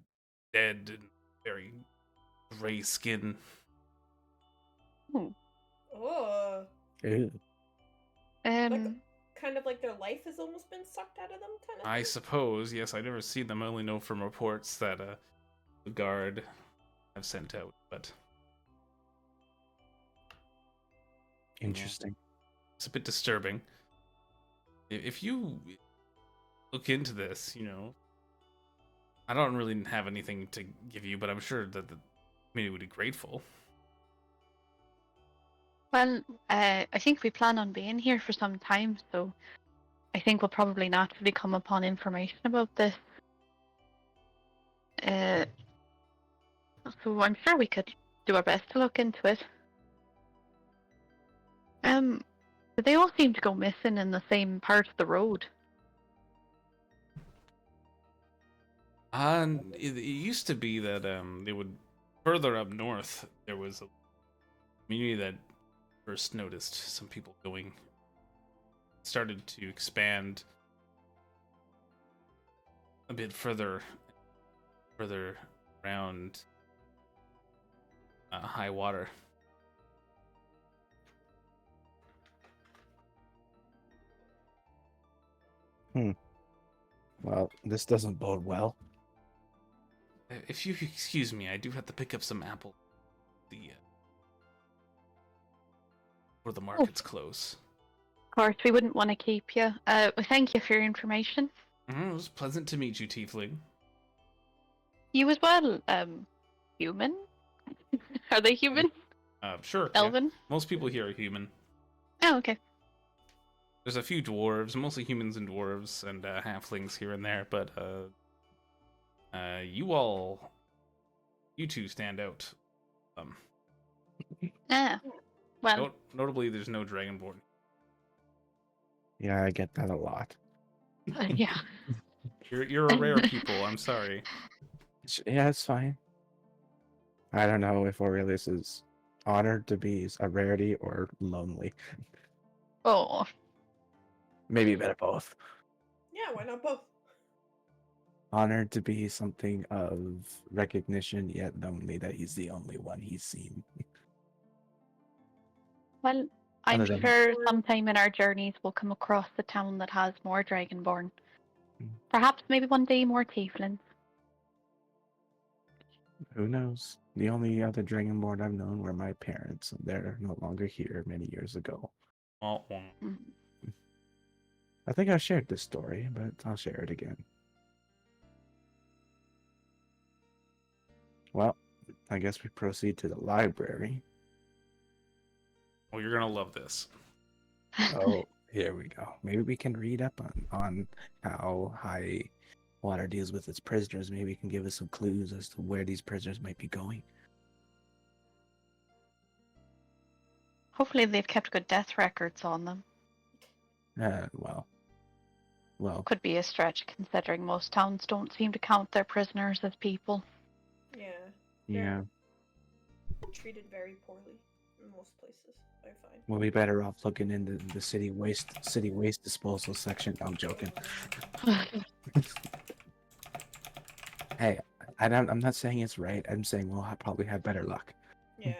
dead and very gray skin. Oh. Ew. Kind of like their life has almost been sucked out of them, kind of. I suppose, yes. I never see them. I only know from reports that the guard have sent out, but Interesting. it's a bit disturbing. If you look into this, you know, I don't really have anything to give you, but I'm sure that the community would be grateful. Well, I think we plan on being here for some time, so I think we'll probably naturally come upon information about this. So I'm sure we could do our best to look into it. But they all seem to go missing in the same part of the road. And it used to be that they would further up north. There was a community that first noticed some people going. Started to expand a bit further around high water. Well, this doesn't bode well. If you excuse me, I do have to pick up some apple. Before the market's close. course, we wouldn't want to keep you. Thank you for your information. It was pleasant to meet you, Tiefling. You as well, human? Are they human? Sure. Yeah. Elven? Most people here are human. Oh, okay. There's a few dwarves, mostly humans and dwarves, and halflings here and there, but you two stand out. Ah, well, Notably, there's no dragonborn. Yeah, I get that a lot. yeah. You're a rare people. I'm sorry. Yeah, it's fine. I don't know if Aurelius is honored to be a rarity or lonely. Oh, Maybe a bit of both. Yeah, why not both? Honored to be something of recognition, yet lonely that he's the only one he's seen. well, I'm Other than- sure sometime in our journeys we'll come across a town that has more dragonborn. Perhaps maybe one day more tieflings. Who knows? The only other dragonborn I've known were my parents, and they're no longer here many years ago. Oh, Mm. I think I shared this story, but I'll share it again. Well, I guess we proceed to the library. well, you're gonna love this. Oh, here we go. Maybe we can read up on how high water deals with its prisoners. Maybe it can give us some clues as to where these prisoners might be going. Hopefully they've kept good death records on them. Well, Could be a stretch considering most towns don't seem to count their prisoners as people. Yeah. yeah. Treated very poorly in most places, I find. We'll be better off looking into the city waste disposal section. I'm joking. Hey, I'm not saying it's right. I'm saying we'll probably have better luck. Yeah.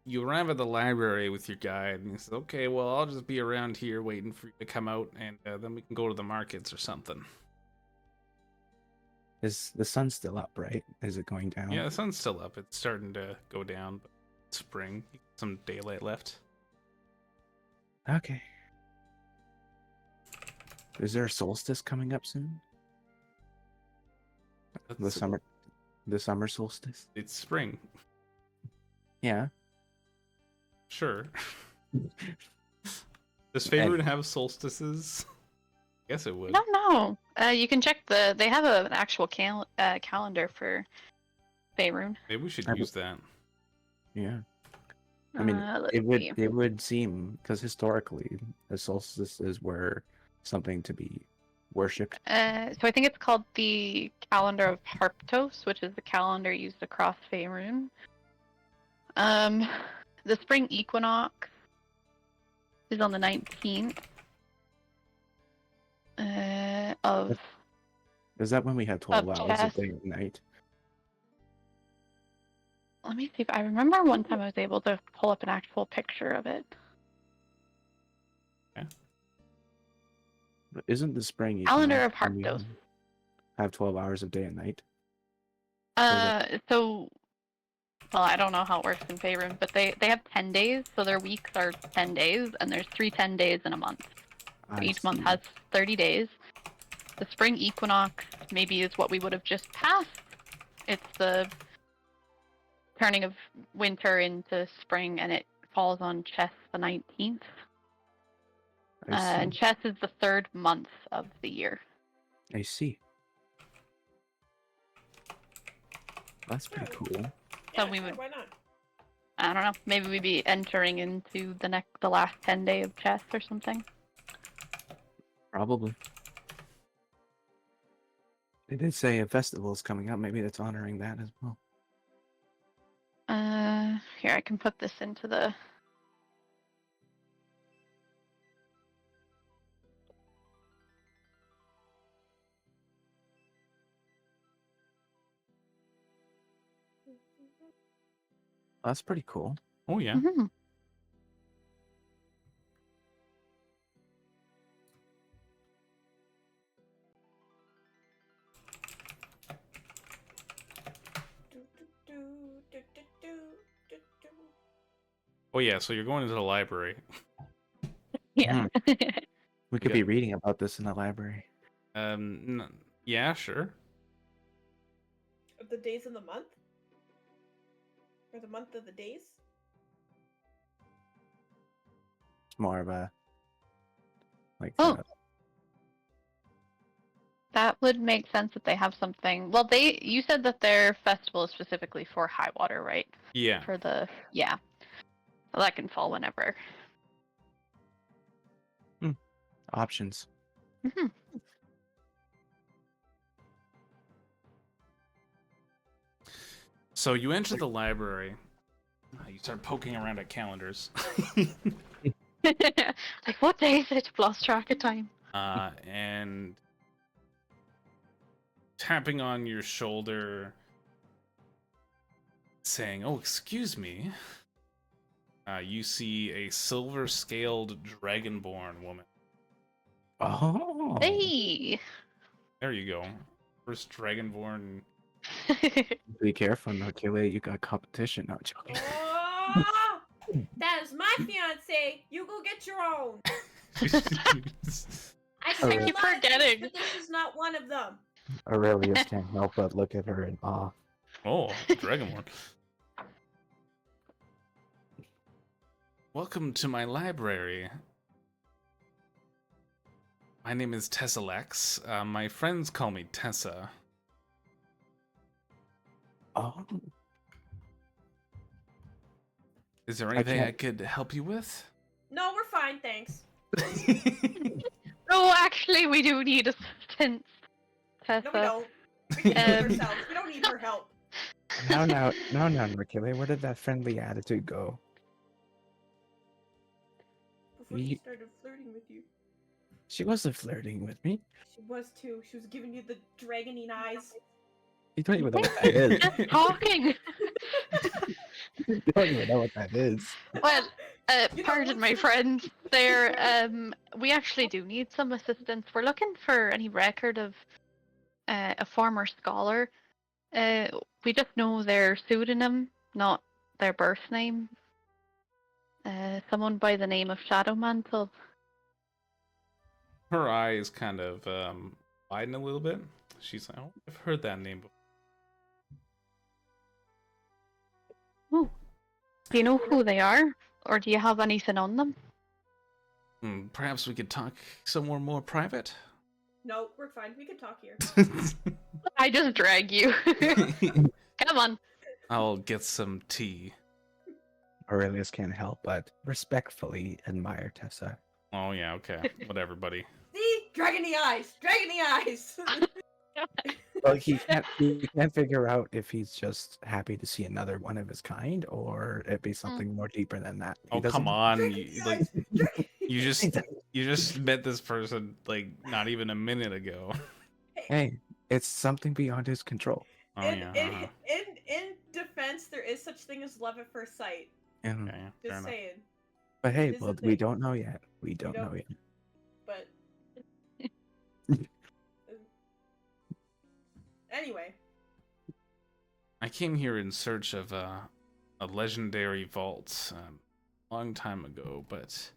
You arrive at the library with your guide, and he says, "Okay, well, I'll just be around here waiting for you to come out, and then we can go to the markets or something." Is the sun still up, right? Is it going down? Yeah, the sun's still up. It's starting to go down. But it's spring. Some daylight left. Okay. Is there a solstice coming up soon? The summer solstice? It's spring. Yeah. Sure. Does Faerun have solstices? Guess it would. I don't know. You can check they have an actual calendar for Faerun. Maybe we should I use that. Yeah. I mean, Let's it see. would seem, because historically, the solstices were something to be worshipped. So I think it's called the calendar of Harptos, which is the calendar used across Faerun. The spring equinox is on the 19th of. Is that when we have 12 Of hours a chess. day and night? Let me see if I remember one time I was able to pull up an actual picture of it. But isn't the spring Calendar of equinox when we Harptos. have 12 hours of day and night? So, well, I don't know how it works in Faerun, but they have 10 days, so their weeks are 10 days, and there's 3 10 days in a month. So each month has 30 days. The spring equinox maybe is what we would have just passed. It's the turning of winter into spring, and it falls on Chess the 19th. And Chess is the 3rd month of the year. I see. That's pretty cool. So Yeah, we sure, would- why not? I don't know. Maybe we'd be entering into the last 10 day of Chess or something. Probably. They did say a festival is coming up. Maybe that's honoring that as well. Here, I can put this into the. That's pretty cool. Oh yeah. Mhm. Oh yeah. So you're going into the library. Yeah. We could be reading about this in the library. Yeah, sure. Of the days of the month? Or the month of the days? It's more of a like Oh. That would make sense that they have something. Well, you said that their festival is specifically for Highwater, right? Yeah. Yeah. Well, that can fall whenever. options. Hmm. So you enter the library. You start poking around at calendars. Like, what day is it? Lost track of time. And tapping on your shoulder, saying, "Oh, excuse me." You see a silver-scaled dragonborn woman. Oh. Hey! There you go. First dragonborn. Be careful, Nokile. You got competition. No joking. Oh, that is my fiance. You go get your own. I Oh, say a keep lot of things, forgetting. but this is not one of them. Aurelius can't help but look at her in awe. Oh, dragonborn. Welcome to my library. My name is Tessalex. My friends call me Tessa. Oh. Is there anything I can't- could help you with? No, we're fine, thanks. Oh, actually, we do need assistance, Tessa. No, we don't. We can do it Um, ourselves. We don't need her help. Now, Nokile. Where did that friendly attitude go? Before she You- started flirting with you. She wasn't flirting with me. She was too. She was giving you the dragoning eyes. You don't even know what that is. Just talking. You don't even know what that is. Well, You know, pardon my what's friend. We actually do need some assistance. We're looking for any record of a former scholar. We just know their pseudonym, not their birth name. Someone by the name of Shadowmantle. Her eyes kind of widen a little bit. She's like, "Oh, I've heard that name before." Oh. Do you know who they are? Or do you have anything on them? Perhaps we could talk somewhere more private. No, we're fine. We can talk here. I just drag you. Come on. I'll get some tea. Aurelius can't help but respectfully admire Tessa. Oh yeah, okay, whatever, buddy. See? Dragony eyes! Dragony eyes! Well, he can't figure out if he's just happy to see another one of his kind, or it be something more deeper than that. He Oh doesn't- come on, Dragony you, like eyes! Dragony- you just met this person like not even a minute ago. Hey, it's something beyond his control. Oh in, yeah, in, in defense, there is such thing as love at first sight. And, okay, fair Just enough. saying. but hey, It is a well, we thing. don't know yet. We don't know don't. yet. But anyway, I came here in search of a legendary vault a long time ago, but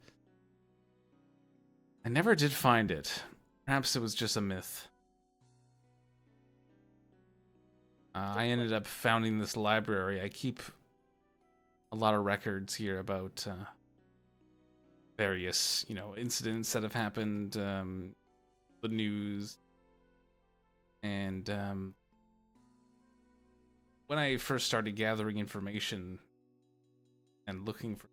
I never did find it. Perhaps it was just a myth. I ended up founding this library. I keep a lot of records here about various, incidents that have happened, the news, and when I first started gathering information and looking for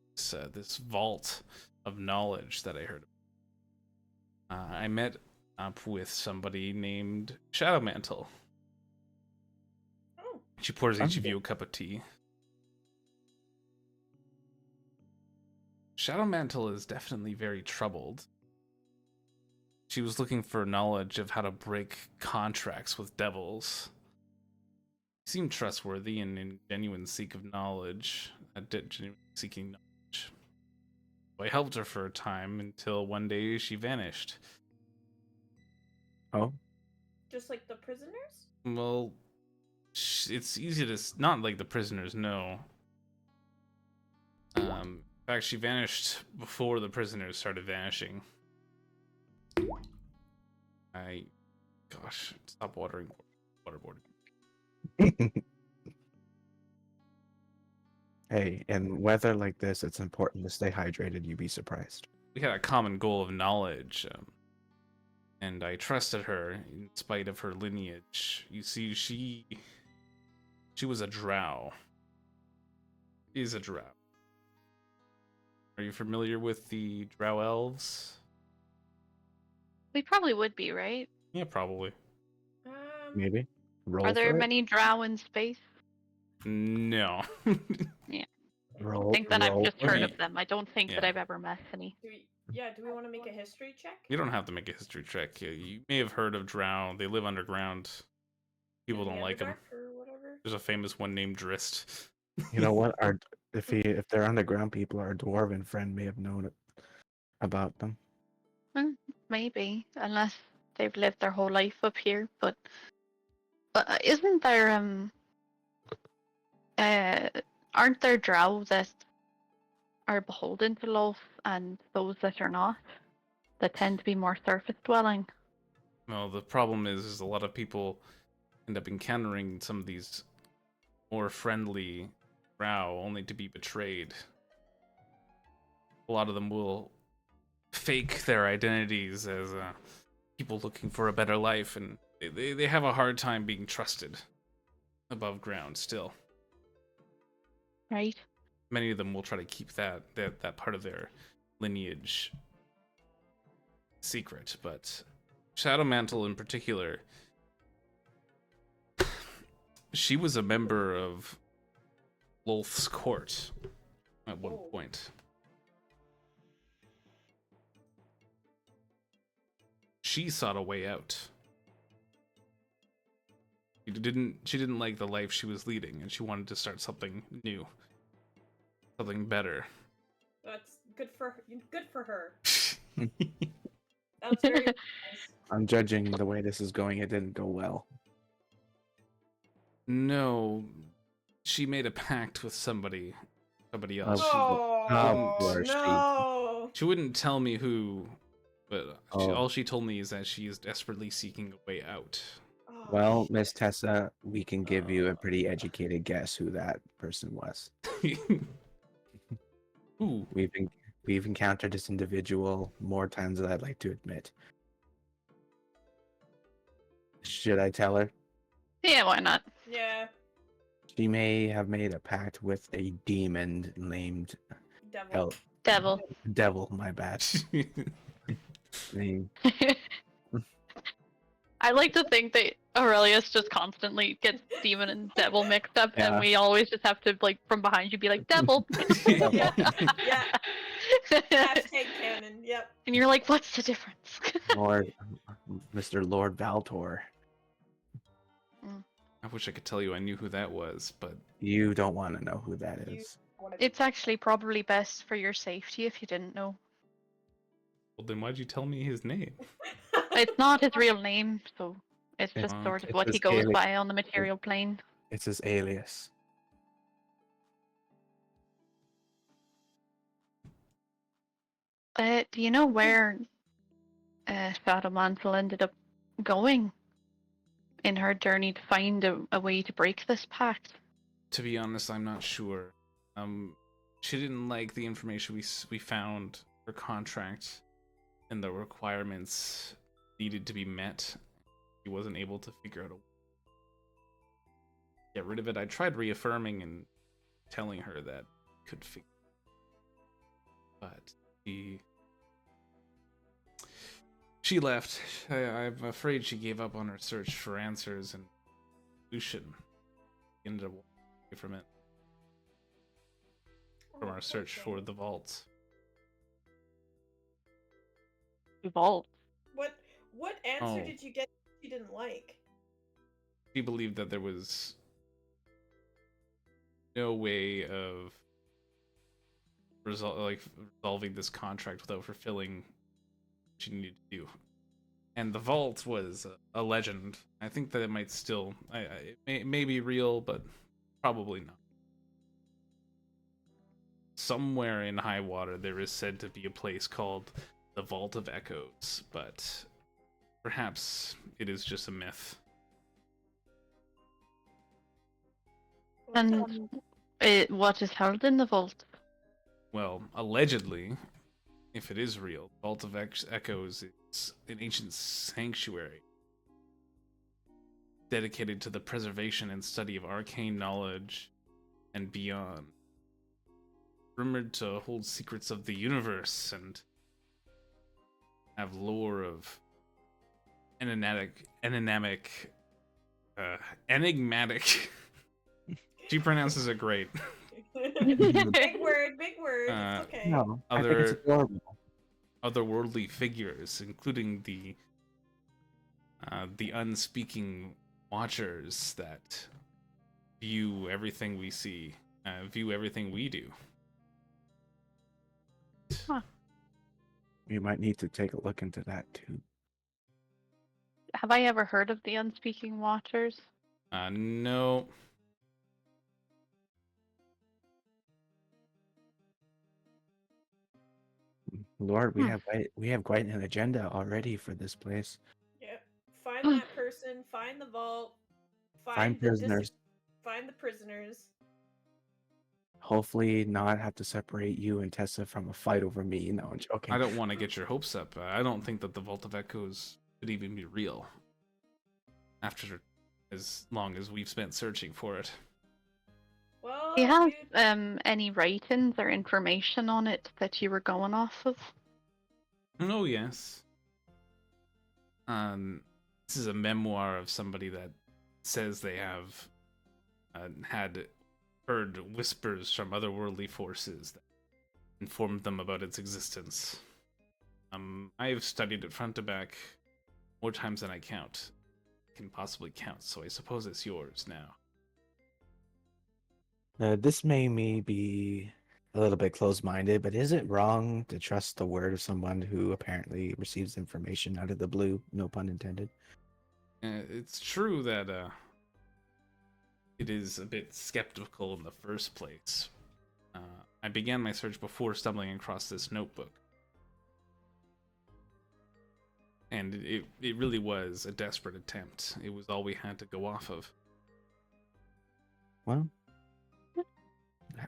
this vault of knowledge that I heard, I met up with somebody named Shadowmantle. oh, She pours each of you a cup of tea. Shadowmantle is definitely very troubled. She was looking for knowledge of how to break contracts with devils. She seemed trustworthy and in genuine seek of knowledge, genuine seeking knowledge. So I helped her for a time until one day she vanished. Oh, just like the prisoners? Well, it's easy to not like the prisoners know. In fact, she vanished before the prisoners started vanishing. Gosh, stop waterboarding. Hey, in weather like this, it's important to stay hydrated. You'd be surprised. We had a common goal of knowledge, and I trusted her in spite of her lineage. You see, she was a drow. Is a drow. Are you familiar with the drow elves? We probably would be, right? Yeah, probably. Maybe. Roll Are there for it. many drow in space? No. Roll. I think that I've roll just for heard it. of them. I don't think that Yeah. I've ever met any. Do we want to make a history check? You don't have to make a history check. You may have heard of drow. They live underground. People In the don't like them. Underdark or whatever? There's a famous one named Drist. You know what? If they're underground people, our dwarven friend may have known about them. Maybe, unless they've lived their whole life up here. But isn't there aren't there drow that are beholden to love, and those that are not, that tend to be more surface dwelling? Well, the problem is a lot of people end up encountering some of these more friendly drow only to be betrayed. A lot of them will fake their identities as people looking for a better life, and they have a hard time being trusted above ground still. Right. Many of them will try to keep that part of their lineage secret, but Shadowmantle in particular, she was a member of Lolth's court at one point. She sought a way out. She didn't like the life she was leading, and she wanted to start something new, something better. That's good for her. That's very nice. I'm judging the way this is going. It didn't go well. No, she made a pact with somebody else. Oh, course she- no. She wouldn't tell me who, but Oh. all she told me is that she is desperately seeking a way out. Oh, Well, Miss Tessa, we can give you a pretty educated guess who that person was. Ooh, We've encountered this individual more times than I'd like to admit. Should I tell her? Yeah, why not? yeah, She may have made a pact with a demon named devil. Devil, my bad. Name. I like to think that Aurelius just constantly gets demon and devil mixed up, Yeah. and we always just have to, like, from behind you be like, devil! Yeah. Hashtag canon. Yep. And you're like, what's the difference? Mr. Lord Valtor. I wish I could tell you I knew who that was, but You don't want to know who that You- is. It's actually probably best for your safety if you didn't know. well, then why'd you tell me his name? It's not his real name, so it's just It's- sort of it's what he his goes alias. by on the material plane. It's his alias. Do you know where Shadow Mantle ended up going in her journey to find a way to break this pact? To be honest, I'm not sure. She didn't like the information we found. Her contract and the requirements needed to be met. She wasn't able to figure out a way to get rid of it. I tried reaffirming and telling her that could figure, but she left. I'm afraid she gave up on her search for answers and solution. She ended up walking away from it, from our search for the vault. Vault. What answer Oh. did you get you didn't like? She believed that there was no way of resolving this contract without fulfilling what she needed to do. And the vault was a legend. I think that it might still, it may be real, but probably not. somewhere in Highwater there is said to be a place called the Vault of Echoes, but perhaps it is just a myth. And what is held in the vault? Well, allegedly, if it is real, Vault of Echoes is an ancient sanctuary dedicated to the preservation and study of arcane knowledge and beyond. Rumored to hold secrets of the universe and have lore of enigmatic. She pronounces it great. Big word, big word. Uh, It's okay. No, I think it's adorable. Otherworldly figures, including the unspeaking watchers that view everything we see, view everything we do. You might need to take a look into that too. Have I ever heard of the Unspeaking Watchers? No. Lord, we have quite an agenda already for this place. Yep. Find that person. Find the vault. Find the prisoners. find the prisoners. Hopefully, not have to separate you and Tessa from a fight over me. No, I'm joking. I don't want to get your hopes up. I don't think that the Vault of Echoes could even be real. After as long as we've spent searching for it. Well, Do you have dude, any writings or information on it that you were going off of? Oh yes. This is a memoir of somebody that says they have had heard whispers from otherworldly forces that informed them about its existence. I have studied it front to back more times than I can possibly count, so I suppose it's yours now. This may me be a little bit closed-minded, but is it wrong to trust the word of someone who apparently receives information out of the blue? No pun intended. It's true that it is a bit skeptical in the first place. I began my search before stumbling across this notebook. And it really was a desperate attempt. It was all we had to go off of. Well,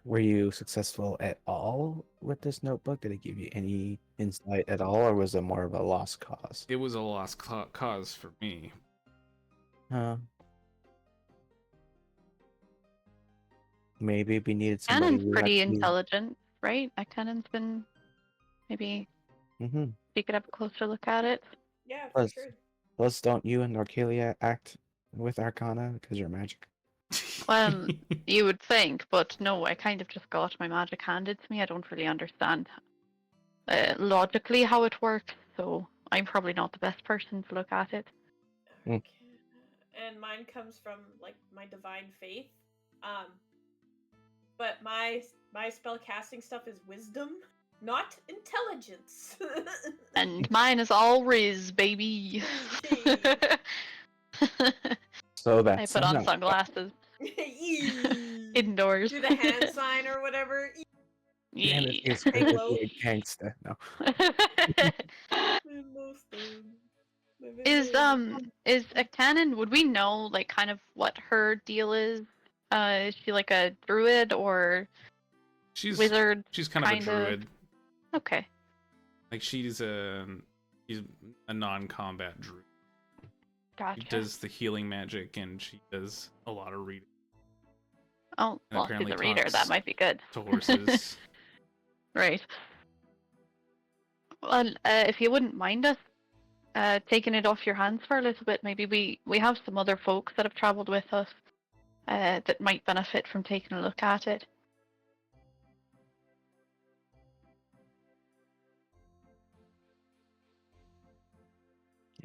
were you successful at all with this notebook? Did it give you any insight at all, or was it more of a lost cause? It was a lost cause for me. Maybe we needed somebody Cannon's who pretty actually... intelligent, right? Cannon's been maybe Mm-hmm. you could have a closer look at it. yeah, for Plus, sure. plus, don't you and Norcalia act with Arcana because you're magic? Well, you would think, but no, I kind of just got my magic handed to me. I don't really understand logically how it works, so I'm probably not the best person to look at it. Mm. Okay. And mine comes from like my divine faith. But my spell casting stuff is wisdom, not intelligence. And mine is all Riz, baby. So I that's put on no. sunglasses Yee. indoors. Do the hand sign or whatever. Damn it, Yeah. it's good to low. be a gangster. No. Is a canon, would we know like kind of what her deal is she like a druid or wizard? She's kind of a kind druid. Okay, Like she's a non-combat druid. gotcha. She does the healing magic and she does a lot of reading Oh, and well, she's apparently a reader, talks that might be good. to horses. Right. Well, if you wouldn't mind us taking it off your hands for a little bit, maybe we have some other folks that have traveled with us that might benefit from taking a look at it.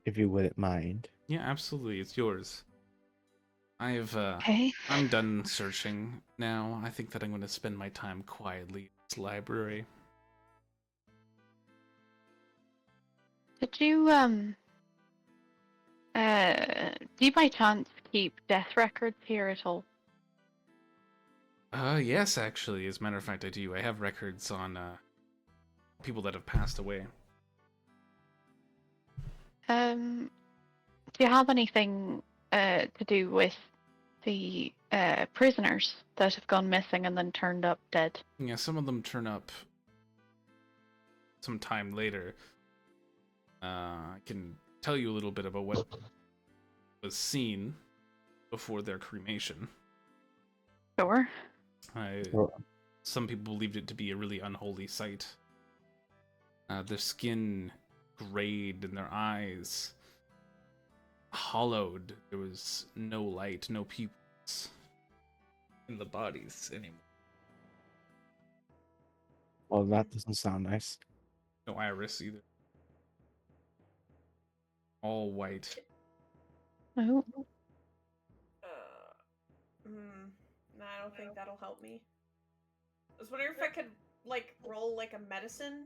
If you wouldn't mind. Yeah, absolutely. It's yours. Okay. I'm done searching now. I think that I'm going to spend my time quietly in this library. Did you do you by chance keep death records here at all? Yes, actually. As a matter of fact, I do. I have records on people that have passed away. Do you have anything to do with the prisoners that have gone missing and then turned up dead? Yeah, some of them turn up some time later. I can tell you a little bit about what was seen before their cremation. Sure. Well, Some people believed it to be a really unholy sight. Their skin grayed and their eyes hollowed. There was no light, no pupils in the bodies anymore. well, that doesn't sound nice. No iris either. All white. Oh. Nah, I don't think that'll help me. I was wondering if I could like roll like a medicine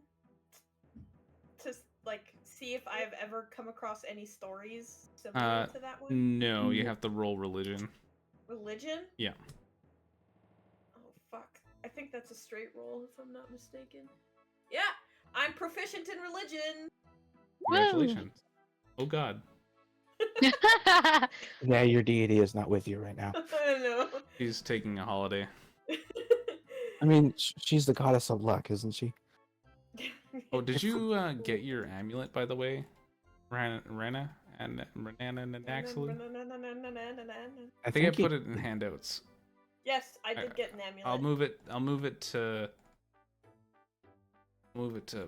to like see if I've ever come across any stories similar to that one. No, you have to roll religion. Religion? Yeah. Oh fuck. I think that's a straight roll if I'm not mistaken. Yeah, I'm proficient in religion. Congratulations. Oh god. Yeah, your deity is not with you right now. I know. She's taking a holiday. I mean, she's the goddess of luck, isn't she? Oh, did you get your amulet, by the way? Rana and Naxley? I think I put it in handouts. Yes, I did get an amulet. I'll move it to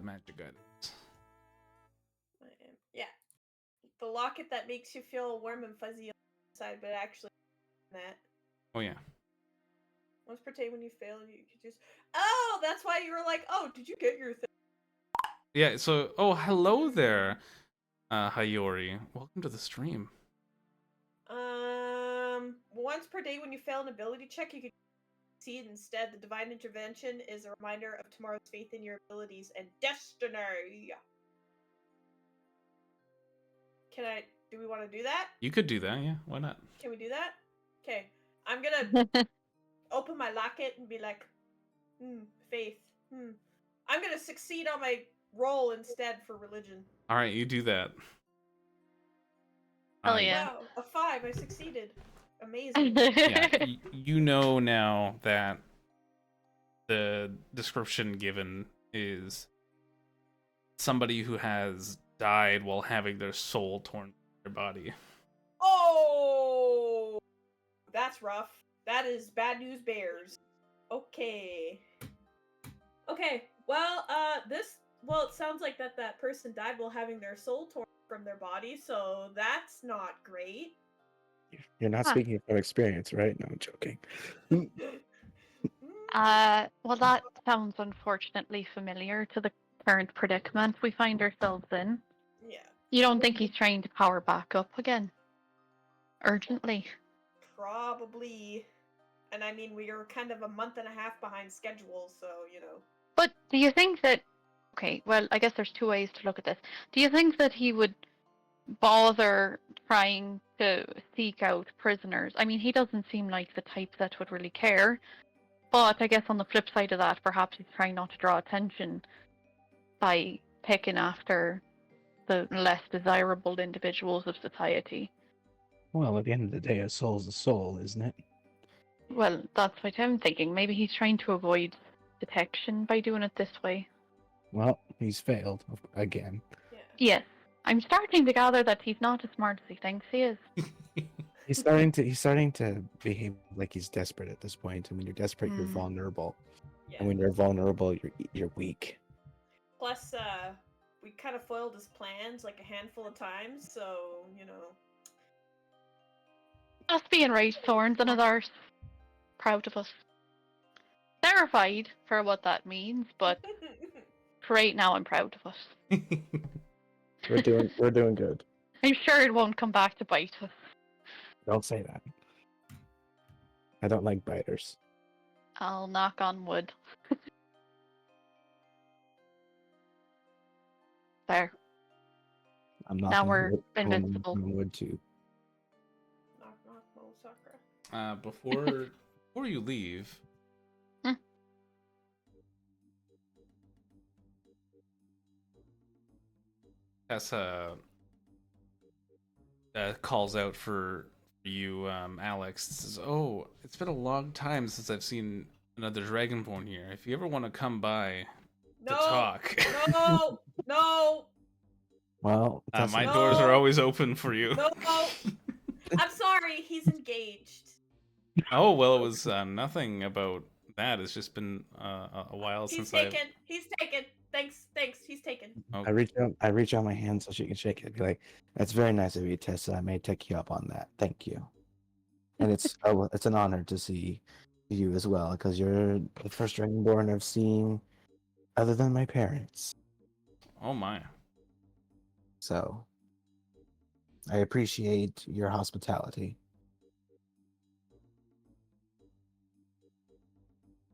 magic items. Yeah. The locket that makes you feel warm and fuzzy on the inside, but actually that. Oh yeah. Once per day when you fail, you could just. Oh, that's why you were like, oh, did you get your thing? Yeah, so hello there, Hayori. Welcome to the stream. Once per day when you fail an ability check, you can succeed instead. The divine intervention is a reminder of tomorrow's faith in your abilities and destiny. Do we want to do that? You could do that, yeah. Why not? Can we do that? Okay. I'm gonna open my locket and be like, faith. I'm gonna succeed on my roll instead for religion. All right, you do that. Hell yeah. Wow, a 5. I succeeded. Amazing. Yeah, you know now that the description given is somebody who has died while having their soul torn from their body. Oh, that's rough. That is bad news bears. Okay. Well, it sounds like that person died while having their soul torn from their body, so that's not great. You're not speaking from experience, right? No, I'm joking. Well, that sounds unfortunately familiar to the current predicament we find ourselves in. Yeah. You don't think he's trying to power back up again? Urgently? Probably. And I mean, we are kind of a month and a half behind schedule, so, you know. But do you think that... Okay, well, I guess there's two ways to look at this. Do you think that he would bother trying to seek out prisoners? I mean, he doesn't seem like the type that would really care. But I guess on the flip side of that, perhaps he's trying not to draw attention by picking after the less desirable individuals of society. Well, at the end of the day, a soul's a soul, isn't it? Well, that's what I'm thinking. Maybe he's trying to avoid detection by doing it this way. Well, he's failed again. Yeah. Yes. I'm starting to gather that he's not as smart as he thinks he is. He's starting to behave like he's desperate at this point, and when you're desperate, you're vulnerable. Yeah. And when you're vulnerable, you're weak. Plus, we kind of foiled his plans like a handful of times, so, you know. Just being right, Thorns and others. Proud of us. Terrified for what that means, but for right now I'm proud of us. We're doing good. I'm sure it won't come back to bite us. Don't say that. I don't like biters. I'll knock on wood. There. I'm not. Now we're invincible. Wood too. Knock, knock, Mo Sakura. Before you leave, Tessa calls out for you, Alex. Says, "Oh, it's been a long time since I've seen another Dragonborn here. If you ever want to come by to No, talk, no, no, Well, my Tessa, doors are No. always open for you." no. I'm sorry, he's engaged. Oh well, it was nothing about that. It's just been a while He's since I've. taken. He's taken. Thanks. He's taken. Oh, I reach out my hand so she can shake it. Be like, "That's very nice of you, Tessa. I may take you up on that. Thank you." And it's an honor to see you as well, because you're the first Dragonborn I've seen other than my parents. oh my. So I appreciate your hospitality.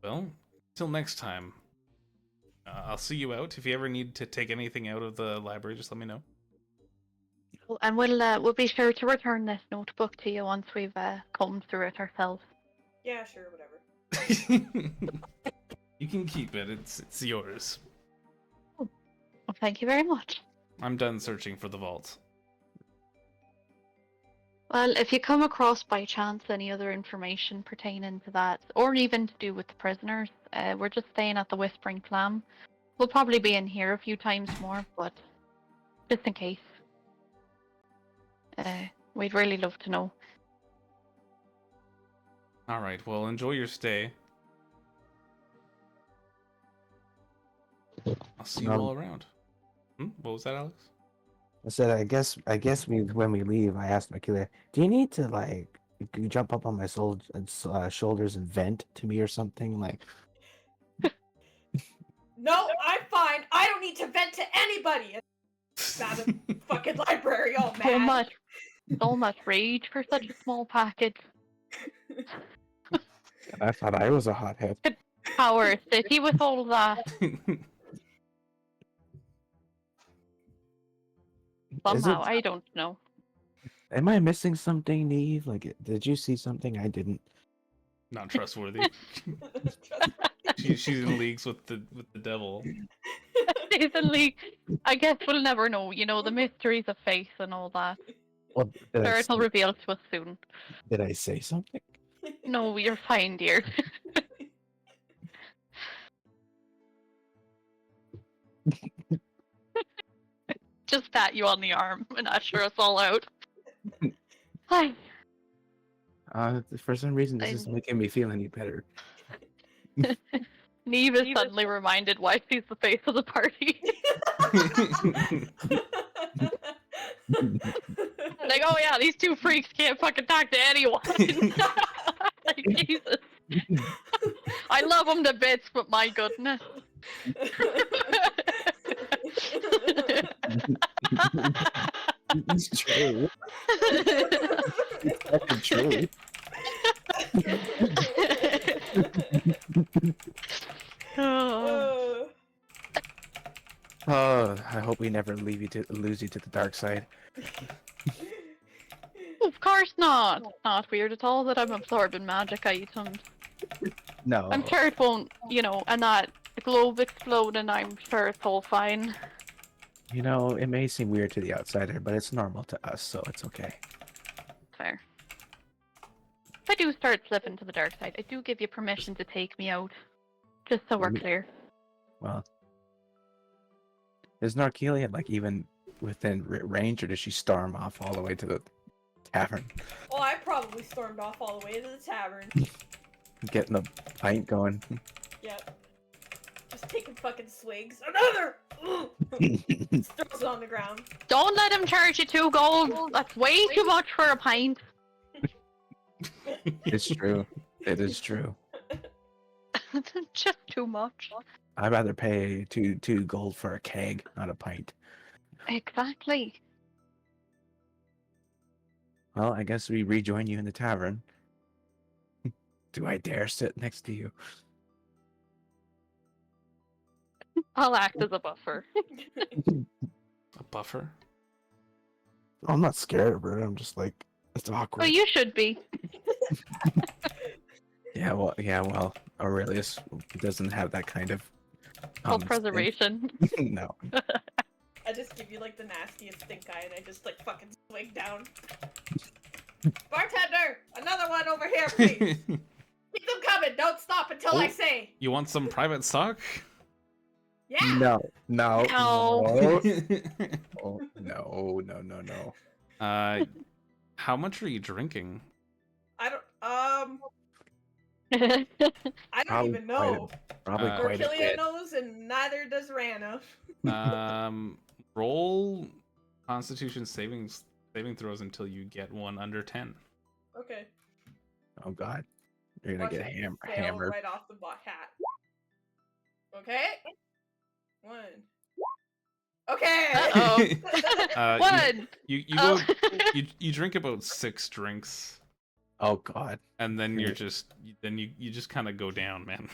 Well, till next time. I'll see you out. If you ever need to take anything out of the library, just let me know. And we'll be sure to return this notebook to you once we've combed through it ourselves. Yeah, sure, whatever. You can keep it. It's yours. Well, thank you very much. I'm done searching for the vault. Well, if you come across by chance any other information pertaining to that, or even to do with the prisoners, we're just staying at the Whispering Clam. We'll probably be in here a few times more, but just in case. We'd really love to know. All right. Well, enjoy your stay. I'll see you all around. What was that, Alex? I said, I guess when we leave, I asked Makila, "Do you need to like you jump up on my shoulders and vent to me or something?" Like, No, I'm fine. I don't need to vent to anybody. Out of the fucking library, all mad. So much rage for such a small package. I thought I was a hothead. Power city with all that. Somehow, I don't know. Am I missing something, Neve? Like, did you see something I didn't? Not trustworthy. She's in leagues with the devil. She's in league. I guess we'll never know. You know, the mysteries of faith and all that. Well, Sure, it'll reveal to us soon. did I say something? No, you're fine, dear. Just pat you on the arm and usher us all out. Hi. For some reason, this isn't making me feel any better. Neve is suddenly reminded why she's the face of the party. Like, oh yeah, these two freaks can't fucking talk to anyone. Like, Jesus. I love them to bits, but my goodness. It's true. It's fucking true. Oh, I hope we never lose you to the dark side. Of course not. It's not weird at all that I'm absorbing magic items. No. I'm sure it won't, and that the globe exploding, I'm sure it's all fine. You know, it may seem weird to the outsider, but it's normal to us, so it's okay. Fair. If I do start slipping to the dark side, I do give you permission to take me out. Just so we're clear. Well, is Narkelia like even within range, or does she storm off all the way to the tavern? Well, I probably stormed off all the way to the tavern. Getting the pint going. Yep. Just taking fucking swigs. Another! Just throws it on the ground. Don't let him charge you 2 gold. That's way too much for a pint. It's true. It is true. Just too much. I'd rather pay two gold for a keg, not a pint. Exactly. Well, I guess we rejoin you in the tavern. Do I dare sit next to you? I'll act as a buffer. A buffer? I'm not scared of her. I'm just like, it's awkward. Well, you should be. Yeah, well, Aurelius doesn't have that kind of Self-preservation. no. I I just give you like the nastiest stink eye, and I just like fucking swing down. Bartender, another one over here, please. Keep them coming. Don't stop until I Oh. say. You want some private stock? Yeah. No, no, No. Oh, no. How much are you drinking? I don't. Oh, I don't even know. Probably quite a Orkilia bit. knows, and neither does Rana. Roll Constitution saving throws until you get one under 10. Okay. Oh god, you're gonna Watch get it fail hammered. right off the hat. Okay. 1. Okay. Uh-oh. One. You Oh. go you drink about 6 drinks, Oh god. and then you just kind of go down, man.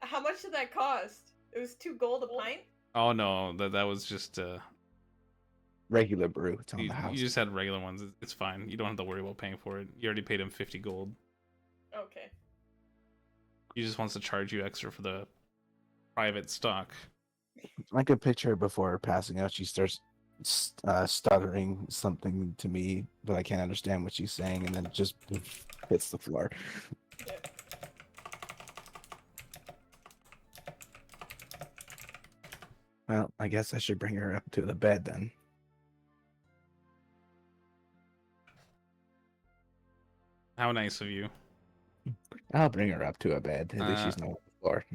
How much did that cost? It was 2 gold a pint. Oh no, that was just Regular brew. It's on you the house. just had regular ones. It's fine. You don't have to worry about paying for it. You already paid him 50 gold. Okay. He just wants to charge you extra for the private stock. I could picture her before passing out. She starts stuttering something to me, but I can't understand what she's saying, and then just hits the floor. Yeah. Well, I guess I should bring her up to the bed then. How nice of you. I'll bring her up to a bed. At least she's not on the floor.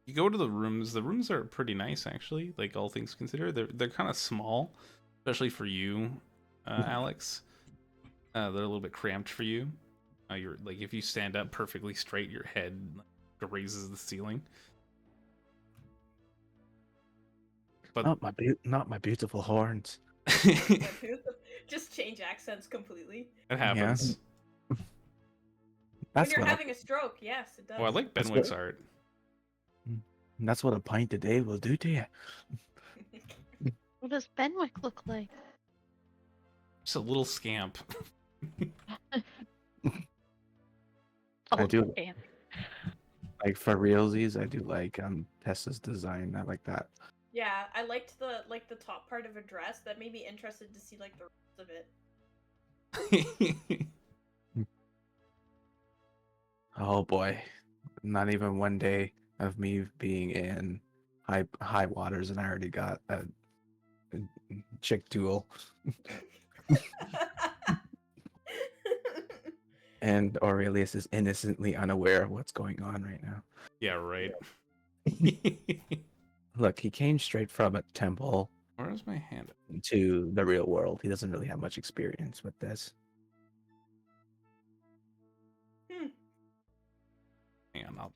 You go to the rooms. The rooms are pretty nice, actually. Like, all things considered, they're kind of small, especially for you, Alex. They're a little bit cramped for you. You're like, if you stand up perfectly straight, your head grazes the ceiling. But Not my beautiful horns. Just change accents completely. it happens. When That's you're what having a stroke, yes, it does. Oh, I like That's Benwick's good. art. that's what a pint a day will do to you. What does Benwick look like? Just a little scamp. I do. Okay. Like for realsies, I do like Tessa's design. I like that. Yeah, I liked the top part of a dress. That made me interested to see like the rest of it. Oh boy, not even one day of me being in high waters, and I already got a chick duel, and Aurelius is innocently unaware of what's going on right now. Yeah, right. Look, he came straight from a temple Where's my hand? to the real world. He doesn't really have much experience with this. Hang on,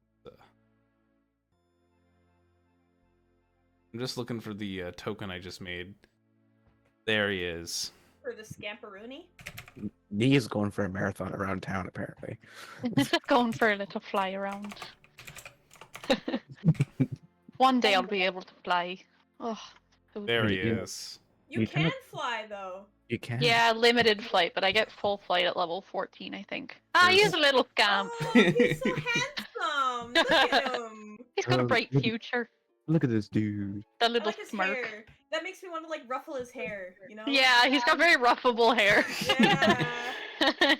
I'm just looking for the token I just made. There he is. For the scamperoonie. He is going for a marathon around town, apparently. Just going for a little fly around. One day I'll be able to fly. Oh, so There he You- is. You You can cannot- fly though. You can. yeah, limited flight, but I get full flight at level 14, I think. Ah, There's- he's a little scamp. Oh, he's so handsome. Look at him. He's got a Oh, bright look- future. Look at this dude. That I little like his smirk. hair. That makes me want to like ruffle his hair. You know? Yeah, he's got very ruffable hair. Yeah.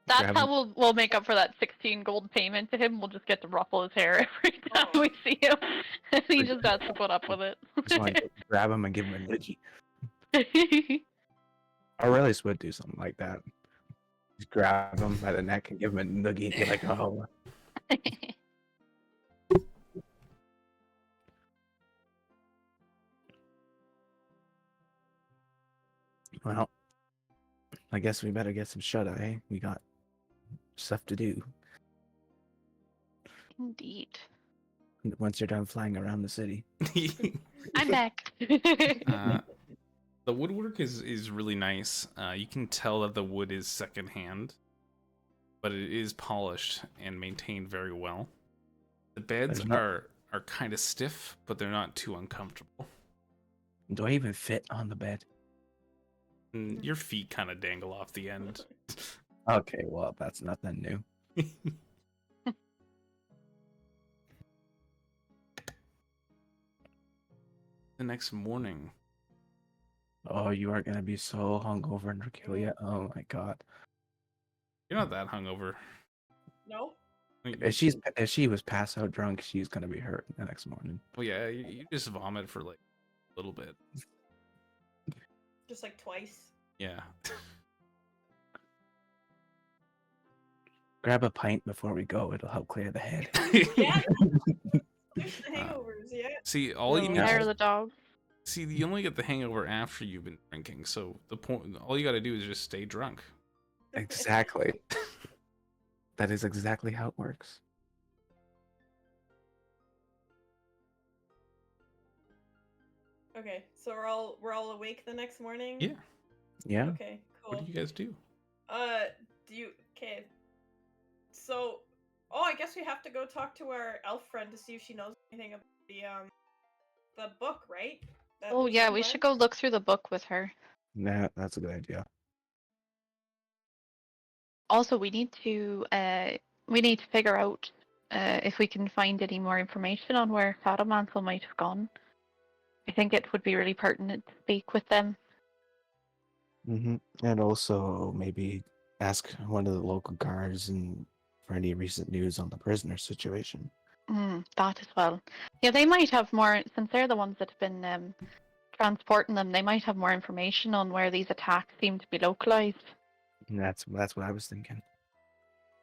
That's Grab how him. we'll make up for that 16 gold payment to him. We'll just get to ruffle his hair every time Oh. we see him. He just has to put up with Just want to grab him and give him a noogie. it. Aurelius would do something like that. Just grab him by the neck and give him a noogie and be like, oh. Well, I guess we better get some shut-eye. We got stuff to do Indeed. once you're done flying around the city. I'm back. The woodwork is really nice. You can tell that the wood is secondhand, but it is polished and maintained very well. The beds There's not- are kind of stiff, but they're not too uncomfortable. Do I even fit on the bed? And your feet kind of dangle off the end. Okay, well, that's nothing new. the next morning. Oh, you are gonna be so hungover and Rakelia. Oh my god. You're not that hungover. No? If she was pass out drunk, she's gonna be hurt the next morning. Well, yeah, you just vomit for like a little bit. Just like twice. Yeah. Grab a pint before we go. It'll help clear the head. Yeah. There's the hangovers, yeah. See, all you No, need yeah. Hair to of the dog. see, you only get the hangover after you've been drinking. So the point, all you got to do is just stay drunk. Exactly. That is exactly how it works. Okay, so we're all awake the next morning? Yeah. Yeah. Okay, cool. What do you guys do? Do you okay. So I guess we have to go talk to our elf friend to see if she knows anything about the book, right? That Oh was yeah, the we plan? should go look through the book with her. Nah, that's a good idea. Also, we need to figure out if we can find any more information on where Shadowmantle might have gone. I think it would be really pertinent to speak with them. And also maybe ask one of the local guards and for any recent news on the prisoner situation. That as well. Yeah, they might have more, since they're the ones that have been transporting them, they might have more information on where these attacks seem to be localized. And that's what I was thinking.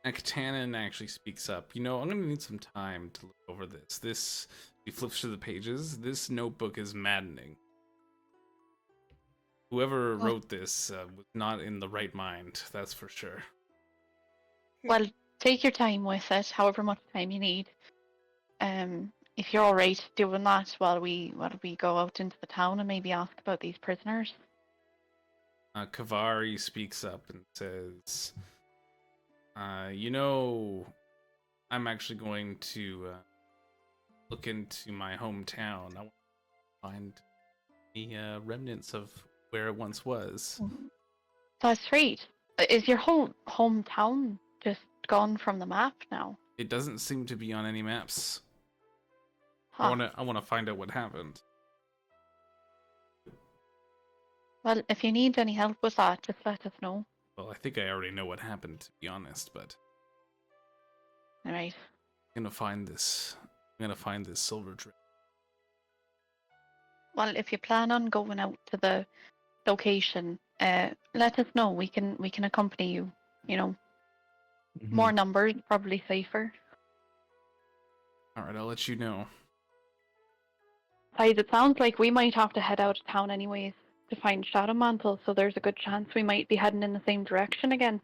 Ektanen actually speaks up. You know, I'm gonna need some time to look over this. He flips through the pages. This notebook is maddening. Whoever What? wrote this was not in the right mind. That's for sure. Well, take your time with it, however much time you need. If you're all right doing that while we go out into the town and maybe ask about these prisoners. Kavari speaks up and says, you know, I'm actually going to look into my hometown. I want to find the remnants of where it once was. That's right. Is your whole hometown just gone from the map now? It doesn't seem to be on any maps. Huh. I wanna find out what happened. Well, if you need any help with that, just let us know. Well, I think I already know what happened, to be honest, but All right. I'm gonna find this. I'm gonna find this silver drip. Well, if you plan on going out to the location, let us know. We can accompany you. You know, more numbers, probably safer. All right, I'll let you know. Besides, it sounds like we might have to head out of town anyways to find Shadowmantle, so there's a good chance we might be heading in the same direction again.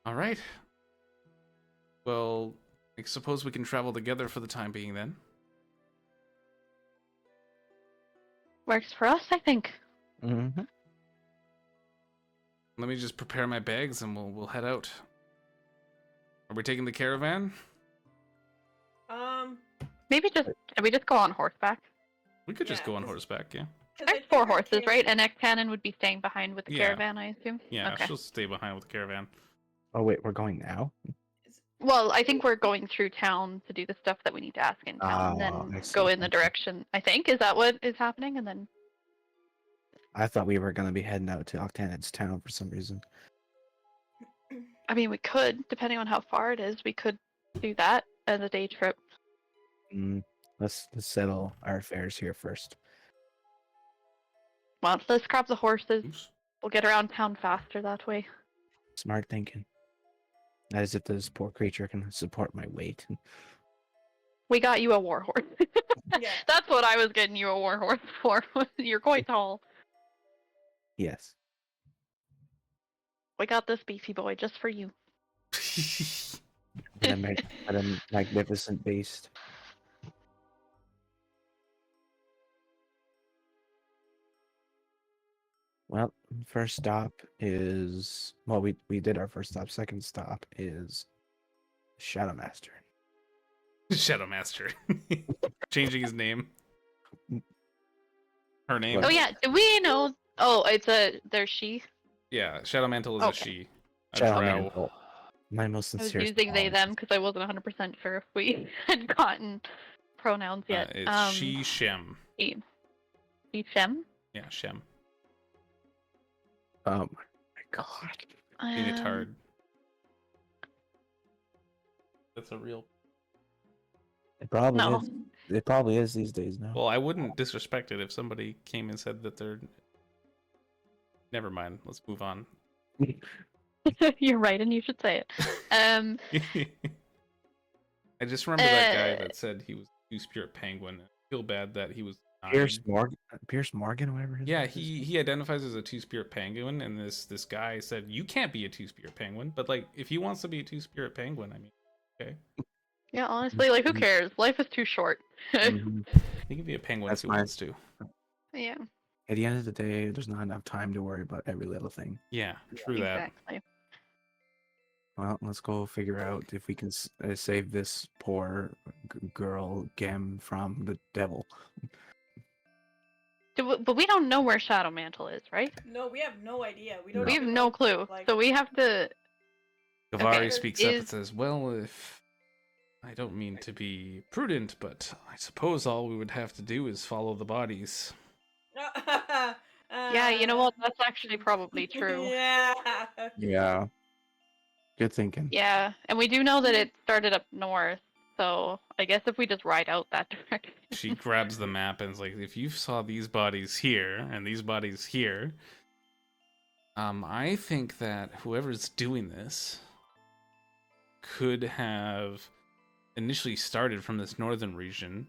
All right. Well, I suppose we can travel together for the time being then. Works for us, I think. Mm-hmm. Let me just prepare my bags and we'll head out. Are we taking the caravan? Maybe should we just go on horseback? We could just Yeah, go on 'cause- horseback, yeah. 'cause I There's think 4 our horses, camp- right? And Ektanen would be staying behind with the Yeah. caravan, I assume. Yeah, Okay. she'll stay behind with the caravan. Oh wait, we're going now? Well, I think we're going through town to do the stuff that we need to ask in town, and Oh, I then see. go in the direction. I think is that what is happening, and then I thought we were gonna be heading out to Octanet's town for some reason. I mean we could, depending on how far it is, we could do that as a day trip. Let's settle our affairs here first. Well, let's grab the horses. Oops. We'll get around town faster that way. Smart thinking. As if this poor creature can support my weight. We got you a war horse. Yeah. That's what I was getting you a war horse for. You're quite tall. Yes. We got this beefy boy just for you. At a magnificent beast. Well, first stop is we did our first stop. Second stop is Shadowmaster. Shadowmaster. Changing his name. Her name. Oh yeah, do we know? Oh, there's she. Yeah, Shadowmantle is a Okay. she. A drow. Shadowmantle. My most I was sincere. using they apologies. them because I wasn't 100% sure if we had gotten pronouns yet. It's she, Shem. She, Shem. Yeah, Shem. Oh my god. I think it's hard. That's a real. It probably No. is. It probably is these days now. Well, I wouldn't disrespect it if somebody came and said that they're. Never mind. Let's move on. You're right, and you should say it. I just remember that guy that said he was a two-spirit penguin. I feel bad that he was Pierce Morgan, whatever his Yeah, name is. he identifies as a two-spirit penguin, and this guy said you can't be a two-spirit penguin. But like, if he wants to be a two-spirit penguin, I mean, okay, Yeah, honestly, like, who cares? Life is too short. Mhm. he can be a penguin That's if he wants to. Yeah, At the end of the day, there's not enough time to worry about every little thing. Yeah, true that. exactly. Well, let's go figure out if we can save this poor girl Gem from the devil. But we don't know where Shadow Mantle is, right? No, we have no idea. We don't. We have even no know, clue. like- So we have to. Kavari Okay, speaks up and is- says, "Well, if I don't mean to be prudent, but I suppose all we would have to do is follow the bodies." Yeah, you know what? That's actually probably true. Yeah. Yeah. Good thinking. Yeah, and we do know that it started up north. So I guess if we just ride out that direction. She grabs the map and is like, "If you saw these bodies here and these bodies here, I think that whoever's doing this could have initially started from this northern region,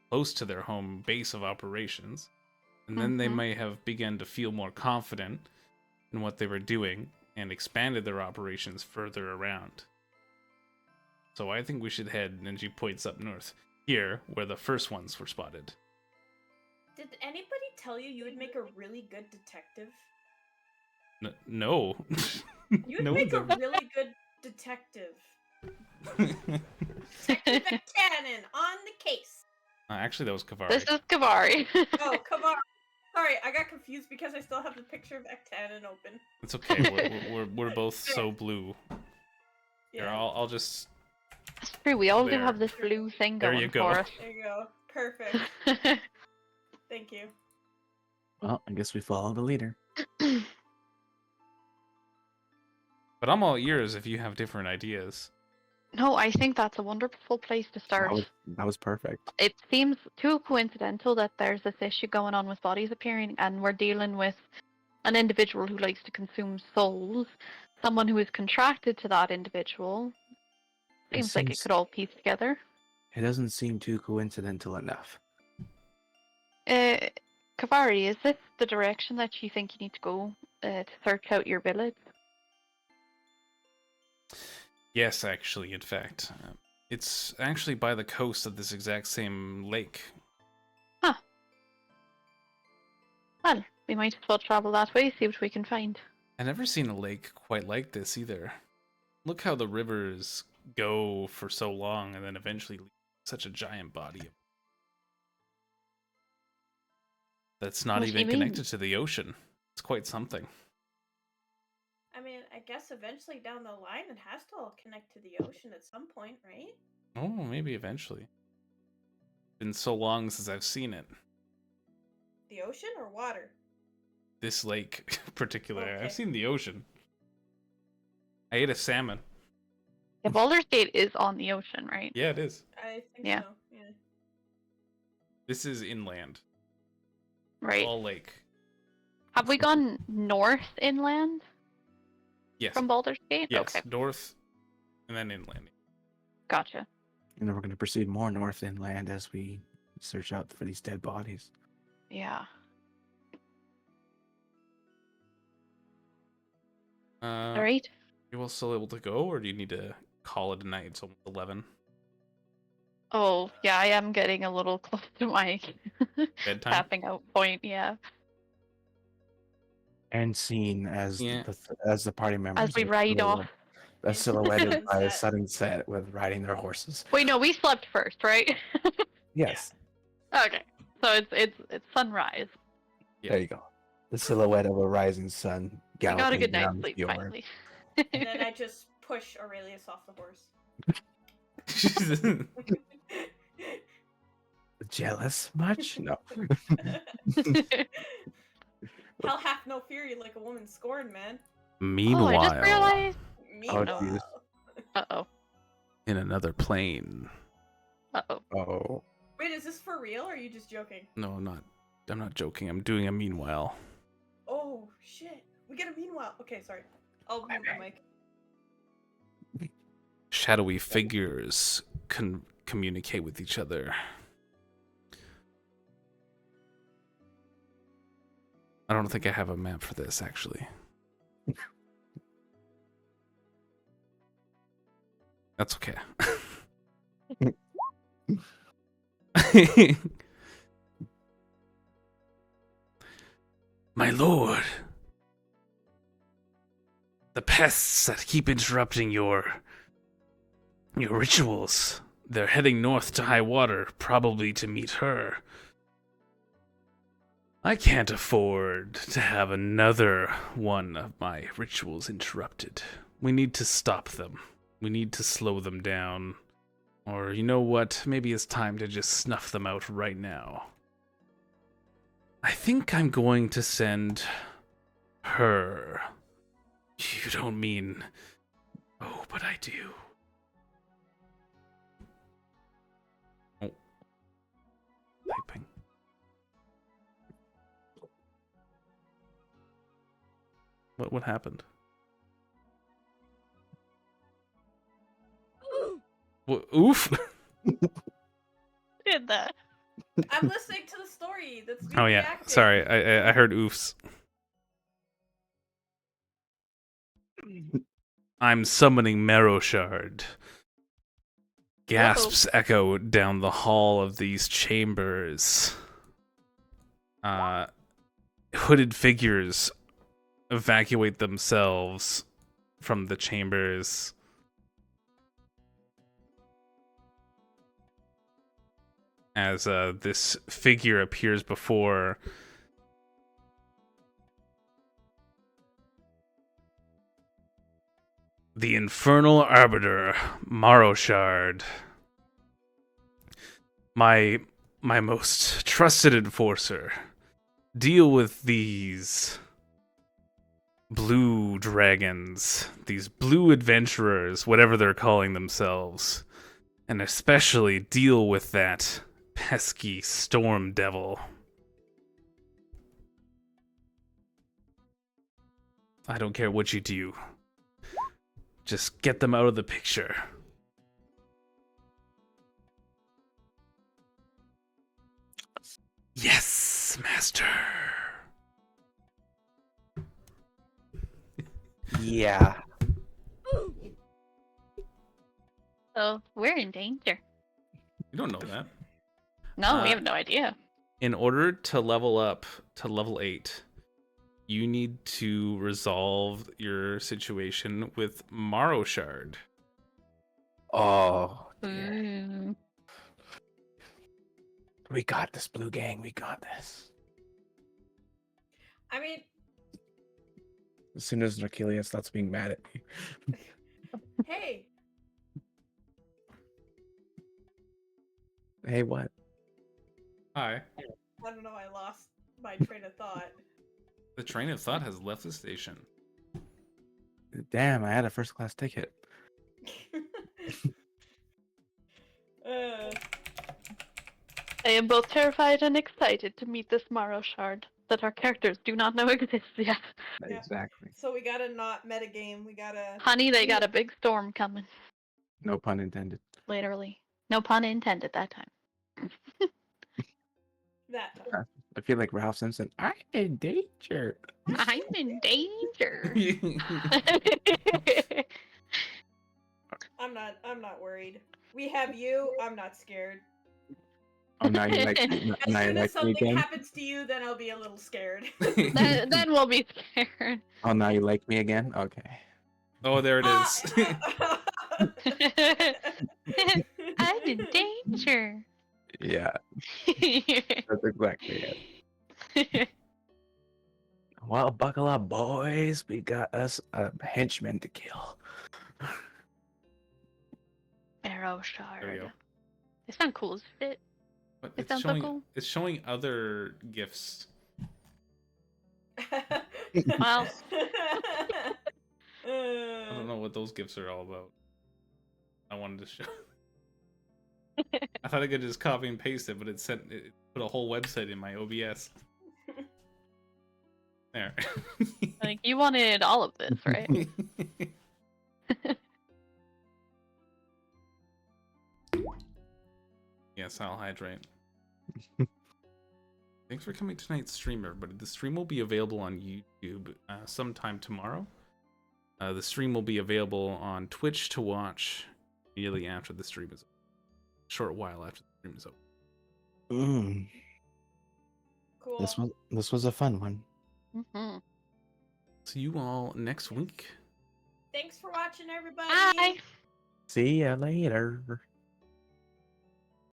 close to their home base of operations, and then they Mhm. may have begun to feel more confident in what they were doing and expanded their operations further around. So I think we should head," and she points up north, "here, where the first ones were spotted." Did anybody tell you you would make a really good detective? No. You would No make a one's ever- really good detective. Detective Cannon on the case. Actually, that was Kavari. This is Kavari. Oh, come on. Sorry, I got confused because I still have the picture of Ektanen open. It's okay. We're both so blue. Here, Yeah. I'll just. That's true. We all do There. have this blue thing There going you go. for There you go. Perfect. us. Thank you. Well, I guess we follow the leader. But I'm all ears if you have different ideas. No, I think that's a wonderful place to start. That was perfect. It seems too coincidental that there's this issue going on with bodies appearing, and we're dealing with an individual who likes to consume souls, someone who is contracted to that individual. Seems like it seems- could all piece together. It doesn't seem too coincidental enough. Kavari, is this the direction that you think you need to go to search out your village? Yes, actually, in fact. It's actually by the coast of this exact same lake. Well, we might as well travel that way, see what we can find. I've never seen a lake quite like this either. Look how the rivers go for so long and then eventually leave such a giant body. That's not What do you even mean? connected to the ocean. It's quite something. I mean, I guess eventually down the line it has to all connect to the ocean at some point, right? Oh, maybe eventually. Been so long since I've seen it. The ocean or water? This lake, particularly. Okay. I've seen the ocean. I ate a salmon. Yeah, Baldur's Gate is on the ocean, right? Yeah, it is. I think Yeah. so. Yeah. This is inland. Right. All lake. Have we gone north inland Yes. from Baldur's Gate? Yes. Okay, North and then inland. gotcha. And then we're going to proceed more north inland as we search out for these dead bodies. Yeah. All right. You all still able to go, or do you need to call it a night? It's almost 11. Oh, yeah, I am getting a little close to my Bedtime? tapping out point, yeah. And seen as Yeah. as the party members. As we are ride silhouette- off. are silhouetted by a Sunset. sudden set with riding their horses. Wait, no, we slept first, right? Yes, Okay. So it's sunrise. Yeah. there you go. The silhouette of a rising sun I got a galloping good night's down the sleep fjord. finally. And then I just push Aurelius off the horse. Jealous much? No. Hell hath no fury like a woman scorned, man. Oh, I just Meanwhile, realized. Meanwhile. Uh-oh. in another plane. Uh-oh. Oh. Wait, is this for real or are you just joking? No, I'm not. I'm not joking. I'm doing a meanwhile. Oh, shit. We get a meanwhile. Okay, sorry. I'll mute my mic. Shadowy figures can communicate with each other. I don't think I have a map for this, actually. That's okay. My lord, the pests that keep interrupting your rituals. They're heading north to Highwater, probably to meet her. I can't afford to have another one of my rituals interrupted. We need to stop them. We need to slow them down. Or, you know what? Maybe it's time to just snuff them out right now. I think I'm going to send her. You don't mean... Oh, but I do. Oh. Typing. What happened? Oof. Did that? I'm listening to the story. That's me Oh yeah, reacting. sorry. I heard oofs. I'm summoning Marrow Shard. Gasps echo down the hall of these chambers. Hooded figures evacuate themselves from the chambers. As this figure appears before the Infernal Arbiter, Maroshard. My most trusted enforcer. Deal with these blue dragons, these blue adventurers, whatever they're calling themselves. And especially deal with that pesky storm devil. I don't care what you do. Just get them out of the picture. Yes, master. Yeah. So we're in danger. You don't know that. No, we have no idea. In order to level up to level 8, you need to resolve your situation with Maroshard. Oh, dear. Mm. We got this, Blue Gang. We got this. I mean, As soon as Narkelia starts being mad at me. hey, Hey, what? Hi. I don't know. I lost my train of thought. The train of thought has left the station. Damn, I had a first class ticket. uh, I am both terrified and excited to meet this Morrow Shard that our characters do not know exists yet. Yeah. Exactly. so we gotta not metagame. We gotta. Honey, they got a big storm coming. No pun intended. Literally. No pun intended that time. That time. I feel like Ralph Simpson. I'm in danger. I'm in danger. I'm not worried. We have you. I'm not scared. Oh, now you like me. As Now you soon as like me something again. happens to you, then I'll be a little scared. then we'll be scared. Oh, now you like me again. Okay. Oh, there it is. I'm in danger. Yeah, that's exactly it. Well, buckle up, boys. We got us a henchman to kill. Arrow There we Shard. go. They sound cool as shit. But It sounds so cool. it's showing other gifts. Well. I don't know what those gifts are all about. I wanted to show. I thought I could just copy and paste it, but it put a whole website in my OBS. There. Like, you wanted all of this, right? Yes, I'll hydrate. Thanks for coming to tonight's stream, everybody. The stream will be available on YouTube sometime tomorrow. The stream will be available on Twitch to watch immediately after the stream is over. A short while after the stream is over. Cool. This was a fun one. Mm-hmm. See you all next week. Thanks for watching, everybody. Bye. See ya later.